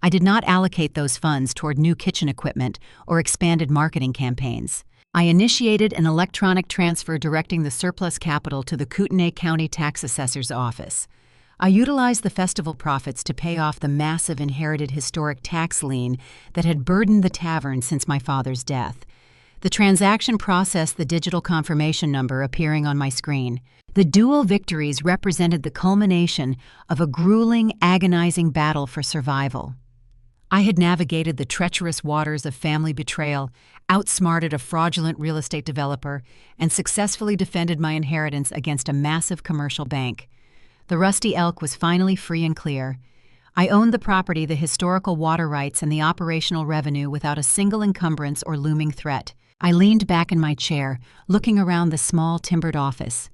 I did not allocate those funds toward new kitchen equipment or expanded marketing campaigns. I initiated an electronic transfer directing the surplus capital to the Kootenai County Tax Assessor's office. I utilized the festival profits to pay off the massive inherited historic tax lien that had burdened the tavern since my father's death. The transaction processed the digital confirmation number appearing on my screen. The dual victories represented the culmination of a grueling, agonizing battle for survival. I had navigated the treacherous waters of family betrayal, outsmarted a fraudulent real estate developer, and successfully defended my inheritance against a massive commercial bank. The rusty elk was finally free and clear. I owned the property, the historical water rights, and the operational revenue without a single encumbrance or looming threat. I leaned back in my chair, looking around the small, timbered office.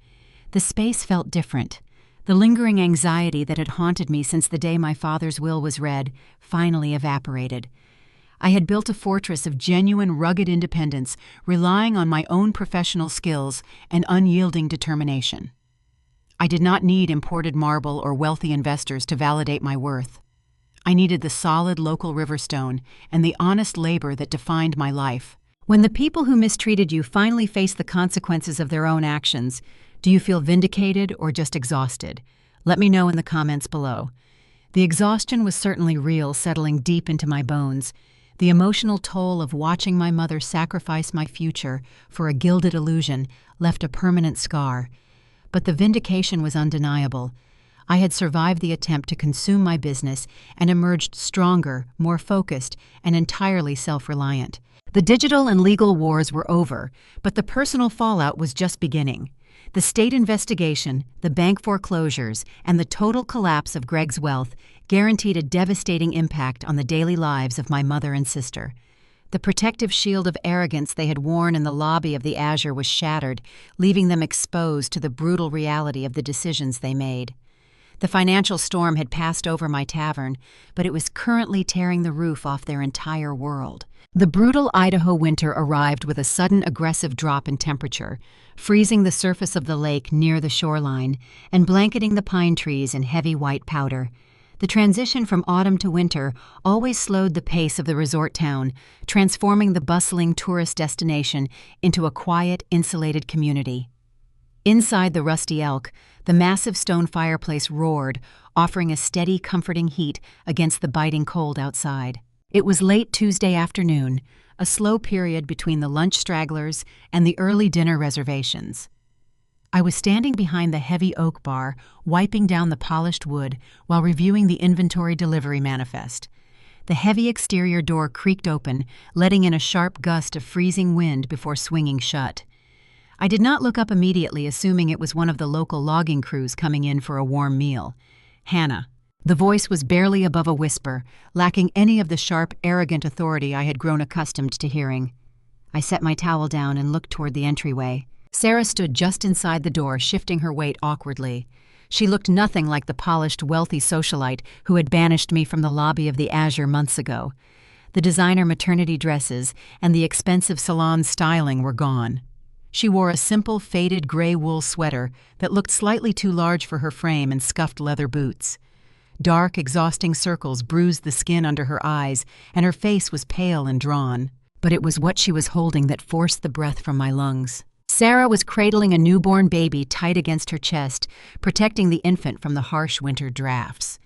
The space felt different. The lingering anxiety that had haunted me since the day my father's will was read finally evaporated. I had built a fortress of genuine, rugged independence, relying on my own professional skills and unyielding determination. I did not need imported marble or wealthy investors to validate my worth. I needed the solid local riverstone and the honest labor that defined my life. When the people who mistreated you finally face the consequences of their own actions, do you feel vindicated or just exhausted? Let me know in the comments below. The exhaustion was certainly real, settling deep into my bones. The emotional toll of watching my mother sacrifice my future for a gilded illusion left a permanent scar. But the vindication was undeniable. I had survived the attempt to consume my business and emerged stronger, more focused, and entirely self-reliant. The digital and legal wars were over, but the personal fallout was just beginning. The state investigation, the bank foreclosures, and the total collapse of Greg's wealth guaranteed a devastating impact on the daily lives of my mother and sister. The protective shield of arrogance they had worn in the lobby of the Azure was shattered, leaving them exposed to the brutal reality of the decisions they made. The financial storm had passed over my tavern, but it was currently tearing the roof off their entire world. The brutal Idaho winter arrived with a sudden aggressive drop in temperature, freezing the surface of the lake near the shoreline and blanketing the pine trees in heavy white powder. The transition from autumn to winter always slowed the pace of the resort town, transforming the bustling tourist destination into a quiet, insulated community. Inside the Rusty Elk, the massive stone fireplace roared, offering a steady, comforting heat against the biting cold outside. It was late Tuesday afternoon, a slow period between the lunch stragglers and the early dinner reservations. I was standing behind the heavy oak bar, wiping down the polished wood while reviewing the inventory delivery manifest. The heavy exterior door creaked open, letting in a sharp gust of freezing wind before swinging shut. I did not look up immediately, assuming it was one of the local logging crews coming in for a warm meal. Hannah. The voice was barely above a whisper, lacking any of the sharp, arrogant authority I had grown accustomed to hearing. I set my towel down and looked toward the entryway. Sarah stood just inside the door, shifting her weight awkwardly. She looked nothing like the polished, wealthy socialite who had banished me from the lobby of the Azure months ago. The designer maternity dresses and the expensive salon styling were gone. She wore a simple, faded gray wool sweater that looked slightly too large for her frame and scuffed leather boots. Dark, exhausting circles bruised the skin under her eyes, and her face was pale and drawn. But it was what she was holding that forced the breath from my lungs. Sarah was cradling a newborn baby tight against her chest, protecting the infant from the harsh winter drafts.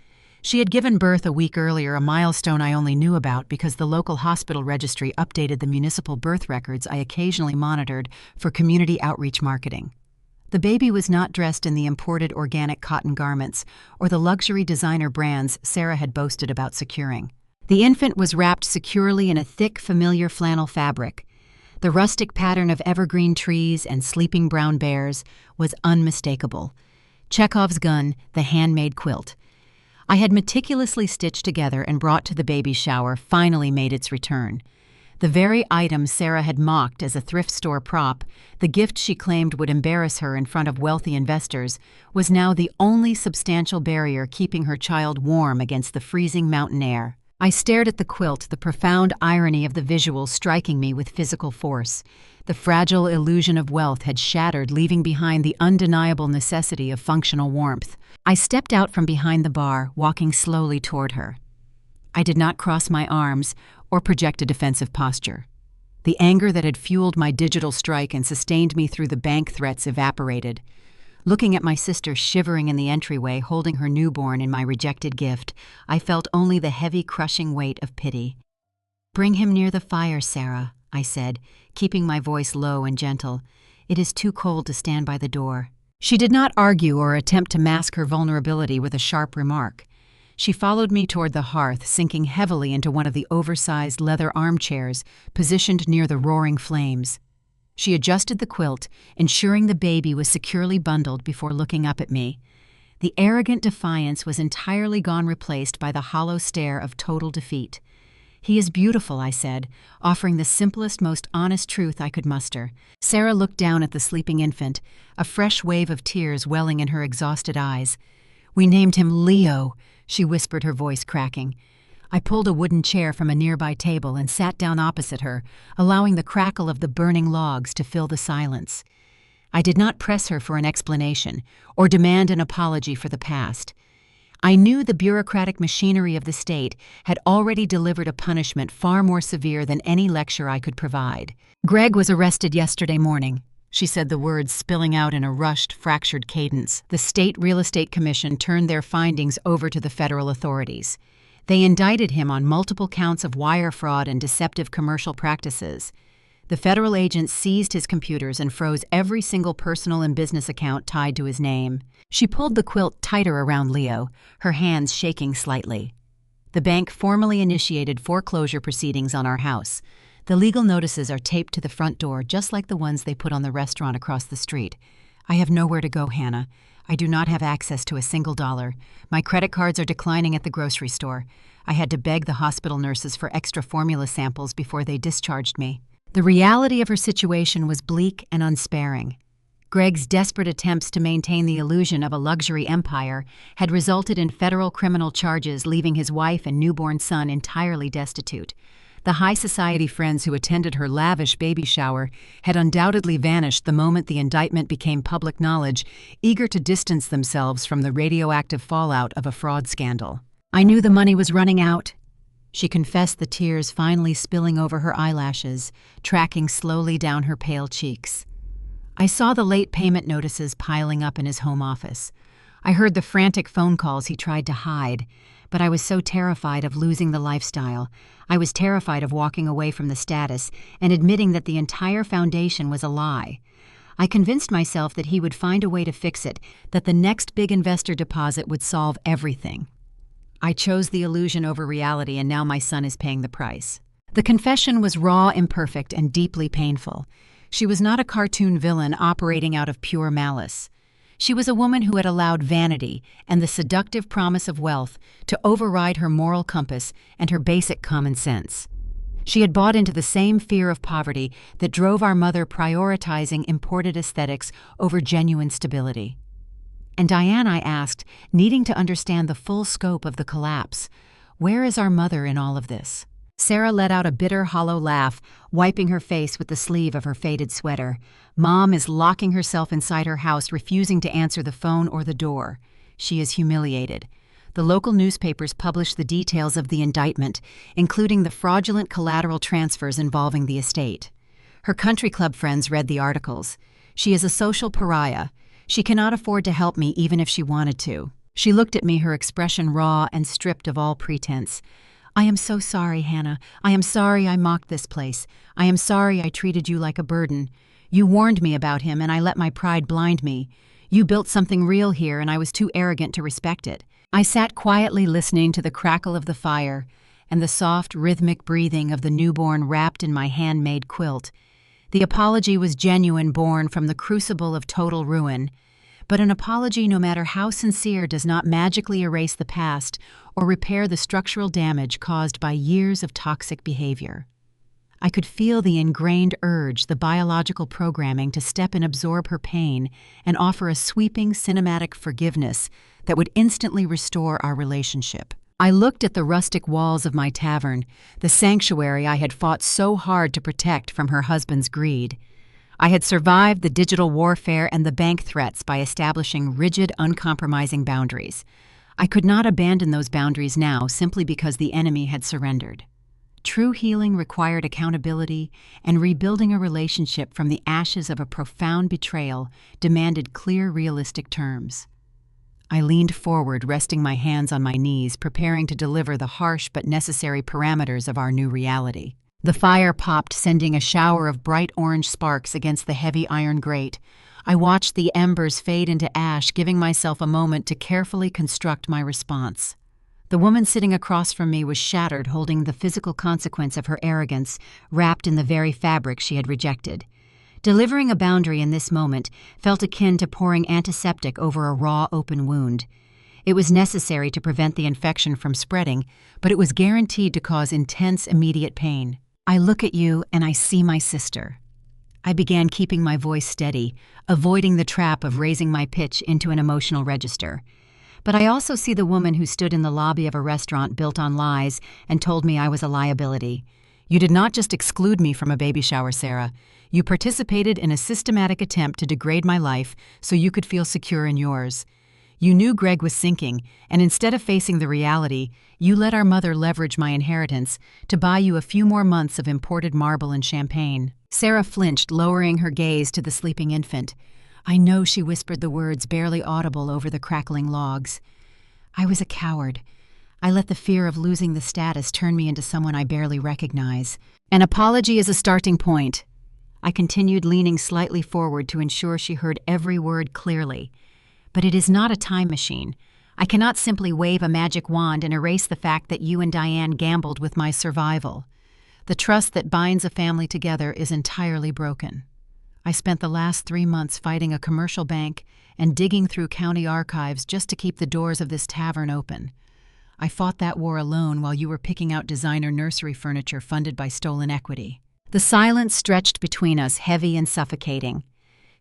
She had given birth a week earlier, a milestone I only knew about because the local hospital registry updated the municipal birth records I occasionally monitored for community outreach marketing. The baby was not dressed in the imported organic cotton garments or the luxury designer brands Sarah had boasted about securing. The infant was wrapped securely in a thick, familiar flannel fabric. The rustic pattern of evergreen trees and sleeping brown bears was unmistakable. Chekhov's gun, the handmade quilt I had meticulously stitched together and brought to the baby shower, finally made its return. The very item Sarah had mocked as a thrift store prop, the gift she claimed would embarrass her in front of wealthy investors, was now the only substantial barrier keeping her child warm against the freezing mountain air. I stared at the quilt, the profound irony of the visual striking me with physical force. The fragile illusion of wealth had shattered, leaving behind the undeniable necessity of functional warmth. I stepped out from behind the bar, walking slowly toward her. I did not cross my arms or project a defensive posture. The anger that had fueled my digital strike and sustained me through the bank threats evaporated. Looking at my sister shivering in the entryway, holding her newborn in my rejected gift, I felt only the heavy, crushing weight of pity. "Bring him near the fire, Sarah," I said, keeping my voice low and gentle. "It is too cold to stand by the door." She did not argue or attempt to mask her vulnerability with a sharp remark. She followed me toward the hearth, sinking heavily into one of the oversized leather armchairs positioned near the roaring flames. She adjusted the quilt, ensuring the baby was securely bundled before looking up at me. The arrogant defiance was entirely gone, replaced by the hollow stare of total defeat. "He is beautiful," I said, offering the simplest, most honest truth I could muster. Sarah looked down at the sleeping infant, a fresh wave of tears welling in her exhausted eyes. "We named him Leo," she whispered, her voice cracking. I pulled a wooden chair from a nearby table and sat down opposite her, allowing the crackle of the burning logs to fill the silence. I did not press her for an explanation or demand an apology for the past. I knew the bureaucratic machinery of the state had already delivered a punishment far more severe than any lecture I could provide. "Greg was arrested yesterday morning," she said, the words spilling out in a rushed, fractured cadence. "The State Real Estate Commission turned their findings over to the federal authorities. They indicted him on multiple counts of wire fraud and deceptive commercial practices. The federal agents seized his computers and froze every single personal and business account tied to his name. She pulled the quilt tighter around Leo, her hands shaking slightly. The bank formally initiated foreclosure proceedings on our house. The legal notices are taped to the front door, just like the ones they put on the restaurant across the street. I have nowhere to go, Hannah. I do not have access to a single dollar. My credit cards are declining at the grocery store. I had to beg the hospital nurses for extra formula samples before they discharged me. The reality of her situation was bleak and unsparing. Greg's desperate attempts to maintain the illusion of a luxury empire had resulted in federal criminal charges, leaving his wife and newborn son entirely destitute. The high society friends who attended her lavish baby shower had undoubtedly vanished the moment the indictment became public knowledge, eager to distance themselves from the radioactive fallout of a fraud scandal. I knew the money was running out. She confessed, the tears finally spilling over her eyelashes, tracking slowly down her pale cheeks. I saw the late payment notices piling up in his home office. I heard the frantic phone calls he tried to hide, but I was so terrified of losing the lifestyle. I was terrified of walking away from the status and admitting that the entire foundation was a lie. I convinced myself that he would find a way to fix it, that the next big investor deposit would solve everything. I chose the illusion over reality, and now my son is paying the price. The confession was raw, imperfect, and deeply painful. She was not a cartoon villain operating out of pure malice. She was a woman who had allowed vanity and the seductive promise of wealth to override her moral compass and her basic common sense. She had bought into the same fear of poverty that drove our mother prioritizing imported aesthetics over genuine stability. And Diane, I asked, needing to understand the full scope of the collapse, where is our mother in all of this? Sarah let out a bitter, hollow laugh, wiping her face with the sleeve of her faded sweater. Mom is locking herself inside her house, refusing to answer the phone or the door. She is humiliated. The local newspapers published the details of the indictment, including the fraudulent collateral transfers involving the estate. Her country club friends read the articles. She is a social pariah. She cannot afford to help me even if she wanted to. She looked at me, her expression raw and stripped of all pretense. I am so sorry, Hannah. I am sorry I mocked this place. I am sorry I treated you like a burden. You warned me about him, and I let my pride blind me. You built something real here, and I was too arrogant to respect it. I sat quietly listening to the crackle of the fire and the soft, rhythmic breathing of the newborn wrapped in my handmade quilt. The apology was genuine, born from the crucible of total ruin. But an apology, no matter how sincere, does not magically erase the past or repair the structural damage caused by years of toxic behavior. I could feel the ingrained urge, the biological programming to step and absorb her pain and offer a sweeping cinematic forgiveness that would instantly restore our relationship. I looked at the rustic walls of my tavern, the sanctuary I had fought so hard to protect from her husband's greed. I had survived the digital warfare and the bank threats by establishing rigid, uncompromising boundaries. I could not abandon those boundaries now simply because the enemy had surrendered. True healing required accountability, and rebuilding a relationship from the ashes of a profound betrayal demanded clear, realistic terms. I leaned forward, resting my hands on my knees, preparing to deliver the harsh but necessary parameters of our new reality. The fire popped, sending a shower of bright orange sparks against the heavy iron grate. I watched the embers fade into ash, giving myself a moment to carefully construct my response. The woman sitting across from me was shattered, holding the physical consequence of her arrogance wrapped in the very fabric she had rejected. Delivering a boundary in this moment felt akin to pouring antiseptic over a raw, open wound. It was necessary to prevent the infection from spreading, but it was guaranteed to cause intense, immediate pain. I look at you and I see my sister. I began keeping my voice steady, avoiding the trap of raising my pitch into an emotional register. But I also see the woman who stood in the lobby of a restaurant built on lies and told me I was a liability. You did not just exclude me from a baby shower, Sarah. You participated in a systematic attempt to degrade my life so you could feel secure in yours. You knew Greg was sinking, and instead of facing the reality, you let our mother leverage my inheritance to buy you a few more months of imported marble and champagne. Sarah flinched, lowering her gaze to the sleeping infant. I know she whispered the words barely audible over the crackling logs. I was a coward. I let the fear of losing the status turn me into someone I barely recognize. An apology is a starting point. I continued, leaning slightly forward to ensure she heard every word clearly. But it is not a time machine. I cannot simply wave a magic wand and erase the fact that you and Diane gambled with my survival. The trust that binds a family together is entirely broken. I spent the last 3 months fighting a commercial bank and digging through county archives just to keep the doors of this tavern open. I fought that war alone while you were picking out designer nursery furniture funded by stolen equity. The silence stretched between us, heavy and suffocating.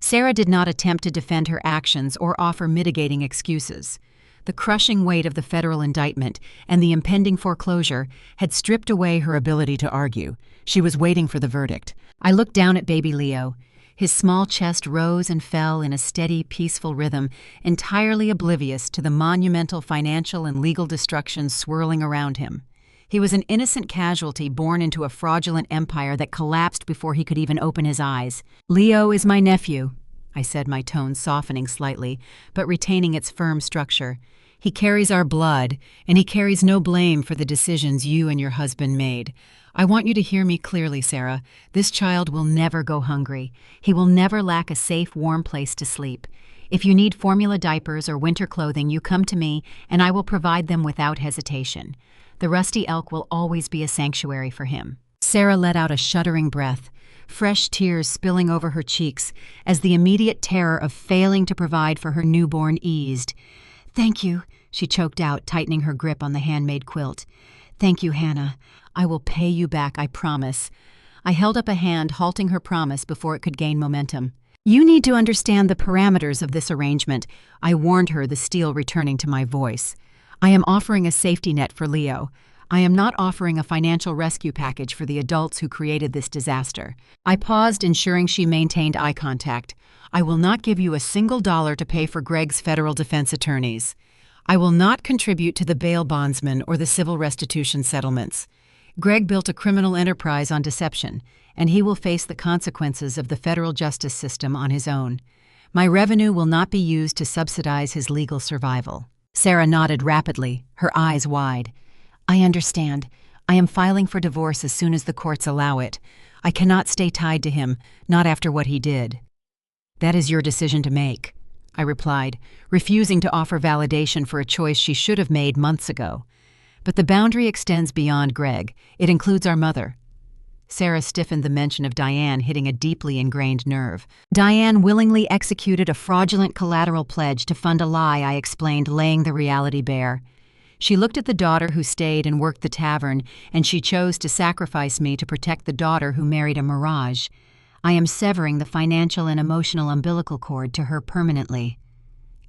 Sarah did not attempt to defend her actions or offer mitigating excuses. The crushing weight of the federal indictment and the impending foreclosure had stripped away her ability to argue. She was waiting for the verdict. I looked down at baby Leo. His small chest rose and fell in a steady, peaceful rhythm, entirely oblivious to the monumental financial and legal destruction swirling around him. He was an innocent casualty born into a fraudulent empire that collapsed before he could even open his eyes. "Leo is my nephew," I said, my tone softening slightly, but retaining its firm structure. "He carries our blood, and he carries no blame for the decisions you and your husband made. I want you to hear me clearly, Sarah. This child will never go hungry. He will never lack a safe, warm place to sleep. If you need formula diapers or winter clothing, you come to me, and I will provide them without hesitation. The Rusty Elk will always be a sanctuary for him." Sarah let out a shuddering breath, fresh tears spilling over her cheeks as the immediate terror of failing to provide for her newborn eased. "Thank you," she choked out, tightening her grip on the handmade quilt. "Thank you, Hannah. I will pay you back, I promise." I held up a hand, halting her promise before it could gain momentum. "You need to understand the parameters of this arrangement," I warned her, the steel returning to my voice. "I am offering a safety net for Leo. I am not offering a financial rescue package for the adults who created this disaster." I paused, ensuring she maintained eye contact. "I will not give you a single dollar to pay for Greg's federal defense attorneys. I will not contribute to the bail bondsman or the civil restitution settlements. Greg built a criminal enterprise on deception, and he will face the consequences of the federal justice system on his own. My revenue will not be used to subsidize his legal survival." Sarah nodded rapidly, her eyes wide. "I understand. I am filing for divorce as soon as the courts allow it. I cannot stay tied to him, not after what he did." "That is your decision to make," I replied, refusing to offer validation for a choice she should have made months ago. "But the boundary extends beyond Greg. It includes our mother." Sarah stiffened, the mention of Diane hitting a deeply ingrained nerve. "Diane willingly executed a fraudulent collateral pledge to fund a lie," I explained, laying the reality bare. "She looked at the daughter who stayed and worked the tavern, and she chose to sacrifice me to protect the daughter who married a mirage. I am severing the financial and emotional umbilical cord to her permanently.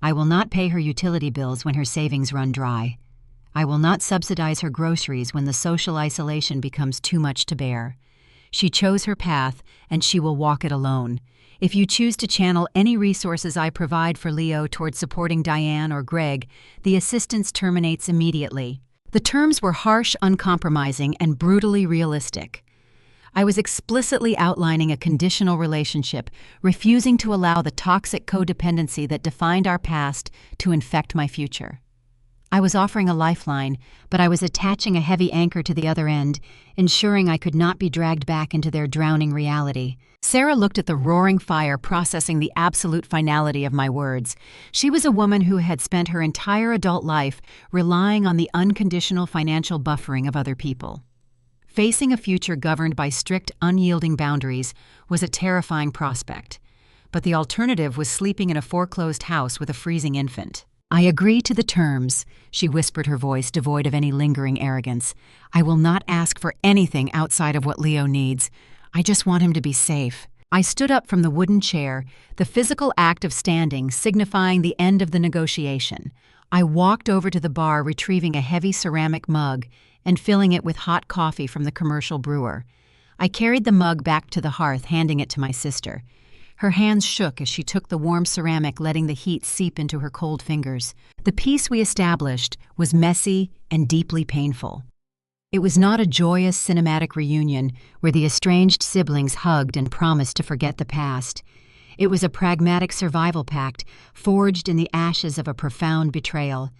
I will not pay her utility bills when her savings run dry. I will not subsidize her groceries when the social isolation becomes too much to bear. She chose her path, and she will walk it alone. If you choose to channel any resources I provide for Leo towards supporting Diane or Greg, the assistance terminates immediately." The terms were harsh, uncompromising, and brutally realistic. I was explicitly outlining a conditional relationship, refusing to allow the toxic codependency that defined our past to infect my future. I was offering a lifeline, but I was attaching a heavy anchor to the other end, ensuring I could not be dragged back into their drowning reality. Sarah looked at the roaring fire, processing the absolute finality of my words. She was a woman who had spent her entire adult life relying on the unconditional financial buffering of other people. Facing a future governed by strict, unyielding boundaries was a terrifying prospect, but the alternative was sleeping in a foreclosed house with a freezing infant. "I agree to the terms," she whispered, her voice devoid of any lingering arrogance. "I will not ask for anything outside of what Leo needs. I just want him to be safe." I stood up from the wooden chair, the physical act of standing signifying the end of the negotiation. I walked over to the bar, retrieving a heavy ceramic mug and filling it with hot coffee from the commercial brewer. I carried the mug back to the hearth, handing it to my sister. Her hands shook as she took the warm ceramic, letting the heat seep into her cold fingers. The peace we established was messy and deeply painful. It was not a joyous cinematic reunion where the estranged siblings hugged and promised to forget the past. It was a pragmatic survival pact forged in the ashes of a profound betrayal.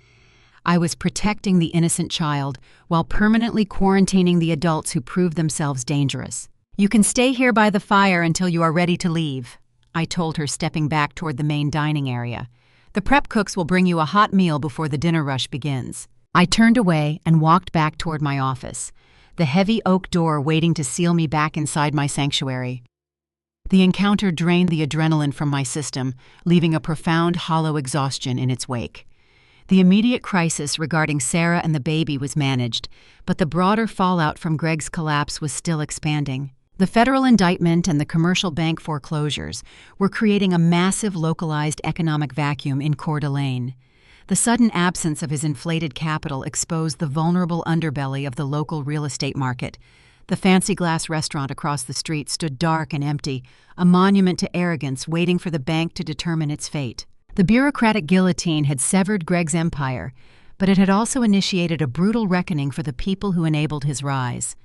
I was protecting the innocent child while permanently quarantining the adults who proved themselves dangerous. "You can stay here by the fire until you are ready to leave," I told her, stepping back toward the main dining area. "The prep cooks will bring you a hot meal before the dinner rush begins." I turned away and walked back toward my office, the heavy oak door waiting to seal me back inside my sanctuary. The encounter drained the adrenaline from my system, leaving a profound, hollow exhaustion in its wake. The immediate crisis regarding Sarah and the baby was managed, but the broader fallout from Greg's collapse was still expanding. The federal indictment and the commercial bank foreclosures were creating a massive localized economic vacuum in Coeur d'Alene. The sudden absence of his inflated capital exposed the vulnerable underbelly of the local real estate market. The fancy glass restaurant across the street stood dark and empty, a monument to arrogance waiting for the bank to determine its fate. The bureaucratic guillotine had severed Greg's empire, but it had also initiated a brutal reckoning for the people who enabled his rise.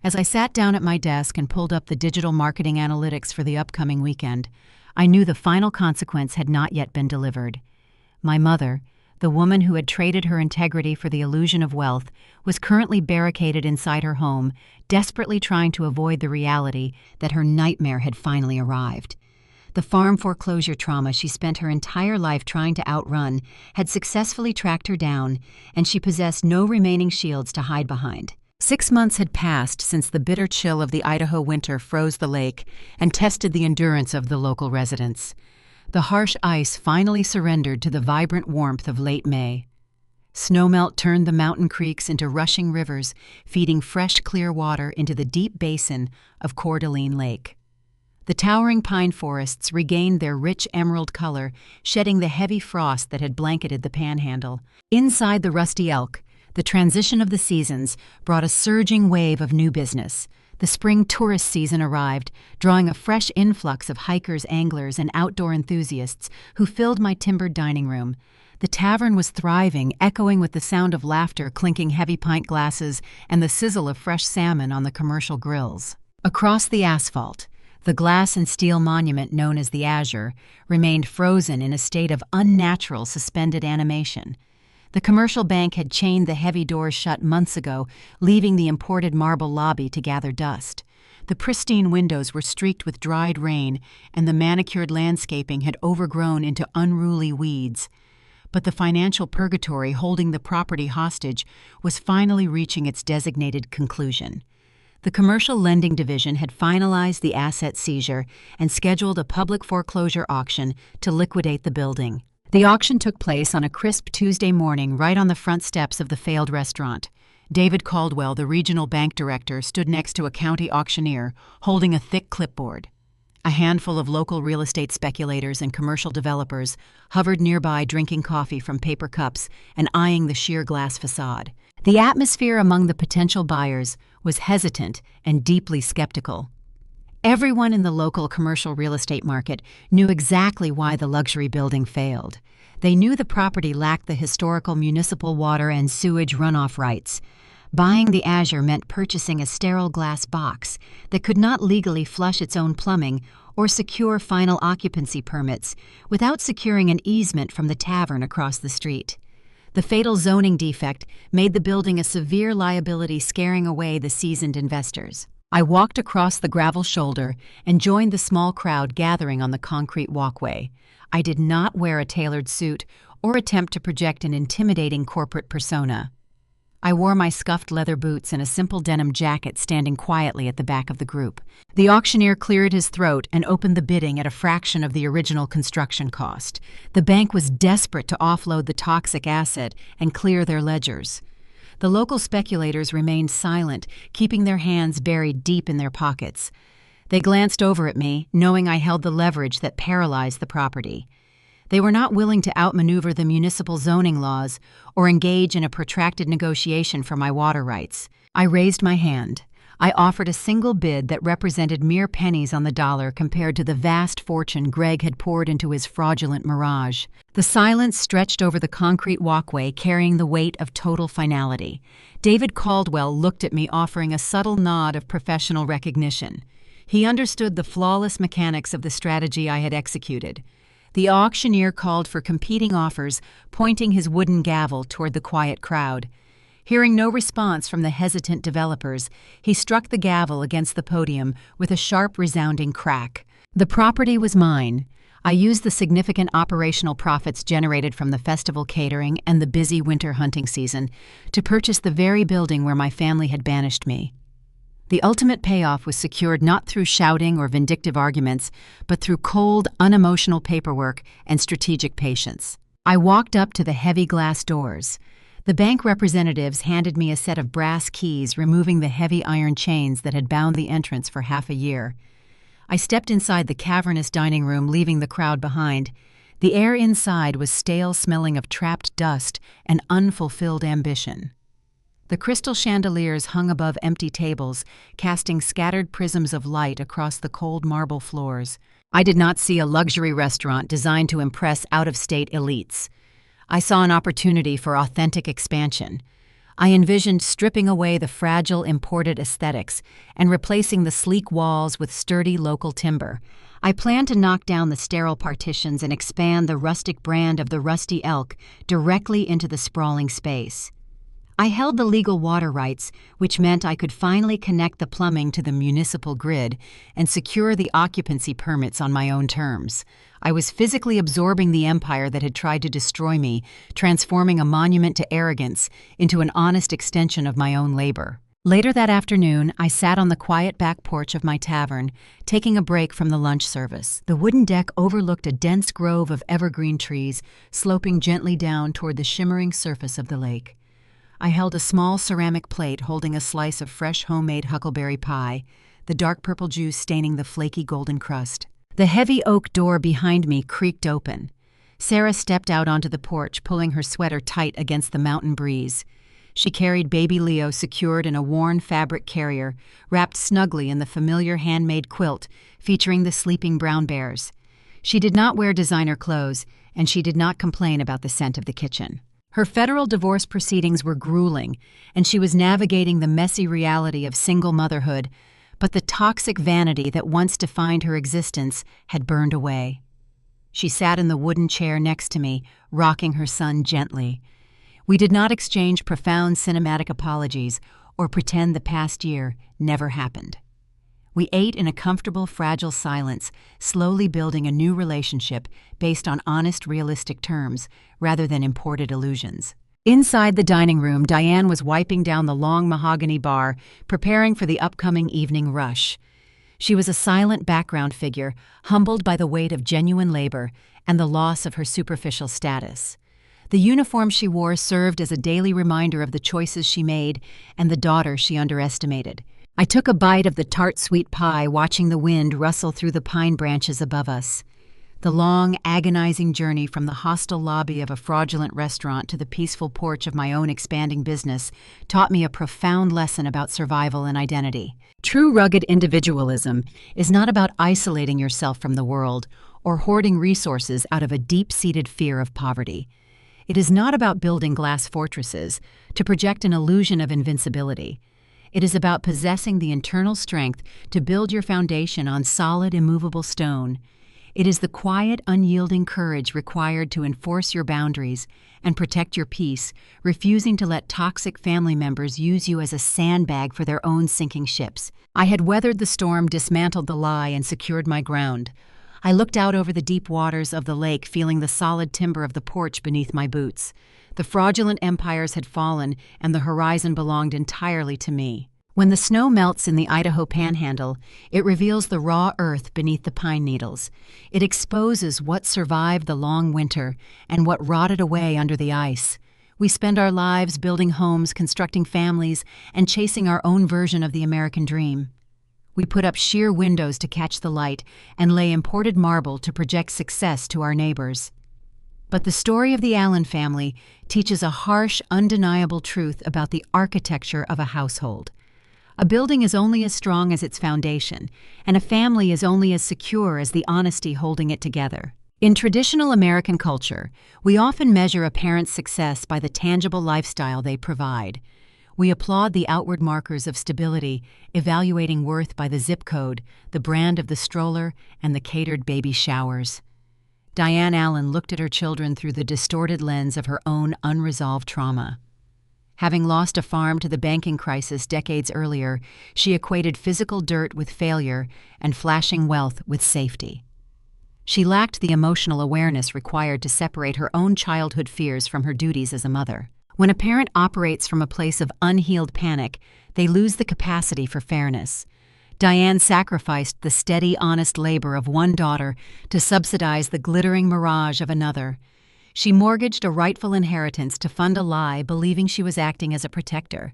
As I sat down at my desk and pulled up the digital marketing analytics for the upcoming weekend, I knew the final consequence had not yet been delivered. My mother, the woman who had traded her integrity for the illusion of wealth, was currently barricaded inside her home, desperately trying to avoid the reality that her nightmare had finally arrived. The farm foreclosure trauma she spent her entire life trying to outrun had successfully tracked her down, and she possessed no remaining shields to hide behind. 6 months had passed since the bitter chill of the Idaho winter froze the lake and tested the endurance of the local residents. The harsh ice finally surrendered to the vibrant warmth of late May. Snowmelt turned the mountain creeks into rushing rivers, feeding fresh, clear water into the deep basin of Coeur d'Alene Lake. The towering pine forests regained their rich emerald color, shedding the heavy frost that had blanketed the panhandle. Inside the Rusty Elk, the transition of the seasons brought a surging wave of new business. The spring tourist season arrived, drawing a fresh influx of hikers, anglers, and outdoor enthusiasts who filled my timbered dining room. The tavern was thriving, echoing with the sound of laughter, clinking heavy pint glasses, and the sizzle of fresh salmon on the commercial grills. Across the asphalt, the glass and steel monument known as the Azure remained frozen in a state of unnatural suspended animation. The commercial bank had chained the heavy doors shut months ago, leaving the imported marble lobby to gather dust. The pristine windows were streaked with dried rain, and the manicured landscaping had overgrown into unruly weeds. But the financial purgatory holding the property hostage was finally reaching its designated conclusion. The commercial lending division had finalized the asset seizure and scheduled a public foreclosure auction to liquidate the building. The auction took place on a crisp Tuesday morning right on the front steps of the failed restaurant. David Caldwell, the regional bank director, stood next to a county auctioneer, holding a thick clipboard. A handful of local real estate speculators and commercial developers hovered nearby, drinking coffee from paper cups and eyeing the sheer glass facade. The atmosphere among the potential buyers was hesitant and deeply skeptical. Everyone in the local commercial real estate market knew exactly why the luxury building failed. They knew the property lacked the historical municipal water and sewage runoff rights. Buying the Azure meant purchasing a sterile glass box that could not legally flush its own plumbing or secure final occupancy permits without securing an easement from the tavern across the street. The fatal zoning defect made the building a severe liability, scaring away the seasoned investors. I walked across the gravel shoulder and joined the small crowd gathering on the concrete walkway. I did not wear a tailored suit or attempt to project an intimidating corporate persona. I wore my scuffed leather boots and a simple denim jacket, standing quietly at the back of the group. The auctioneer cleared his throat and opened the bidding at a fraction of the original construction cost. The bank was desperate to offload the toxic asset and clear their ledgers. The local speculators remained silent, keeping their hands buried deep in their pockets. They glanced over at me, knowing I held the leverage that paralyzed the property. They were not willing to outmaneuver the municipal zoning laws or engage in a protracted negotiation for my water rights. I raised my hand. I offered a single bid that represented mere pennies on the dollar compared to the vast fortune Greg had poured into his fraudulent mirage. The silence stretched over the concrete walkway, carrying the weight of total finality. David Caldwell looked at me, offering a subtle nod of professional recognition. He understood the flawless mechanics of the strategy I had executed. The auctioneer called for competing offers, pointing his wooden gavel toward the quiet crowd. Hearing no response from the hesitant developers, he struck the gavel against the podium with a sharp, resounding crack. The property was mine. I used the significant operational profits generated from the festival catering and the busy winter hunting season to purchase the very building where my family had banished me. The ultimate payoff was secured not through shouting or vindictive arguments, but through cold, unemotional paperwork and strategic patience. I walked up to the heavy glass doors. The bank representatives handed me a set of brass keys, removing the heavy iron chains that had bound the entrance for half a year. I stepped inside the cavernous dining room, leaving the crowd behind. The air inside was stale, smelling of trapped dust and unfulfilled ambition. The crystal chandeliers hung above empty tables, casting scattered prisms of light across the cold marble floors. I did not see a luxury restaurant designed to impress out-of-state elites. I saw an opportunity for authentic expansion. I envisioned stripping away the fragile imported aesthetics and replacing the sleek walls with sturdy local timber. I planned to knock down the sterile partitions and expand the rustic brand of the Rusty Elk directly into the sprawling space. I held the legal water rights, which meant I could finally connect the plumbing to the municipal grid and secure the occupancy permits on my own terms. I was physically absorbing the empire that had tried to destroy me, transforming a monument to arrogance into an honest extension of my own labor. Later that afternoon, I sat on the quiet back porch of my tavern, taking a break from the lunch service. The wooden deck overlooked a dense grove of evergreen trees, sloping gently down toward the shimmering surface of the lake. I held a small ceramic plate holding a slice of fresh homemade huckleberry pie, the dark purple juice staining the flaky golden crust. The heavy oak door behind me creaked open. Sarah stepped out onto the porch, pulling her sweater tight against the mountain breeze. She carried baby Leo secured in a worn fabric carrier, wrapped snugly in the familiar handmade quilt featuring the sleeping brown bears. She did not wear designer clothes, and she did not complain about the scent of the kitchen. Her federal divorce proceedings were grueling, and she was navigating the messy reality of single motherhood, but the toxic vanity that once defined her existence had burned away. She sat in the wooden chair next to me, rocking her son gently. We did not exchange profound cinematic apologies or pretend the past year never happened. We ate in a comfortable, fragile silence, slowly building a new relationship based on honest, realistic terms rather than imported illusions. Inside the dining room, Diane was wiping down the long mahogany bar, preparing for the upcoming evening rush. She was a silent background figure, humbled by the weight of genuine labor and the loss of her superficial status. The uniform she wore served as a daily reminder of the choices she made and the daughter she underestimated. I took a bite of the tart sweet pie, watching the wind rustle through the pine branches above us. The long, agonizing journey from the hostile lobby of a fraudulent restaurant to the peaceful porch of my own expanding business taught me a profound lesson about survival and identity. True rugged individualism is not about isolating yourself from the world or hoarding resources out of a deep-seated fear of poverty. It is not about building glass fortresses to project an illusion of invincibility. It is about possessing the internal strength to build your foundation on solid, immovable stone. It is the quiet, unyielding courage required to enforce your boundaries and protect your peace, refusing to let toxic family members use you as a sandbag for their own sinking ships. I had weathered the storm, dismantled the lie, and secured my ground. I looked out over the deep waters of the lake, feeling the solid timber of the porch beneath my boots. The fraudulent empires had fallen, and the horizon belonged entirely to me. When the snow melts in the Idaho Panhandle, it reveals the raw earth beneath the pine needles. It exposes what survived the long winter and what rotted away under the ice. We spend our lives building homes, constructing families, and chasing our own version of the American dream. We put up sheer windows to catch the light and lay imported marble to project success to our neighbors. But the story of the Allen family teaches a harsh, undeniable truth about the architecture of a household. A building is only as strong as its foundation, and a family is only as secure as the honesty holding it together. In traditional American culture, we often measure a parent's success by the tangible lifestyle they provide. We applaud the outward markers of stability, evaluating worth by the zip code, the brand of the stroller, and the catered baby showers. Diane Allen looked at her children through the distorted lens of her own unresolved trauma. Having lost a farm to the banking crisis decades earlier, she equated physical dirt with failure and flashing wealth with safety. She lacked the emotional awareness required to separate her own childhood fears from her duties as a mother. When a parent operates from a place of unhealed panic, they lose the capacity for fairness. Diane sacrificed the steady, honest labor of one daughter to subsidize the glittering mirage of another. She mortgaged a rightful inheritance to fund a lie, believing she was acting as a protector.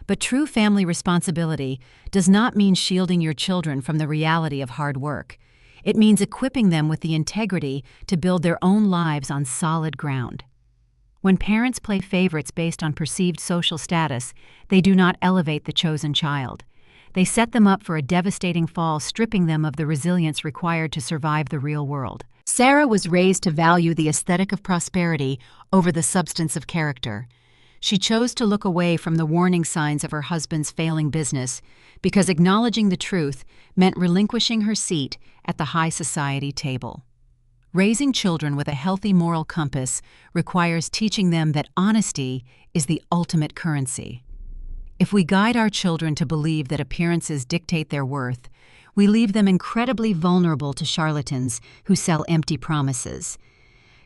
But true family responsibility does not mean shielding your children from the reality of hard work. It means equipping them with the integrity to build their own lives on solid ground. When parents play favorites based on perceived social status, they do not elevate the chosen child. They set them up for a devastating fall, stripping them of the resilience required to survive the real world. Sarah was raised to value the aesthetic of prosperity over the substance of character. She chose to look away from the warning signs of her husband's failing business because acknowledging the truth meant relinquishing her seat at the high society table. Raising children with a healthy moral compass requires teaching them that honesty is the ultimate currency. If we guide our children to believe that appearances dictate their worth, we leave them incredibly vulnerable to charlatans who sell empty promises.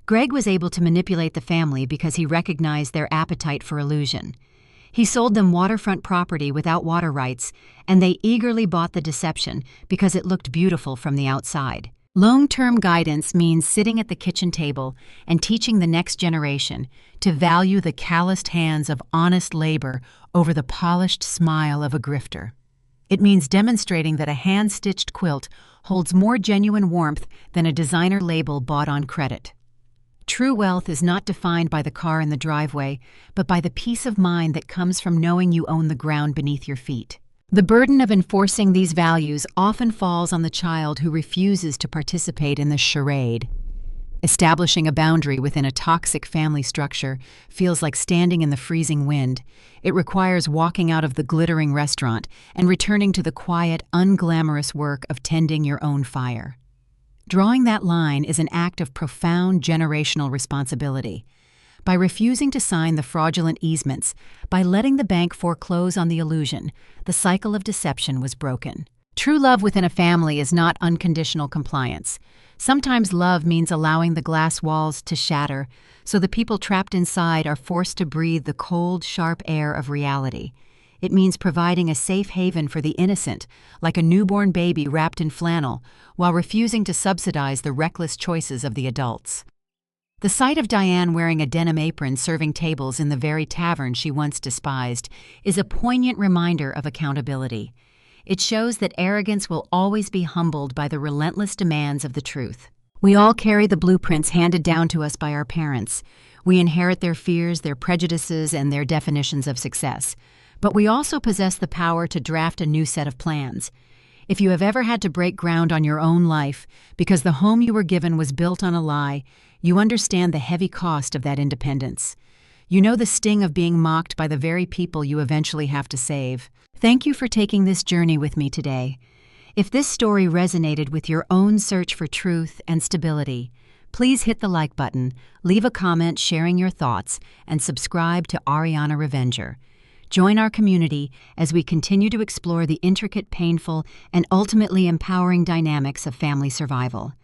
Greg was able to manipulate the family because he recognized their appetite for illusion. He sold them waterfront property without water rights, and they eagerly bought the deception because it looked beautiful from the outside. Long-term guidance means sitting at the kitchen table and teaching the next generation to value the calloused hands of honest labor over the polished smile of a grifter. It means demonstrating that a hand-stitched quilt holds more genuine warmth than a designer label bought on credit. True wealth is not defined by the car in the driveway, but by the peace of mind that comes from knowing you own the ground beneath your feet. The burden of enforcing these values often falls on the child who refuses to participate in the charade. Establishing a boundary within a toxic family structure feels like standing in the freezing wind. It requires walking out of the glittering restaurant and returning to the quiet, unglamorous work of tending your own fire. Drawing that line is an act of profound generational responsibility. By refusing to sign the fraudulent easements, by letting the bank foreclose on the illusion, the cycle of deception was broken. True love within a family is not unconditional compliance. Sometimes love means allowing the glass walls to shatter, so the people trapped inside are forced to breathe the cold, sharp air of reality. It means providing a safe haven for the innocent, like a newborn baby wrapped in flannel, while refusing to subsidize the reckless choices of the adults. The sight of Diane wearing a denim apron serving tables in the very tavern she once despised is a poignant reminder of accountability. It shows that arrogance will always be humbled by the relentless demands of the truth. We all carry the blueprints handed down to us by our parents. We inherit their fears, their prejudices, and their definitions of success. But we also possess the power to draft a new set of plans. If you have ever had to break ground on your own life because the home you were given was built on a lie, you understand the heavy cost of that independence. You know the sting of being mocked by the very people you eventually have to save. Thank you for taking this journey with me today. If this story resonated with your own search for truth and stability, please hit the like button, leave a comment sharing your thoughts, and subscribe to Ariana Revenger. Join our community as we continue to explore the intricate, painful, and ultimately empowering dynamics of family survival.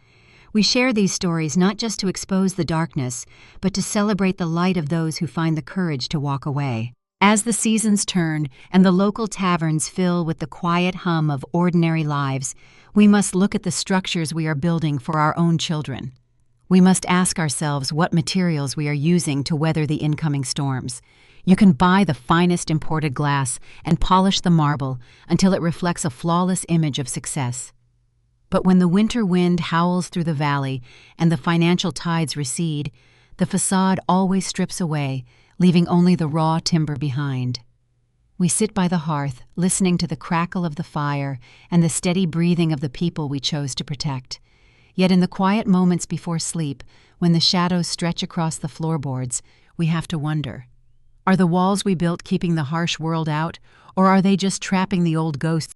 We share these stories not just to expose the darkness, but to celebrate the light of those who find the courage to walk away. As the seasons turn and the local taverns fill with the quiet hum of ordinary lives, we must look at the structures we are building for our own children. We must ask ourselves what materials we are using to weather the incoming storms. You can buy the finest imported glass and polish the marble until it reflects a flawless image of success. But when the winter wind howls through the valley and the financial tides recede, the facade always strips away, leaving only the raw timber behind. We sit by the hearth, listening to the crackle of the fire and the steady breathing of the people we chose to protect. Yet in the quiet moments before sleep, when the shadows stretch across the floorboards, we have to wonder, are the walls we built keeping the harsh world out, or are they just trapping the old ghosts